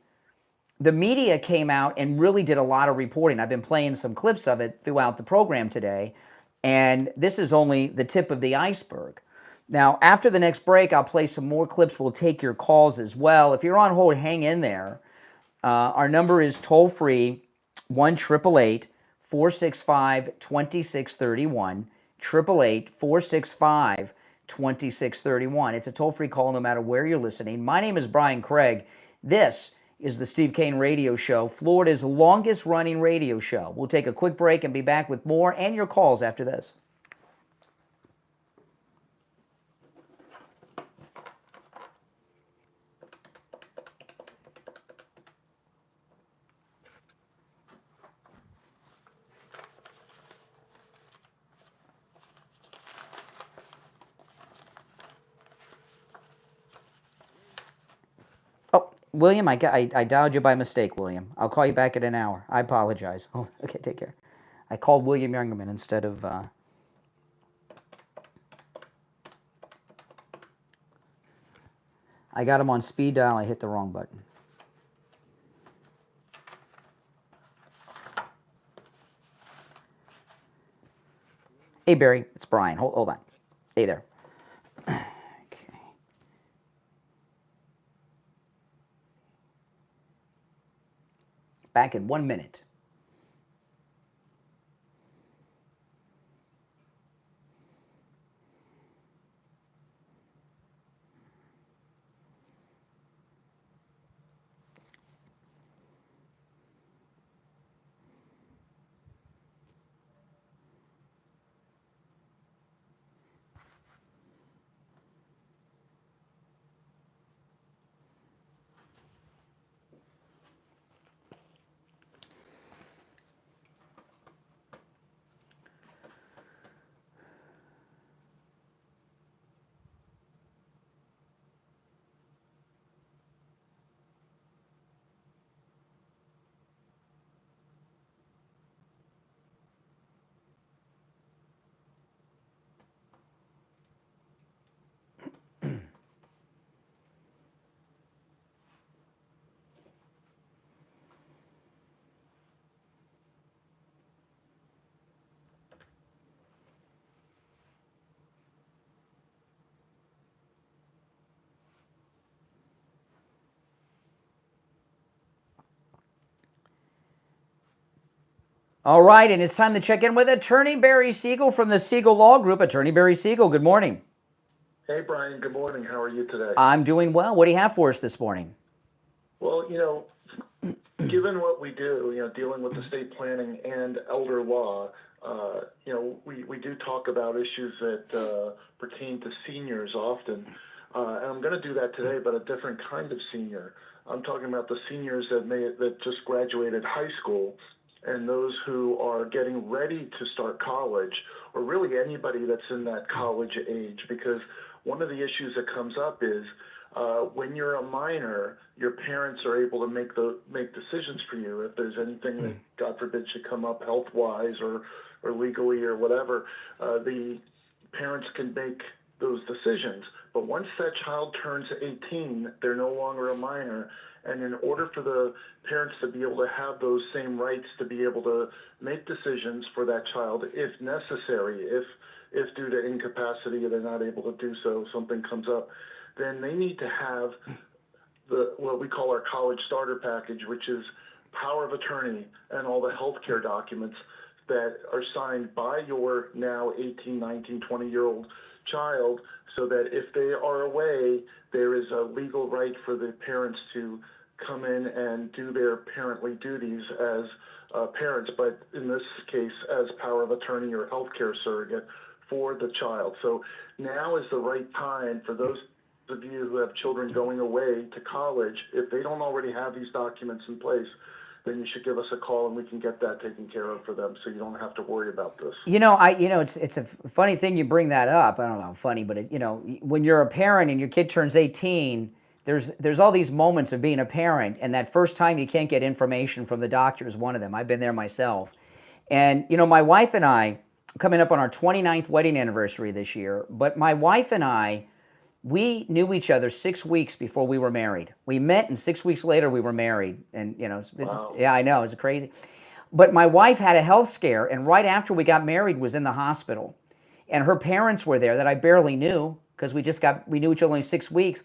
[SPEAKER 1] the media came out and really did a lot of reporting. I've been playing some clips of it throughout the program today, and this is only the tip of the iceberg. Now, after the next break, I'll play some more clips. We'll take your calls as well. If you're on hold, hang in there. Our number is toll-free, 1-888-465-2631, 888-465-2631. It's a toll-free call no matter where you're listening. My name is Brian Craig. This is the Steve Kane Radio Show, Florida's longest-running radio show. We'll take a quick break and be back with more and your calls after this. William, I dialed you by mistake, William. I'll call you back in an hour. I apologize. Okay, take care. I called William Youngerman instead of... I got him on speed dial. I hit the wrong button. Hey, Barry. It's Brian. Hold on. Hey there. Back in 1 minute. All right, and it's time to check in with Attorney Barry Siegel from the Siegel Law Group. Attorney Barry Siegel, good morning.
[SPEAKER 16] Hey, Brian, good morning. How are you today?
[SPEAKER 1] I'm doing well. What do you have for us this morning?
[SPEAKER 16] Well, given what we do, dealing with estate planning and elder law, we do talk about issues that pertain to seniors often. And I'm going to do that today, but a different kind of senior. I'm talking about the seniors that just graduated high school and those who are getting ready to start college, or really anybody that's in that college age, because one of the issues that comes up is when you're a minor, your parents are able to make decisions for you. If there's anything that, God forbid, should come up health-wise or legally or whatever, the parents can make those decisions. But once that child turns 18, they're no longer a minor. And in order for the parents to be able to have those same rights to be able to make decisions for that child, if necessary, if due to incapacity they're not able to do so, something comes up, then they need to have what we call our college starter package, which is power of attorney and all the health care documents that are signed by your now 18, 19, 20-year-old child, so that if they are away, there is a legal right for the parents to come in and do their parently duties as parents, but in this case as power of attorney or healthcare surrogate for the child. So now is the right time for those of you who have children going away to college. If they don't already have these documents in place, then you should give us a call and we can get that taken care of for them, so you don't have to worry about this.
[SPEAKER 1] It's a funny thing you bring that up. I don't know, funny, but when you're a parent and your kid turns 18, there's all these moments of being a parent, and that first time you can't get information from the doctor is one of them. I've been there myself. And my wife and I, coming up on our 29th wedding anniversary this year, but my wife and I, we knew each other 6 weeks before we were married. We met, and 6 weeks later we were married. And
[SPEAKER 16] Wow.
[SPEAKER 1] Yeah, I know, it's crazy. But my wife had a health scare, and right after we got married was in the hospital. And her parents were there that I barely knew, because we knew each other only 6 weeks.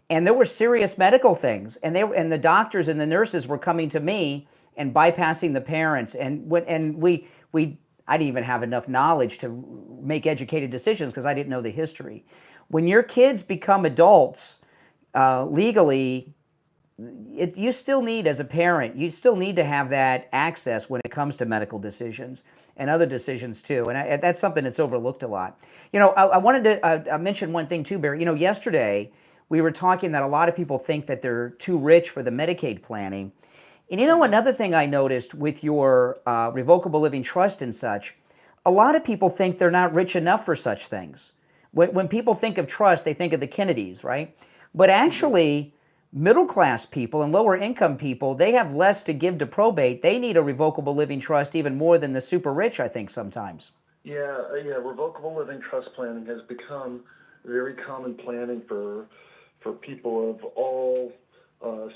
[SPEAKER 1] And there were serious medical things, and the doctors and the nurses were coming to me and bypassing the parents. And I didn't even have enough knowledge to make educated decisions because I didn't know the history. When your kids become adults, legally, you still need, as a parent, you still need to have that access when it comes to medical decisions and other decisions too. And that's something that's overlooked a lot. I wanted to mention one thing too, Barry. Yesterday we were talking that a lot of people think that they're too rich for the Medicaid planning. And another thing I noticed with your revocable living trust and such, a lot of people think they're not rich enough for such things. When people think of trust, they think of the Kennedys, right? But actually, middle-class people and lower-income people, they have less to give to probate. They need a revocable living trust even more than the super rich, I think, sometimes.
[SPEAKER 16] Yeah, revocable living trust planning has become very common planning for people of all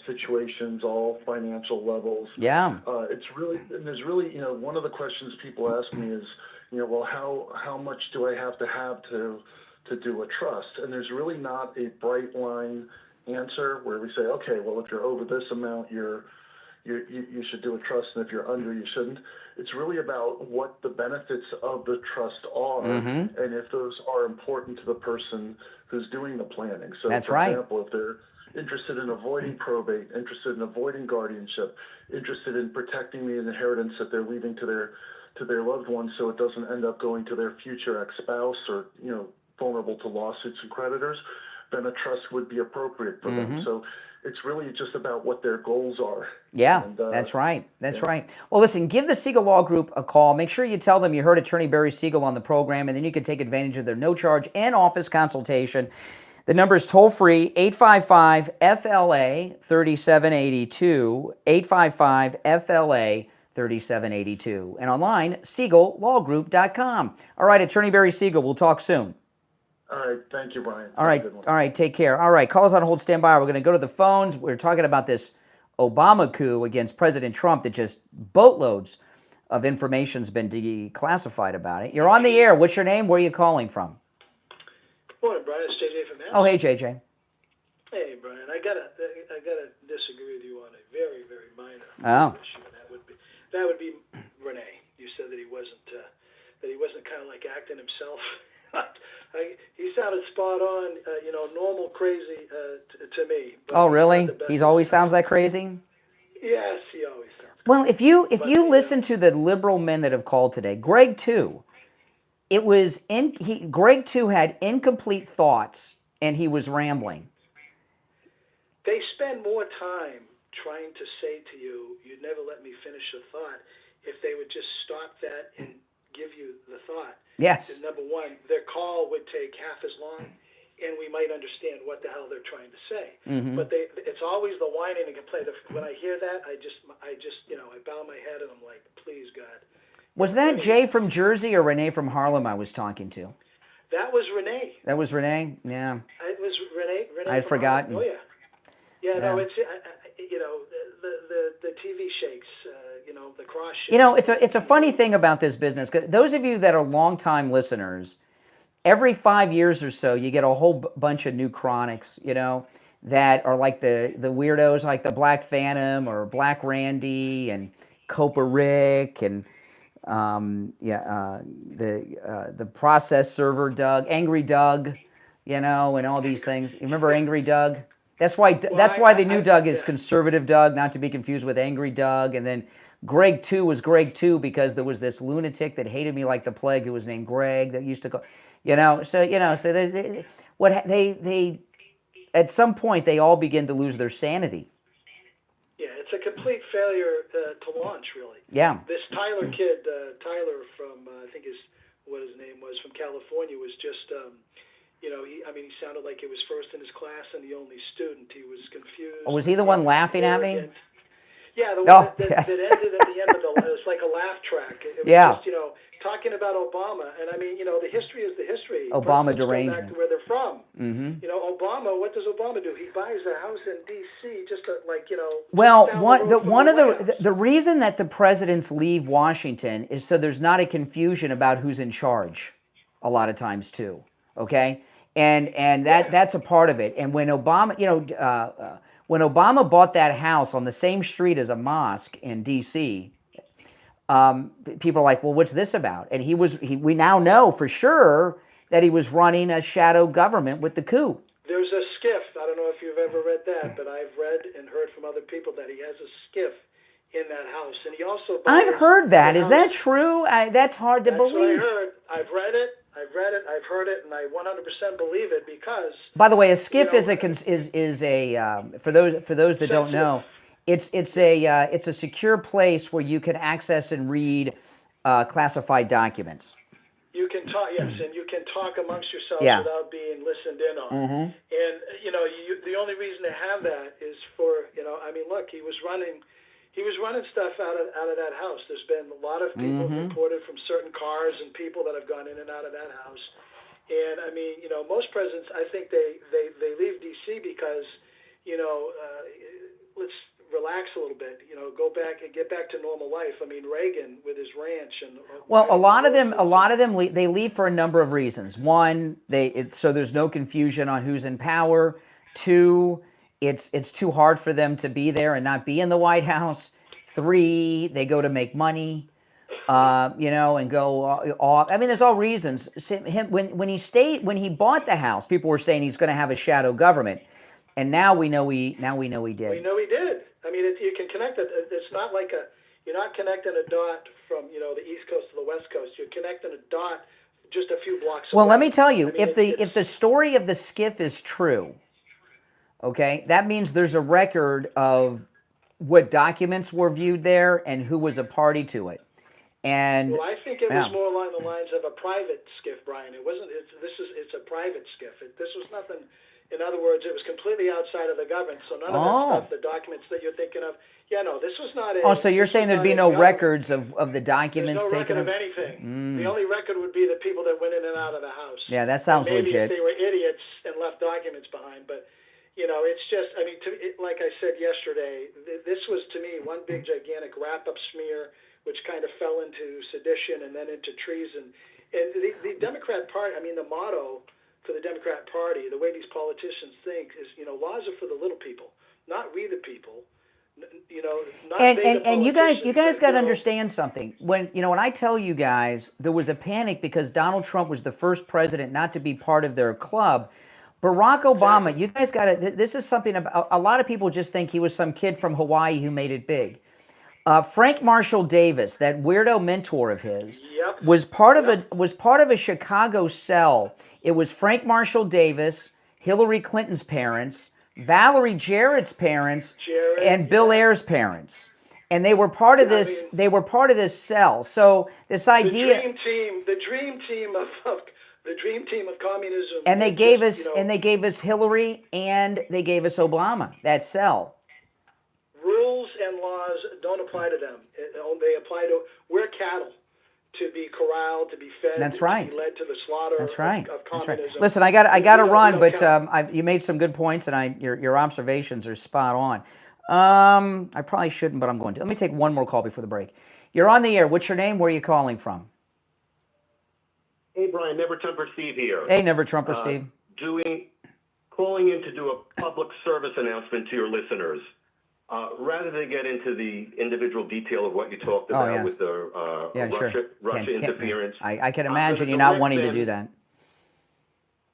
[SPEAKER 16] situations, all financial levels.
[SPEAKER 1] Yeah.
[SPEAKER 16] There's really, one of the questions people ask me is, well, how much do I have to do a trust? And there's really not a bright line answer where we say, okay, well, if you're over this amount, you should do a trust, and if you're under, you shouldn't. It's really about what the benefits of the trust are, and if those are important to the person who's doing the planning. So,
[SPEAKER 1] That's
[SPEAKER 16] for
[SPEAKER 1] right.
[SPEAKER 16] example, if they're interested in avoiding probate, interested in avoiding guardianship, interested in protecting the inheritance that they're leaving to their loved ones, so it doesn't end up going to their future ex-spouse or vulnerable to lawsuits and creditors, then a trust would be appropriate for them. So it's really just about what their goals are.
[SPEAKER 1] Yeah, that's right. That's right. Well, listen, give the Siegel Law Group a call. Make sure you tell them you heard Attorney Barry Siegel on the program, and then you can take advantage of their no-charge and office consultation. The number is toll-free, 855-FLA-3782, 855-FLA-3782, and online, SiegelLawGroup.com. All right, Attorney Barry Siegel, we'll talk soon.
[SPEAKER 16] All right, thank you, Brian.
[SPEAKER 1] All right, take care. All right, call us on hold, stand by. We're going to go to the phones. We're talking about this Obama coup against President Trump that just boatloads of information's been declassified about it. You're on the air. What's your name? Where are you calling from?
[SPEAKER 17] Morning, Brian. It's JJ from Mass.
[SPEAKER 1] Oh, hey, JJ.
[SPEAKER 17] Hey, Brian. I gotta disagree with you on a very, very minor issue. And that would be Renee. you said that he wasn't kind of like acting himself. He sounded spot on, normal crazy to me. But
[SPEAKER 1] Oh, really? He always sounds that crazy?
[SPEAKER 17] Yes, he always sounds.
[SPEAKER 1] Well, if you listen to the liberal men that have called today, Greg too, Greg too had incomplete thoughts and he was rambling.
[SPEAKER 17] They spend more time trying to say to you, "You never let me finish a thought." If they would just stop that and give you the thought.
[SPEAKER 1] Yes.
[SPEAKER 17] Then number one, their call would take half as long, and we might understand what the hell they're trying to say.
[SPEAKER 1] Mm-hmm.
[SPEAKER 17] But it's always the whining and complaining. When I hear that, I just I bow my head and I'm like, please God.
[SPEAKER 1] Was that Jay from Jersey or Renee from Harlem I was talking to?
[SPEAKER 17] That was Renee.
[SPEAKER 1] That was Renee? Yeah.
[SPEAKER 17] It was Renee.
[SPEAKER 1] I had forgotten.
[SPEAKER 17] Harlem. Oh yeah. Yeah.
[SPEAKER 1] Yeah.
[SPEAKER 17] No, it's the TV shakes. The cross shakes.
[SPEAKER 1] It's a funny thing about this business. 'Cause those of you that are longtime listeners, every 5 years or so, you get a whole bunch of new chronics, that are like the weirdos, like the Black Phantom or Black Randy and Copa Rick and the process server Doug, Angry Doug, and all these things. You remember Angry Doug? That's why the new Doug is conservative Doug, not to be confused with Angry Doug. And then Greg 2 was Greg 2 because there was this lunatic that hated me like the plague who was named Greg that used to call, so they at some point they all begin to lose their sanity.
[SPEAKER 17] Yeah, it's a complete failure to launch, really.
[SPEAKER 1] Yeah.
[SPEAKER 17] This Tyler kid, Tyler from I think what his name was, from California, was just he sounded like he was first in his class and the only student. He was confused.
[SPEAKER 1] Oh, was he the one laughing at me?
[SPEAKER 17] Yeah, the one that ended at the end of it was like a laugh track. It was just, talking about Obama. And the history is the history.
[SPEAKER 1] Obama
[SPEAKER 17] Presidents go
[SPEAKER 1] derangement.
[SPEAKER 17] back to where they're from.
[SPEAKER 1] Mm-hmm.
[SPEAKER 17] Obama, what does Obama do? He buys a house in D.C. just to,
[SPEAKER 1] Well, the reason that the presidents leave Washington is so there's not a confusion about who's in charge a lot of times too, okay? And that's a part of it. And when Obama, when Obama bought that house on the same street as a mosque in D.C., people are like, well, what's this about? And we now know for sure that he was running a shadow government with the coup.
[SPEAKER 17] There's a skiff. I don't know if you've ever read that, but I've read and heard from other people that he has a skiff in that house. And he also...
[SPEAKER 1] I've heard that. Is that true? That's hard to believe.
[SPEAKER 17] That's what I heard. I've read it, I've heard it, and I 100% believe it because...
[SPEAKER 1] By the way, a skiff is a for those that don't know, it's a secure place where you can access and read classified documents.
[SPEAKER 17] You can talk, yes, and you can talk amongst yourselves without being listened in on.
[SPEAKER 1] Mm-hmm.
[SPEAKER 17] And the only reason to have that is for look, he was running stuff out of that house. There's been a lot of people reported from certain cars and people that have gone in and out of that house. And most presidents, I think they leave D.C. because let's relax a little bit. Go back and get back to normal life. Reagan with his ranch and
[SPEAKER 1] a lot of them they leave for a number of reasons. One, so there's no confusion on who's in power. Two, it's too hard for them to be there and not be in the White House. 3, they go to make money, and go off. There's all reasons. When he bought the house, people were saying he's going to have a shadow government, and now we know he did.
[SPEAKER 17] We know he did. You can connect it. It's not like you're not connecting a dot from the East Coast to the West Coast. You're connecting a dot just a few blocks away.
[SPEAKER 1] Well, let me tell you, if the story of the skiff is true, okay, that means there's a record of what documents were viewed there and who was a party to it. And
[SPEAKER 17] I think it was more along the lines of a private skiff, Brian. It wasn't. It's a private skiff. This was nothing. In other words, it was completely outside of the government. So none of that stuff, the documents that you're thinking of. Yeah, no, this was not a...
[SPEAKER 1] so you're saying there'd be no records of the documents taken?
[SPEAKER 17] There's no record of anything. The only record would be the people that went in and out of the house.
[SPEAKER 1] Yeah, that sounds
[SPEAKER 17] maybe
[SPEAKER 1] legit.
[SPEAKER 17] Maybe if they were idiots and left documents behind. But, it's just, like I said yesterday, this was, to me, one big, gigantic wrap-up smear, which kind of fell into sedition and then into treason. And the Democrat Party, the motto for the Democrat Party, the way these politicians think is, laws are for the little people, not we the people. You know, not
[SPEAKER 1] And
[SPEAKER 17] beta
[SPEAKER 1] and you guys
[SPEAKER 17] politicians
[SPEAKER 1] got to
[SPEAKER 17] that go,
[SPEAKER 1] understand something. When I tell you guys there was a panic because Donald Trump was the first president not to be part of their club. Barack Obama, you guys got to. This is something about a lot of people just think he was some kid from Hawaii who made it big. Frank Marshall Davis, that weirdo mentor of his, was part of a Chicago cell. It was Frank Marshall Davis, Hillary Clinton's parents, Valerie Jarrett's parents, and Bill Ayer's parents, and they were part of this. They were part of this cell. So this idea,
[SPEAKER 17] the dream team of communism.
[SPEAKER 1] and they gave us Hillary, and they gave us Obama. That cell.
[SPEAKER 17] Rules and laws don't apply to them. They apply to, we're cattle to be corralled, to be fed,
[SPEAKER 1] That's
[SPEAKER 17] to
[SPEAKER 1] right.
[SPEAKER 17] be led to the slaughter
[SPEAKER 1] That's right.
[SPEAKER 17] of
[SPEAKER 1] That's
[SPEAKER 17] communism.
[SPEAKER 1] right. Listen, I got to run, but you made some good points, and your observations are spot on. I probably shouldn't, but I'm going to. Let me take one more call before the break. You're on the air. What's your name? Where are you calling from?
[SPEAKER 18] Hey, Brian, Never Trumper Steve here.
[SPEAKER 1] Hey, Never Trumper Steve.
[SPEAKER 18] Calling in to do a public service announcement to your listeners. Rather than get into the individual detail of what you talked about with the Russia interference,
[SPEAKER 1] I can imagine you not wanting to do that.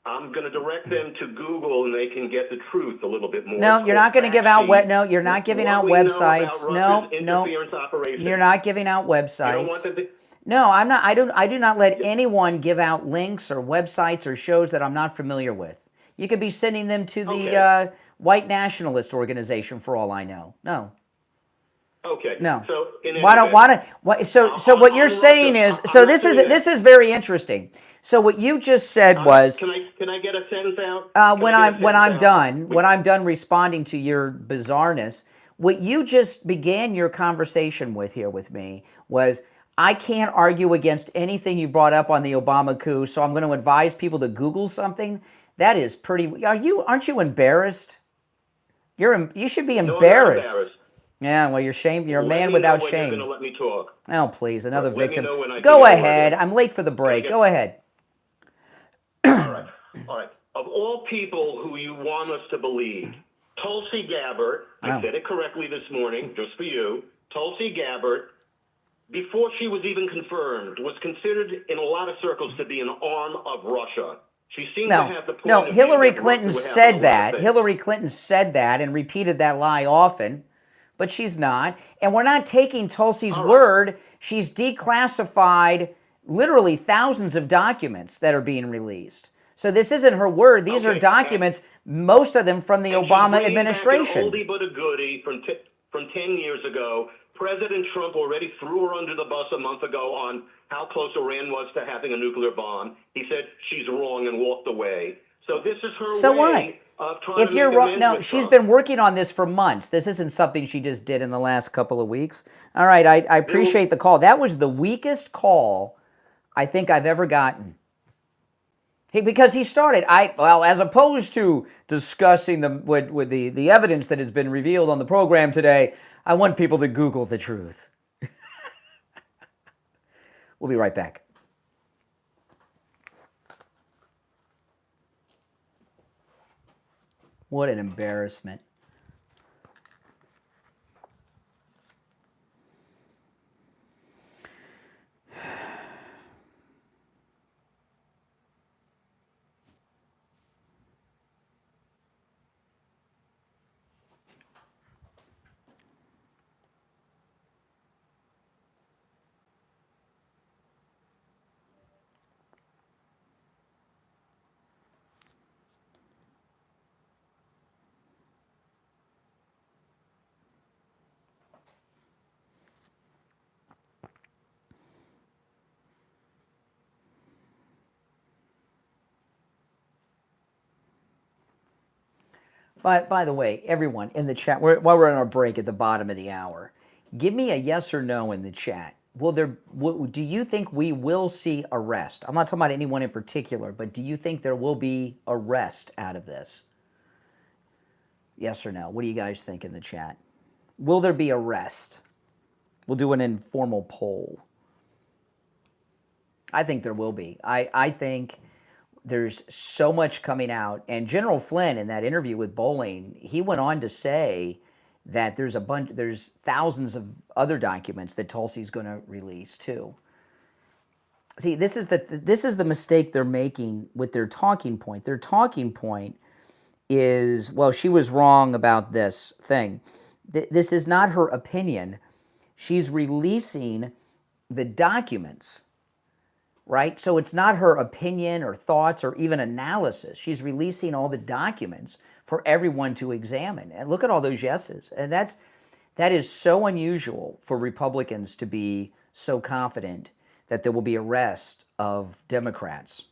[SPEAKER 18] I'm going to direct them to Google, and they can get the truth a little bit more.
[SPEAKER 1] No, you're not going to give out. No, you're not giving out websites. No, you're not giving out websites.
[SPEAKER 18] You don't want them to,
[SPEAKER 1] no, I'm not. I do not let anyone give out links or websites or shows that I'm not familiar with. You could be sending them to the white nationalist organization for all I know. No.
[SPEAKER 18] Okay.
[SPEAKER 1] No.
[SPEAKER 18] So
[SPEAKER 1] So what you're saying is this is very interesting. So what you just said was
[SPEAKER 18] Can I get a sentence out?
[SPEAKER 1] when I'm done responding to your bizarreness, what you just began your conversation with here with me was I can't argue against anything you brought up on the Obama coup, so I'm going to advise people to Google something. That is pretty. Aren't you embarrassed? You should be embarrassed.
[SPEAKER 18] No, I'm not embarrassed.
[SPEAKER 1] Yeah, well, you're shame. You're a man
[SPEAKER 18] Let me
[SPEAKER 1] without
[SPEAKER 18] know when
[SPEAKER 1] shame.
[SPEAKER 18] You're going to let me talk.
[SPEAKER 1] Oh, please, another
[SPEAKER 18] Let me
[SPEAKER 1] victim.
[SPEAKER 18] know when I
[SPEAKER 1] Go
[SPEAKER 18] can get
[SPEAKER 1] ahead.
[SPEAKER 18] over
[SPEAKER 1] I'm late for the break. Go ahead.
[SPEAKER 18] All right. Of all people who you want us to believe, Tulsi Gabbard, I said it correctly this morning, just for you, Tulsi Gabbard, before she was even confirmed, was considered in a lot of circles to be an arm of Russia. She seemed to have the point of view
[SPEAKER 1] Hillary
[SPEAKER 18] that
[SPEAKER 1] Clinton
[SPEAKER 18] Russia would have
[SPEAKER 1] said
[SPEAKER 18] a lot of
[SPEAKER 1] that.
[SPEAKER 18] things.
[SPEAKER 1] Hillary Clinton said that and repeated that lie often, but she's not. And we're not taking Tulsi's word. She's declassified literally thousands of documents that are being released. So this isn't her word. These are documents, most of them from the Obama administration.
[SPEAKER 18] An oldie but a goodie from 10 years ago. President Trump already threw her under the bus a month ago on how close Iran was to having a nuclear bomb. He said she's wrong and walked away. So this is her way of trying
[SPEAKER 1] If
[SPEAKER 18] to
[SPEAKER 1] you're
[SPEAKER 18] make
[SPEAKER 1] wrong,
[SPEAKER 18] amends
[SPEAKER 1] no,
[SPEAKER 18] with
[SPEAKER 1] she's
[SPEAKER 18] Trump.
[SPEAKER 1] been working on this for months. This isn't something she just did in the last couple of weeks. All right, I appreciate the call. That was the weakest call I think I've ever gotten. Because he started, as opposed to discussing the evidence that has been revealed on the program today, I want people to Google the truth. We'll be right back. What an embarrassment. By the way, everyone in the chat, while we're on our break at the bottom of the hour, give me a yes or no in the chat. Do you think we will see arrest? I'm not talking about anyone in particular, but do you think there will be arrest out of this? Yes or no? What do you guys think in the chat? Will there be arrest? We'll do an informal poll. I think there will be. I think there's so much coming out. And General Flynn, in that interview with Bowling, he went on to say that there's thousands of other documents that Tulsi's going to release too. See, this is the mistake they're making with their talking point. Their talking point is, well, she was wrong about this thing. This is not her opinion. She's releasing the documents, right? So it's not her opinion or thoughts or even analysis. She's releasing all the documents for everyone to examine. And look at all those yeses. And that is so unusual for Republicans to be so confident that there will be arrest of Democrats.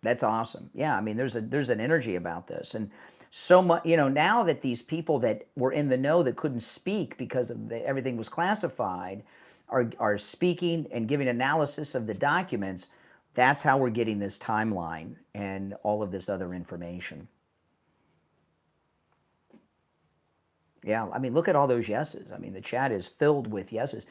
[SPEAKER 1] That's awesome. Yeah, I mean, there's an energy about this. And so much, now that these people that were in the know that couldn't speak because of everything was classified are speaking and giving analysis of the documents, that's how we're getting this timeline and all of this other information. Yeah, I mean, look at all those yeses. I mean, the chat is filled with yeses.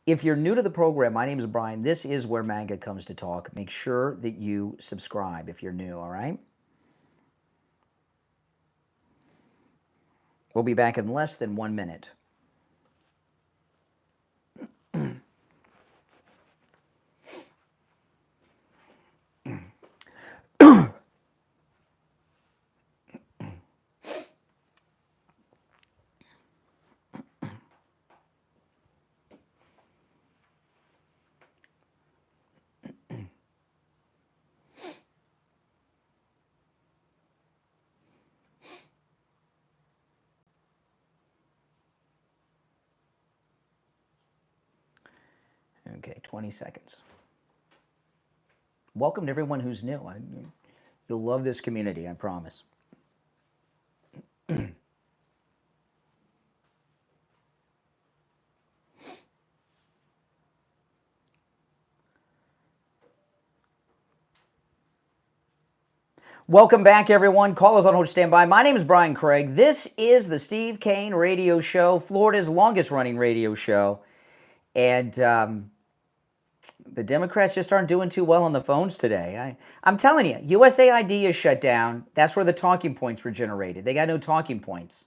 [SPEAKER 1] If you're new to the program, my name is Brian. This is where MAGA comes to talk. Make sure that you subscribe if you're new, all right? We'll be back in less than 1 minute. Okay, 20 seconds. Welcome to everyone who's new. You'll love this community, I promise. Welcome back, everyone. Callers on hold, stand by. My name is Brian Craig. This is the Steve Kane Radio Show, Florida's longest-running radio show. And the Democrats just aren't doing too well on the phones today. I'm telling you, USAID is shut down. That's where the talking points were generated. They got no talking points.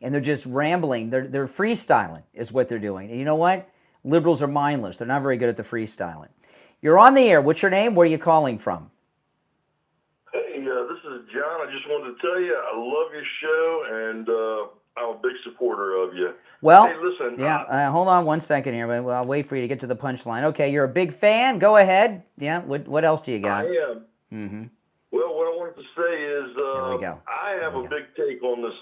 [SPEAKER 1] And they're just rambling. They're freestyling is what they're doing. And you know what? Liberals are mindless. They're not very good at the freestyling. You're on the air. What's your name? Where are you calling from?
[SPEAKER 19] Hey, this is John. I just wanted to tell you I love your show, and I'm a big supporter of you.
[SPEAKER 1] Well,
[SPEAKER 19] hey, listen.
[SPEAKER 1] Yeah, hold on 1 second here. I'll wait for you to get to the punchline. Okay, you're a big fan. Go ahead. Yeah, what else do you got?
[SPEAKER 19] I am.
[SPEAKER 1] Mm-hmm.
[SPEAKER 19] Well, what I wanted to say is I have a big take on this,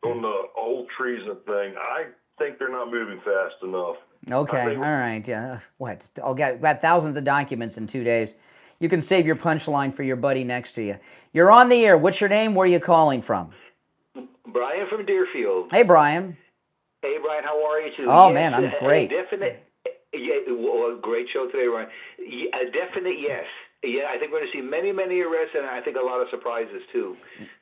[SPEAKER 19] on the whole treason thing. I think they're not moving fast enough.
[SPEAKER 1] Okay, all right. Yeah. What? Got thousands of documents in 2 days. You can save your punchline for your buddy next to you. You're on the air. What's your name? Where are you calling from?
[SPEAKER 20] Brian from Deerfield.
[SPEAKER 1] Hey, Brian.
[SPEAKER 20] Hey, Brian, how are you too?
[SPEAKER 1] Oh, man, I'm great.
[SPEAKER 20] Great show today, Brian. A definite yes. Yeah, I think we're going to see many, many arrests, and I think a lot of surprises too.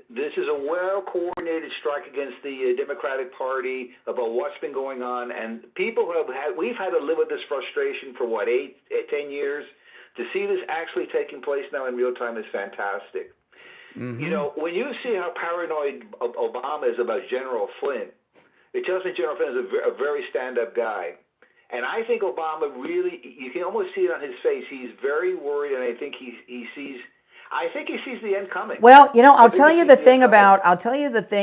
[SPEAKER 20] This is a well-coordinated strike against the Democratic Party about what's been going on, and we've had to live with this frustration for 10 years. To see this actually taking place now in real time is fantastic.
[SPEAKER 1] Mm-hmm.
[SPEAKER 20] You know, when you see how paranoid Obama is about General Flynn, it tells me General Flynn is a very stand-up guy. And I think Obama really, you can almost see it on his face. He's very worried, and I think he sees the end coming.
[SPEAKER 1] Well, I'll tell you the thing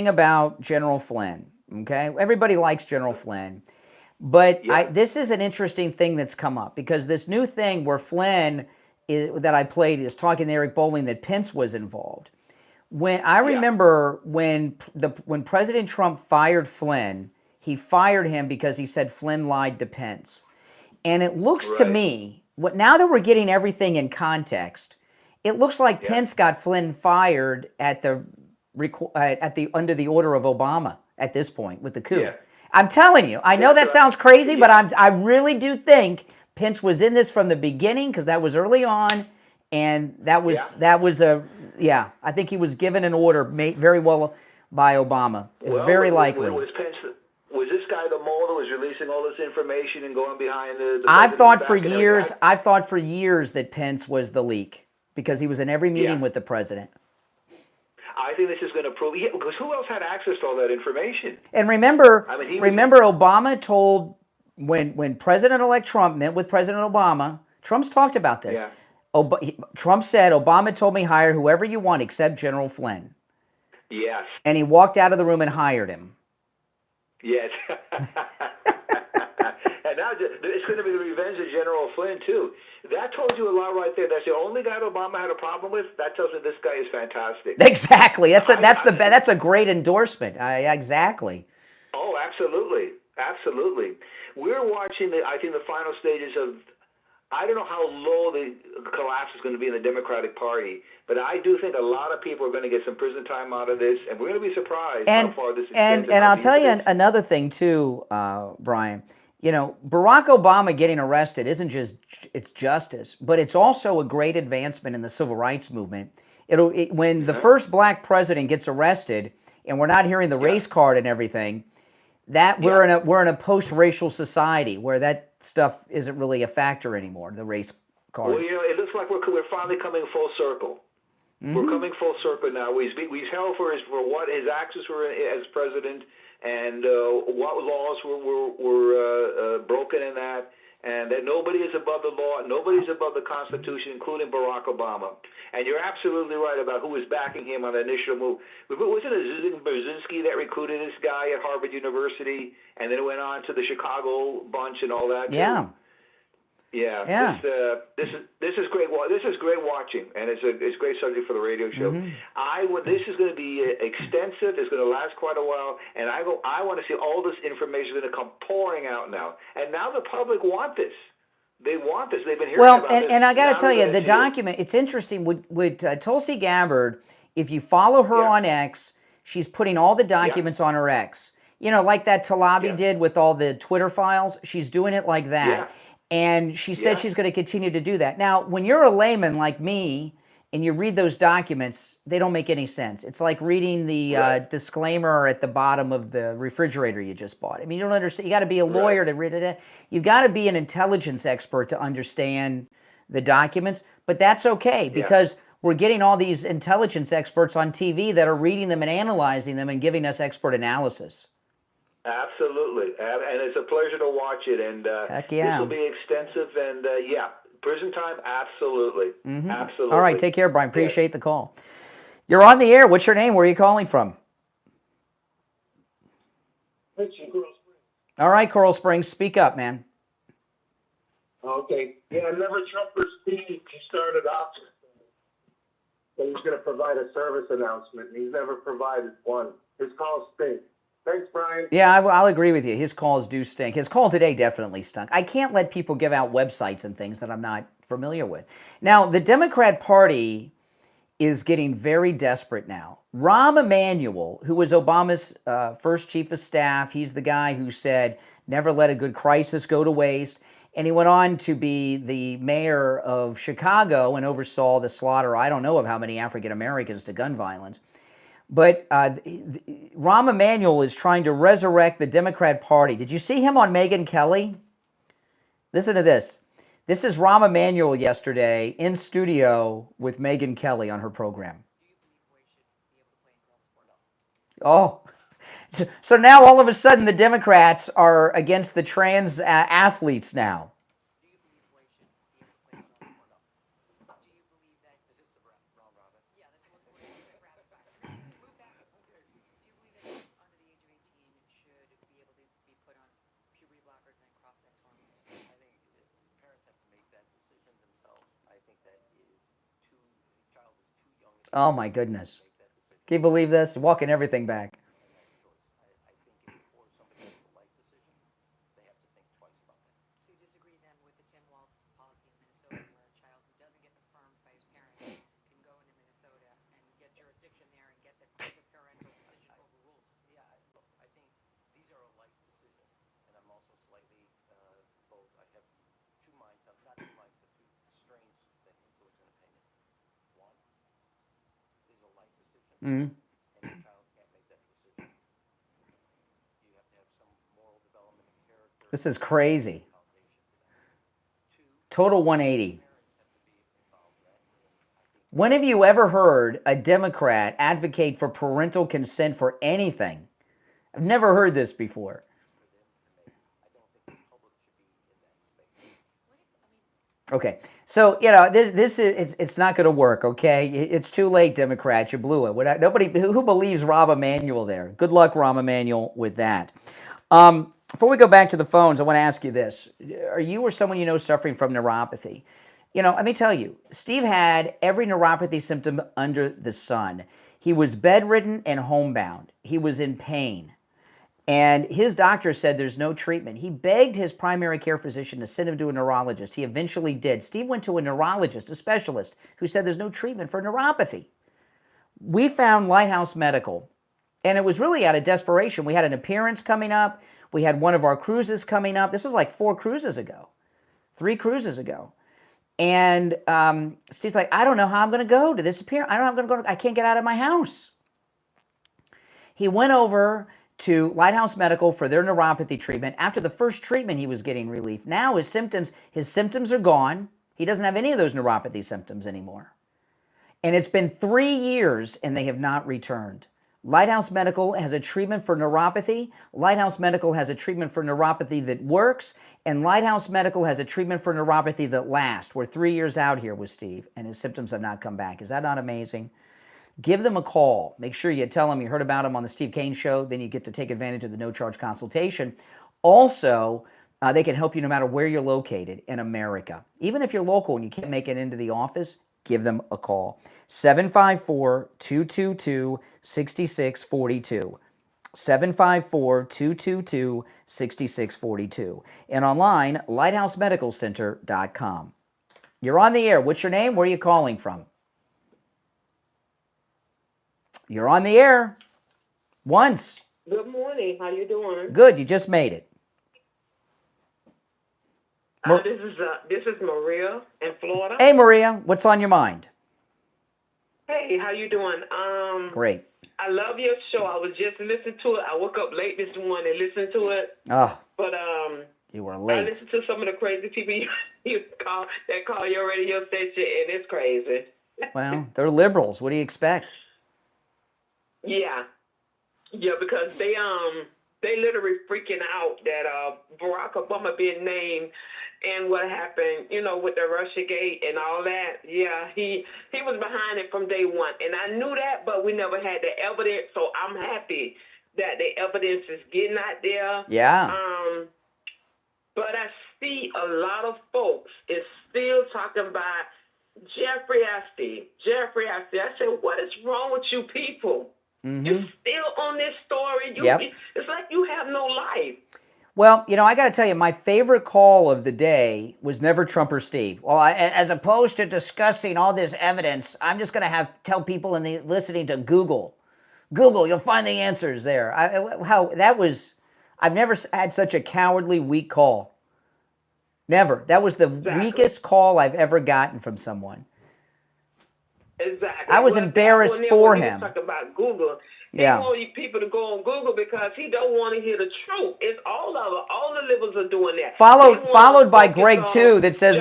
[SPEAKER 1] about General Flynn. Okay, everybody likes General Flynn, but this is an interesting thing that's come up because this new thing where Flynn that I played is talking to Eric Bolling that Pence was involved. When I remember when President Trump fired Flynn, he fired him because he said Flynn lied to Pence. And it looks to me, now that we're getting everything in context, it looks like Pence got Flynn fired under the order of Obama at this point with the coup. Yeah. I'm telling you, I know that sounds crazy, but I really do think Pence was in this from the beginning because that was early on, and that was I think he was given an order made very well by Obama. It's very likely.
[SPEAKER 20] Was this guy the mole that was releasing all this information and going behind the
[SPEAKER 1] I've thought for years that Pence was the leak because he was in every meeting with the president.
[SPEAKER 20] I think this is going to prove, because who else had access to all that information?
[SPEAKER 1] And remember,
[SPEAKER 20] I mean,
[SPEAKER 1] remember Obama told, when President-elect Trump met with President Obama, Trump's talked about this.
[SPEAKER 20] Yeah.
[SPEAKER 1] Trump said, Obama told me hire whoever you want except General Flynn.
[SPEAKER 20] Yes.
[SPEAKER 1] And he walked out of the room and hired him.
[SPEAKER 20] Yes. And now it's going to be the revenge of General Flynn, too. That told you a lot right there. That's the only guy that Obama had a problem with. That tells me this guy is fantastic.
[SPEAKER 1] Exactly. That's a great endorsement. Exactly.
[SPEAKER 20] Oh, absolutely. Absolutely. We're watching, I think, the final stages of, I don't know how low the collapse is going to be in the Democratic Party, but I do think a lot of people are going to get some prison time out of this, and we're going to be surprised how far this extends.
[SPEAKER 1] And I'll tell you another thing, too, Brian. You know, Barack Obama getting arrested isn't just, it's justice, but it's also a great advancement in the civil rights movement. When the first black president gets arrested, and we're not hearing the race card and everything, that we're in a post-racial society where that stuff isn't really a factor anymore, the race card.
[SPEAKER 20] Well, you know, it looks like we're finally coming full circle.
[SPEAKER 1] Mm-hmm.
[SPEAKER 20] We're coming full circle now. We've held for what his actions were as president, and what laws were broken in that, and that nobody is above the law, nobody's above the Constitution, including Barack Obama. And you're absolutely right about who was backing him on the initial move. Wasn't it Brzezinski that recruited this guy at Harvard University, and then it went on to the Chicago bunch and all that?
[SPEAKER 1] Yeah.
[SPEAKER 20] Too? Yeah.
[SPEAKER 1] Yeah.
[SPEAKER 20] This is great. This is great watching, and it's a great subject for the radio show.
[SPEAKER 1] Mm-hmm.
[SPEAKER 20] This is going to be extensive. It's going to last quite a while, and I want to see all this information going to come pouring out now. And now the public want this. They want this. They've been hearing about this.
[SPEAKER 1] And I got to tell you, the document. It's interesting with Tulsi Gabbard. If you follow her on X, she's putting all the documents on her X. You know, like that Talabi did with all the Twitter files. She's doing it like that.
[SPEAKER 20] Yeah.
[SPEAKER 1] And she said she's going to continue to do that. Now, when you're a layman like me and you read those documents, they don't make any sense. It's like reading the disclaimer at the bottom of the refrigerator you just bought. I mean, you don't understand. You got to be a lawyer to read it. You've got to be an intelligence expert to understand the documents. But that's okay because we're getting all these intelligence experts on TV that are reading them and analyzing them and giving us expert analysis.
[SPEAKER 20] Absolutely, and it's a pleasure to watch it. And this will be extensive. And prison time, absolutely, absolutely.
[SPEAKER 1] All right, take care, Brian. Appreciate the call. You're on the air. What's your name? Where are you calling from? All right, Coral Springs, speak up, man.
[SPEAKER 12] Okay. Yeah, never Trumper's speech. He started off that he's going to provide a service announcement, and he's never provided one. His calls stink. Thanks, Brian.
[SPEAKER 1] Yeah, I'll agree with you. His calls do stink. His call today definitely stunk. I can't let people give out websites and things that I'm not familiar with. Now, the Democrat Party is getting very desperate now. Rahm Emanuel, who was Obama's first chief of staff, he's the guy who said, never let a good crisis go to waste. And he went on to be the mayor of Chicago and oversaw the slaughter, I don't know of how many African Americans to gun violence. But Rahm Emanuel is trying to resurrect the Democrat Party. Did you see him on Megyn Kelly? Listen to this. This is Rahm Emanuel yesterday in studio with Megyn Kelly on her program. Oh, so now all of a sudden the Democrats are against the trans athletes now. Oh my goodness. Can you believe this? Walking everything back. Mm-hmm. This is crazy. Total 180. When have you ever heard a Democrat advocate for parental consent for anything? I've never heard this before. Okay, so, you know, this is, it's not going to work, okay? It's too late, Democrats. You blew it. Nobody, who believes Rahm Emanuel there? Good luck, Rahm Emanuel, with that. Before we go back to the phones, I want to ask you this. Are you or someone you know suffering from neuropathy? You know, let me tell you, Steve had every neuropathy symptom under the sun. He was bedridden and homebound. He was in pain. And his doctor said there's no treatment. He begged his primary care physician to send him to a neurologist. He eventually did. Steve went to a neurologist, a specialist, who said there's no treatment for neuropathy. We found Lighthouse Medical, and it was really out of desperation. We had an appearance coming up. We had one of our cruises coming up. This was like 3 cruises ago. And Steve's like, I don't know how I'm going to go to this appearance. I don't know how I'm going to go. I can't get out of my house. He went over to Lighthouse Medical for their neuropathy treatment. After the first treatment, he was getting relief. Now his symptoms are gone. He doesn't have any of those neuropathy symptoms anymore. And it's been 3 years and they have not returned. Lighthouse Medical has a treatment for neuropathy. Lighthouse Medical has a treatment for neuropathy that works. And Lighthouse Medical has a treatment for neuropathy that lasts. We're 3 years out here with Steve and his symptoms have not come back. Is that not amazing? Give them a call. Make sure you tell them you heard about them on the Steve Kane Show. Then you get to take advantage of the no-charge consultation. Also, they can help you no matter where you're located in America. Even if you're local and you can't make it into the office, give them a call. 754-222-6642. 754-222-6642. And online, lighthousemedicalcenter.com. You're on the air. What's your name? Where are you calling from? You're on the air. Once.
[SPEAKER 2] Good morning. How you doing?
[SPEAKER 1] Good. You just made it.
[SPEAKER 2] This is Maria in Florida.
[SPEAKER 1] Hey, Maria. What's on your mind?
[SPEAKER 2] Hey, how you doing?
[SPEAKER 1] Great.
[SPEAKER 2] I love your show. I was just listening to it. I woke up late this morning and listened to it.
[SPEAKER 1] Oh.
[SPEAKER 2] But
[SPEAKER 1] you were
[SPEAKER 2] I
[SPEAKER 1] late.
[SPEAKER 2] listened to some of the crazy people you call your radio station, and it's crazy.
[SPEAKER 1] Well, they're liberals. What do you expect?
[SPEAKER 2] Yeah, because they literally freaking out that Barack Obama being named and what happened, you know, with the Russiagate and all that. Yeah, he was behind it from day one, and I knew that, but we never had the evidence. So I'm happy that the evidence is getting out there.
[SPEAKER 1] Yeah.
[SPEAKER 2] But I see a lot of folks is still talking about Jeffrey Epstein. I said, what is wrong with you people?
[SPEAKER 1] Mm-hmm.
[SPEAKER 2] You still on this story?
[SPEAKER 1] Yep.
[SPEAKER 2] It's like you have no life.
[SPEAKER 1] Well, you know, I got to tell you, my favorite call of the day was never Trump or Steve. Well, as opposed to discussing all this evidence, I'm just going to tell people listening to Google. Google, you'll find the answers there. I've never had such a cowardly, weak call. Never. That was the weakest call I've ever gotten from someone.
[SPEAKER 2] Exactly.
[SPEAKER 1] I was embarrassed for him.
[SPEAKER 2] Talk about Google. He
[SPEAKER 1] Yeah.
[SPEAKER 2] want people to go on Google because he don't want to hear the truth. It's all of it. All the liberals are doing that.
[SPEAKER 1] Followed by Greg too, that says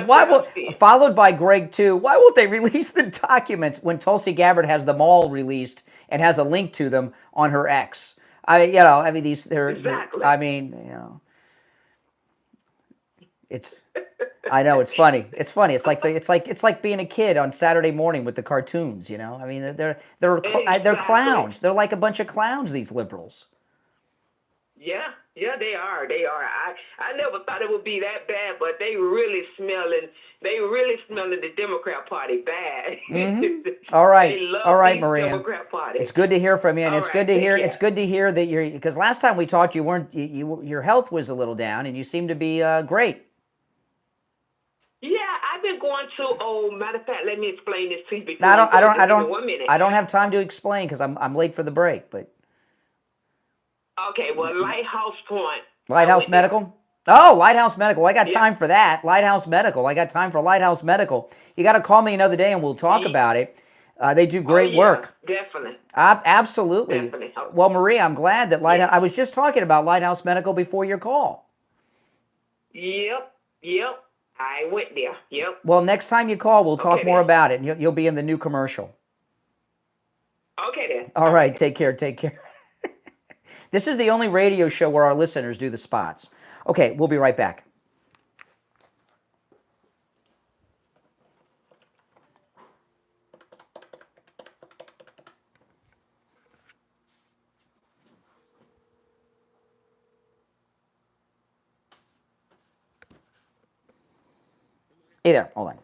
[SPEAKER 1] followed by Greg too. Why won't they release the documents when Tulsi Gabbard has them all released and has a link to them on her X? I know it's funny. It's funny. It's like being a kid on Saturday morning with the cartoons. You know, I mean, they're clowns. They're like a bunch of clowns. These liberals.
[SPEAKER 2] Yeah, they are. I never thought it would be that bad, but they really smelling the Democrat Party bad.
[SPEAKER 1] Mm-hmm. All right, Maria.
[SPEAKER 2] Democrat Party.
[SPEAKER 1] It's good to hear from you, and
[SPEAKER 2] All
[SPEAKER 1] it's
[SPEAKER 2] right,
[SPEAKER 1] good to hear.
[SPEAKER 2] take care.
[SPEAKER 1] It's good to hear that because last time we talked, your health was a little down, and you seem to be great.
[SPEAKER 2] Yeah, I've been going to. Matter of fact, let me explain this to you.
[SPEAKER 1] I don't.
[SPEAKER 2] 1 minute.
[SPEAKER 1] I don't have time to explain because I'm late for the break. But
[SPEAKER 2] okay, well,
[SPEAKER 1] Lighthouse Medical. Oh, Lighthouse Medical. I got time for that. Lighthouse Medical. I got time for Lighthouse Medical. You got to call me another day and we'll talk about it. They do great work.
[SPEAKER 2] Definitely.
[SPEAKER 1] Absolutely.
[SPEAKER 2] Definitely.
[SPEAKER 1] Well, Maria, I'm glad that Lighthouse. I was just talking about Lighthouse Medical before your call.
[SPEAKER 2] Yep. I went there. Yep.
[SPEAKER 1] Well, next time you call, we'll talk
[SPEAKER 2] Okay,
[SPEAKER 1] more
[SPEAKER 2] then.
[SPEAKER 1] about it. You'll be in the new commercial.
[SPEAKER 2] Okay then.
[SPEAKER 1] All right, take care, take care. This is the only radio show where our listeners do the spots. Okay, we'll be right back. Hey there, hold on.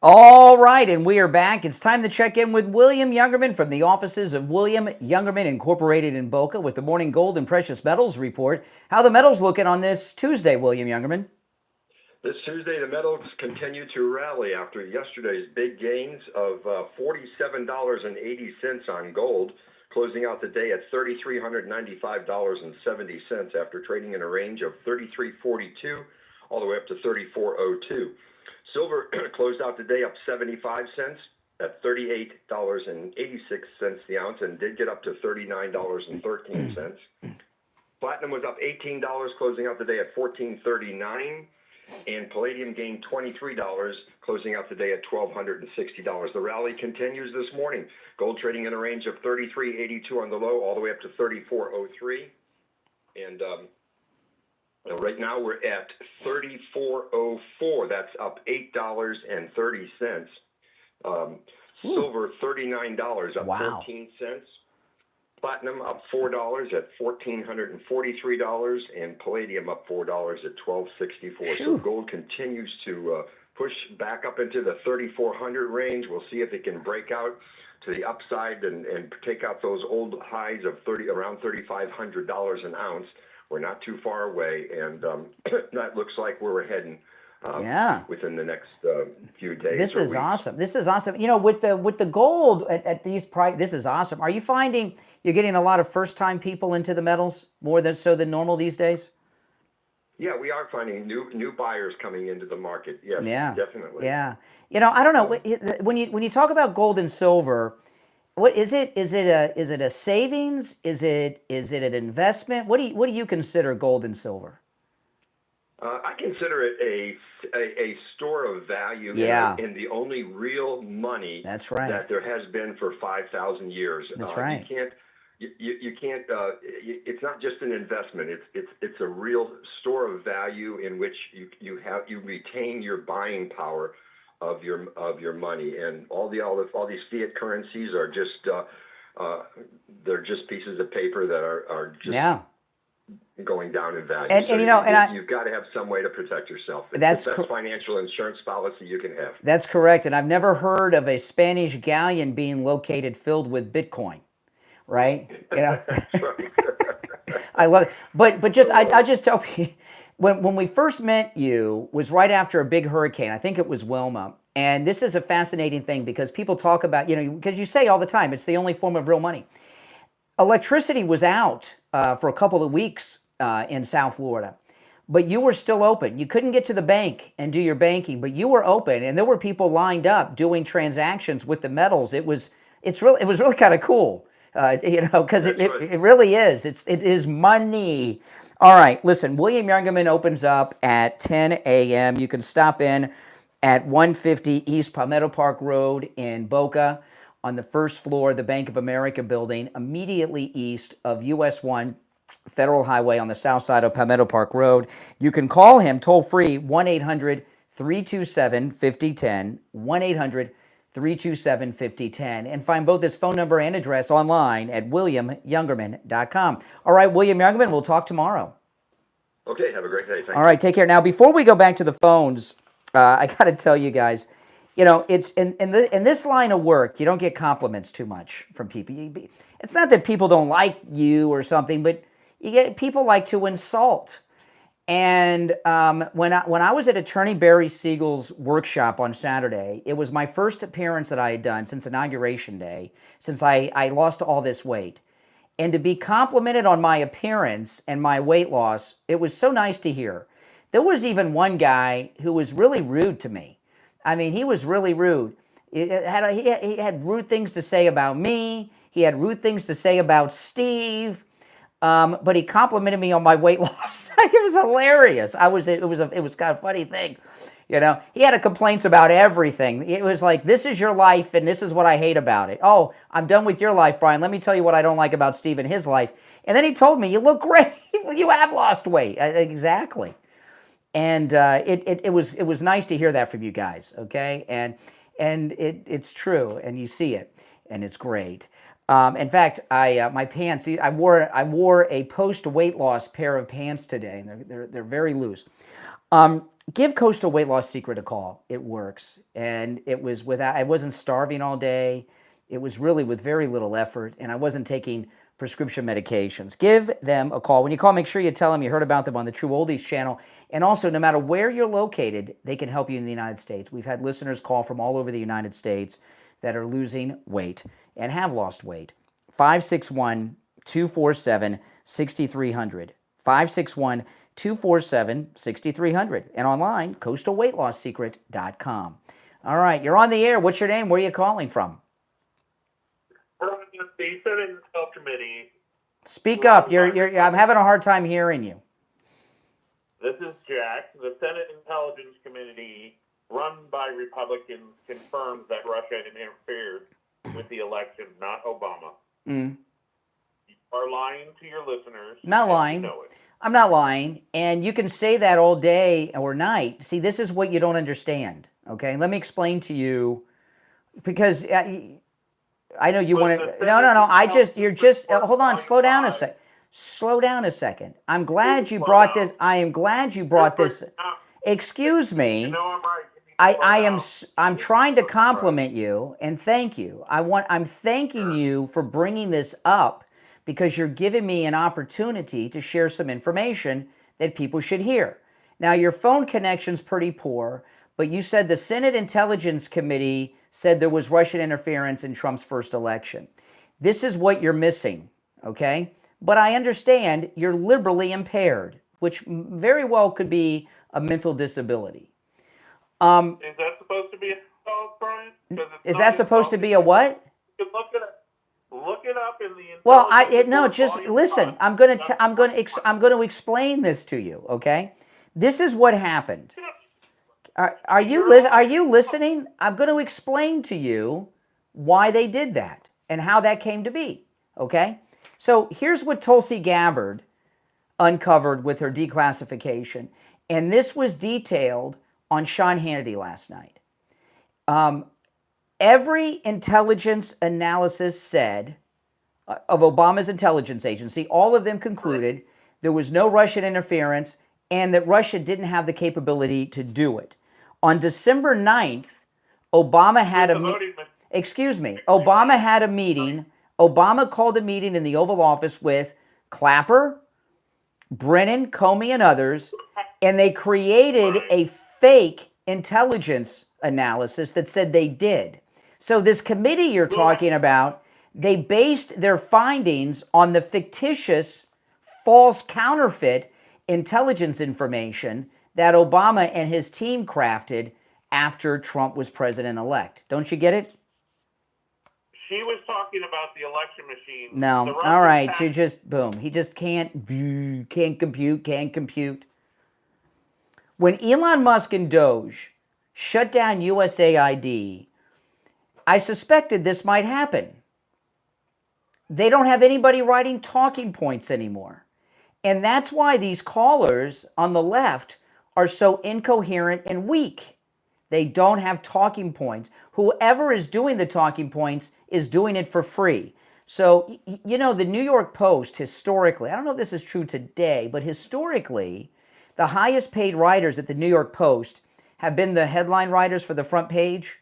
[SPEAKER 1] All right, and we are back. It's time to check in with William Youngerman from the offices of William Youngerman Incorporated in Boca with the Morning Gold and Precious Metals Report. How the metals looking on this Tuesday, William Youngerman?
[SPEAKER 21] This Tuesday, the metals continue to rally after yesterday's big gains of $47.80 on gold, closing out the day at $3,395.70 after trading in a range of $33.42 all the way up to $34.02. Silver closed out the day up 75 cents at $38.86 the ounce and did get up to $39.13. Platinum was up $18, closing out the day at $14.39. And palladium gained $23, closing out the day at $1,260. The rally continues this morning. Gold trading in a range of $33.82 on the low, all the way up to $34.03. And right now we're at $34.04. That's up $8.30. Silver $39, up 14 cents. Platinum up $4 at $1,443, and palladium up $4 at $1,264. So gold continues to push back up into the 3,400 range. We'll see if it can break out to the upside and take out those old highs of around $3,500 an ounce. We're not too far away, and that looks like where we're heading. Within the next few days.
[SPEAKER 1] This is awesome. This is awesome. You know, with the gold at these prices, this is awesome. Are you finding you're getting a lot of first-time people into the metals more than normal these days?
[SPEAKER 21] Yeah, we are finding new buyers coming into the market. Yes, definitely.
[SPEAKER 1] Yeah. You know, I don't know when you talk about gold and silver. What is it? Is it a savings? Is it an investment? What do you consider gold and silver?
[SPEAKER 21] I consider it a store of value in the only real money that there has been for 5,000 years.
[SPEAKER 1] That's right.
[SPEAKER 21] You can't. It's not just an investment. It's a real store of value in which you retain your buying power of your money, and all these fiat currencies are just they're just pieces of paper that are just going down in value.
[SPEAKER 1] And
[SPEAKER 21] so
[SPEAKER 1] you know,
[SPEAKER 21] you've got to have some way to protect yourself. It's
[SPEAKER 1] That's
[SPEAKER 21] the best financial insurance policy you can have.
[SPEAKER 1] That's correct. And I've never heard of a Spanish galleon being located filled with Bitcoin, right? You know, I love it. But just I just tell people, when we first met you was right after a big hurricane. I think it was Wilma. And this is a fascinating thing because people talk about, you know, because you say all the time, it's the only form of real money. Electricity was out for a couple of weeks in South Florida, but you were still open. You couldn't get to the bank and do your banking, but you were open, and there were people lined up doing transactions with the metals. It was really kind of cool, you know, because it really is. It is money. All right, listen. William Youngerman opens up at 10 a.m. You can stop in at 150 East Palmetto Park Road in Boca, on the first floor of the Bank of America building, immediately east of US 1. Federal Highway on the south side of Palmetto Park Road. You can call him toll-free, 1-800-327-5010, 1-800-327-5010, and find both his phone number and address online at williamyoungerman.com. All right, William Youngerman, we'll talk tomorrow.
[SPEAKER 21] Okay, have a great day. Thank you.
[SPEAKER 1] All right, take care. Now, before we go back to the phones, I got to tell you guys, you know, it's in this line of work, you don't get compliments too much from people. It's not that people don't like you or something, but you get people like to insult. And when I was at Attorney Barry Siegel's workshop on Saturday, it was my first appearance that I had done since Inauguration Day, since I lost all this weight. And to be complimented on my appearance and my weight loss, it was so nice to hear. There was even one guy who was really rude to me. I mean, he was really rude. He had rude things to say about me. He had rude things to say about Steve. But he complimented me on my weight loss. It was hilarious. It was kind of a funny thing. You know, he had complaints about everything. It was like, this is your life, and this is what I hate about it. Oh, I'm done with your life, Brian. Let me tell you what I don't like about Steve and his life. And then he told me, you look great. You have lost weight. Exactly. And it was nice to hear that from you guys, okay? And it's true, and you see it, and it's great. In fact, my pants, I wore a post-weight loss pair of pants today, and they're very loose. Give Coastal Weight Loss Secret a call. It works. And I wasn't starving all day. It was really with very little effort, and I wasn't taking prescription medications. Give them a call. When you call, make sure you tell them you heard about them on the True Oldies channel. And also, no matter where you're located, they can help you in the United States. We've had listeners call from all over the United States that are losing weight and have lost weight. 561-247-6300. 561-247-6300. And online, coastalweightlossSecret.com. All right, you're on the air. What's your name? Where are you calling from?
[SPEAKER 3] The Senate Subcommittee.
[SPEAKER 1] Speak up. I'm having a hard time hearing you.
[SPEAKER 3] This is Jack. The Senate Intelligence Committee, run by Republicans, confirms that Russia had interfered with the election, not Obama. You are lying to your listeners.
[SPEAKER 1] Not lying.
[SPEAKER 3] You know it.
[SPEAKER 1] I'm not lying. And you can say that all day or night. See, this is what you don't understand. Okay? Let me explain to you, because I know you want to. No. Hold on. Slow down a sec. Slow down a second. I'm glad you brought this. I am glad you brought this. Excuse me. I'm trying to compliment you and thank you. I'm thanking you for bringing this up, because you're giving me an opportunity to share some information that people should hear. Now, your phone connection's pretty poor, but you said the Senate Intelligence Committee said there was Russian interference in Trump's first election. This is what you're missing, okay? But I understand you're liberally impaired, which very well could be a mental disability.
[SPEAKER 3] Is that supposed to be a Brian?
[SPEAKER 1] Is that supposed to be a what?
[SPEAKER 3] You can look it up in the.
[SPEAKER 1] Well, just listen. I'm going to explain this to you. Okay, this is what happened. Are you listening? I'm going to explain to you why they did that and how that came to be. Okay, so here's what Tulsi Gabbard uncovered with her declassification, and this was detailed on Sean Hannity last night. Every intelligence analysis said, of Obama's intelligence agency, all of them concluded there was no Russian interference and that Russia didn't have the capability to do it. On December 9th, Obama had Obama had a meeting. Obama called a meeting in the Oval Office with Clapper, Brennan, Comey, and others, and they created a fake intelligence analysis that said they did. So this committee you're talking about, they based their findings on the fictitious, false, counterfeit intelligence information that Obama and his team crafted after Trump was president-elect. Don't you get it?
[SPEAKER 3] She was talking about the election machine.
[SPEAKER 1] No. All right. You just, boom. He just can't compute. When Elon Musk and Doge shut down USAID, I suspected this might happen. They don't have anybody writing talking points anymore. And that's why these callers on the left are so incoherent and weak. They don't have talking points. Whoever is doing the talking points is doing it for free. So, you know, the New York Post historically, I don't know if this is true today, but historically, the highest paid writers at the New York Post have been the headline writers for the front page,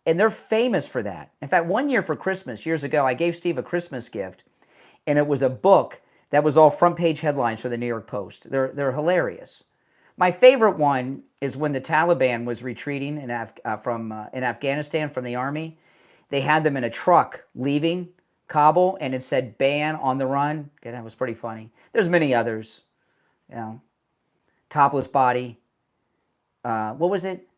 [SPEAKER 1] and they're famous for that. In fact, one year for Christmas, years ago, I gave Steve a Christmas gift, and it was a book that was all front page headlines for the New York Post. They're hilarious. My favorite one is when the Taliban was retreating in Afghanistan from the army. They had them in a truck leaving Kabul, and it said "ban on the run." Okay, that was pretty funny. There's many others. You know, topless body. What was it?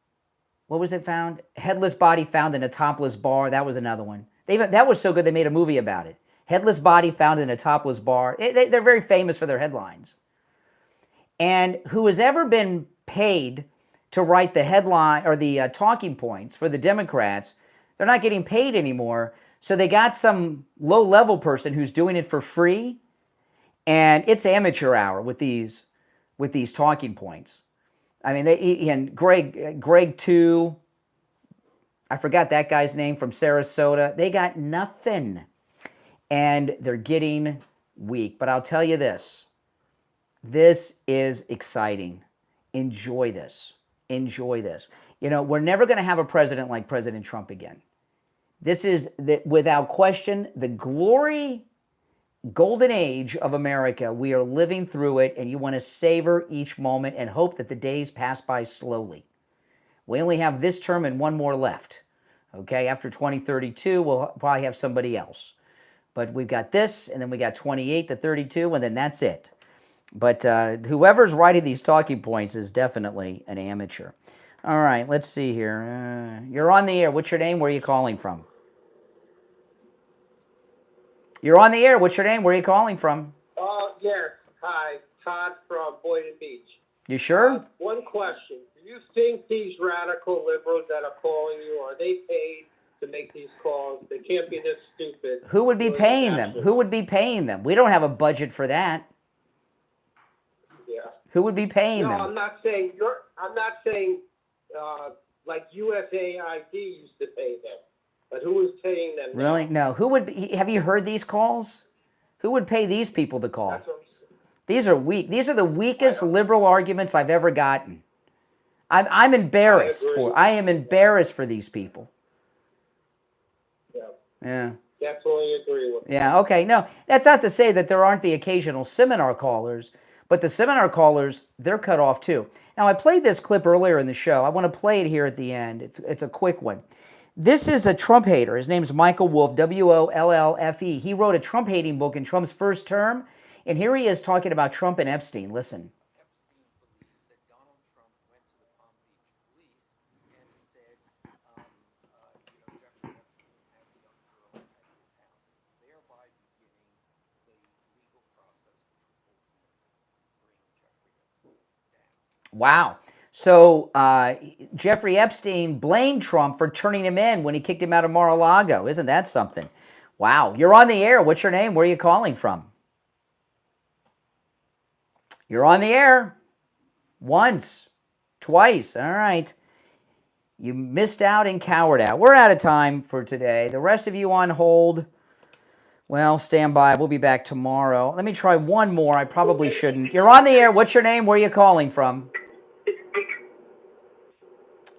[SPEAKER 1] What was it found? Headless body found in a topless bar. That was another one. That was so good they made a movie about it. Headless body found in a topless bar. They're very famous for their headlines. And who has ever been paid to write the headline or the talking points for the Democrats, they're not getting paid anymore. So they got some low-level person who's doing it for free, and it's amateur hour with these talking points. I mean, and Greg too. I forgot that guy's name from Sarasota. They got nothing, and they're getting weak. But I'll tell you this. This is exciting. Enjoy this. Enjoy this. You know, we're never going to have a president like President Trump again. This is, without question, the glory, golden age of America. We are living through it, and you want to savor each moment and hope that the days pass by slowly. We only have this term and one more left. Okay, after 2032, we'll probably have somebody else. But we've got this, and then we got 28 to 32, and then that's it. But whoever's writing these talking points is definitely an amateur. All right, let's see here. You're on the air. What's your name? Where are you calling from? You're on the air. What's your name? Where are you calling from?
[SPEAKER 6] Yes. Hi, Todd from Boynton Beach.
[SPEAKER 1] You sure?
[SPEAKER 6] One question. Do you think these radical liberals that are calling you, are they paid to make these calls? They can't be this stupid.
[SPEAKER 1] Who would be paying them? Who would be paying them? We don't have a budget for that.
[SPEAKER 6] Yeah.
[SPEAKER 1] Who would be paying them?
[SPEAKER 6] No, I'm not saying like USAID used to pay them, but who is paying them?
[SPEAKER 1] Really? No. Who would be, have you heard these calls? Who would pay these people to call? These are weak. These are the weakest liberal arguments I've ever gotten. I'm embarrassed I am embarrassed for these people. Yeah.
[SPEAKER 6] Definitely agree with you.
[SPEAKER 1] Yeah, okay. No, that's not to say that there aren't the occasional seminar callers, but the seminar callers, they're cut off too. Now, I played this clip earlier in the show. I want to play it here at the end. It's a quick one. This is a Trump hater. His name's Michael Wolff, W-O-L-L-F-E. He wrote a Trump-hating book in Trump's first term, and here he is talking about Trump and Epstein. Listen. Wow. So Jeffrey Epstein blamed Trump for turning him in when he kicked him out of Mar-a-Lago. Isn't that something? Wow. You're on the air. What's your name? Where are you calling from? You're on the air. Once. Twice. All right. You missed out and cowered out. We're out of time for today. The rest of you on hold, well, stand by. We'll be back tomorrow. Let me try one more. I probably shouldn't. You're on the air. What's your name? Where are you calling from?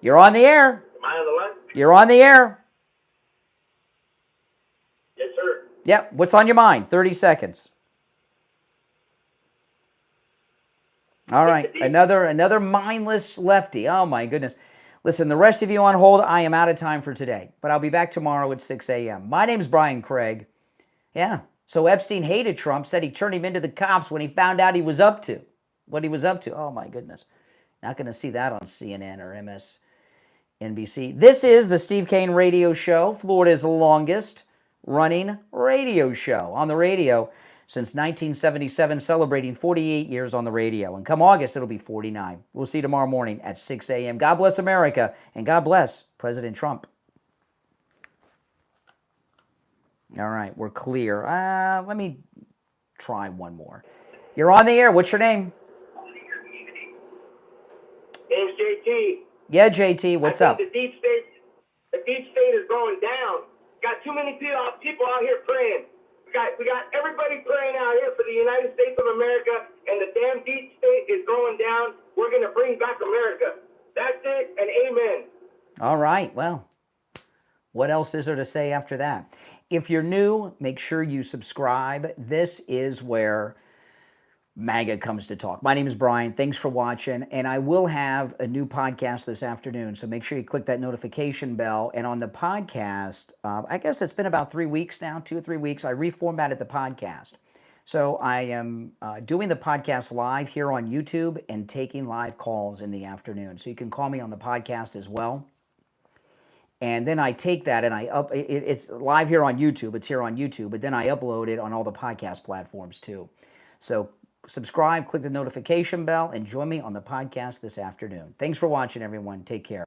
[SPEAKER 1] You're on the air.
[SPEAKER 12] Am I on the line?
[SPEAKER 1] You're on the air.
[SPEAKER 12] Yes, sir.
[SPEAKER 1] Yep. What's on your mind? 30 seconds. All right. Another mindless lefty. Oh, my goodness. Listen, the rest of you on hold, I am out of time for today. But I'll be back tomorrow at 6 a.m. My name's Brian Craig. Yeah. So Epstein hated Trump, said he turned him into the cops when he found out what he was up to. Oh, my goodness. Not going to see that on CNN or MSNBC. This is the Steve Kane Radio Show, Florida's longest running radio show on the radio since 1977, celebrating 48 years on the radio. And come August, it'll be 49. We'll see you tomorrow morning at 6 a.m. God bless America, and God bless President Trump. All right, we're clear. Let me try one more. You're on the air. What's your name?
[SPEAKER 7] It's JT.
[SPEAKER 1] Yeah, JT. What's up?
[SPEAKER 7] The deep state is going down. Got too many people out here praying. We got everybody praying out here for the United States of America, and the damn deep state is going down. We're going to bring back America. That's it, and amen.
[SPEAKER 1] All right. Well, what else is there to say after that? If you're new, make sure you subscribe. This is where MAGA comes to talk. My name is Brian. Thanks for watching. And I will have a new podcast this afternoon. So make sure you click that notification bell. And on the podcast, I guess it's been about 3 weeks now, 2 or 3 weeks, I reformatted the podcast. So I am doing the podcast live here on YouTube and taking live calls in the afternoon. So you can call me on the podcast as well. And then I take that and it's live here on YouTube. It's here on YouTube, but then I upload it on all the podcast platforms too. So subscribe, click the notification bell, and join me on the podcast this afternoon. Thanks for watching, everyone. Take care.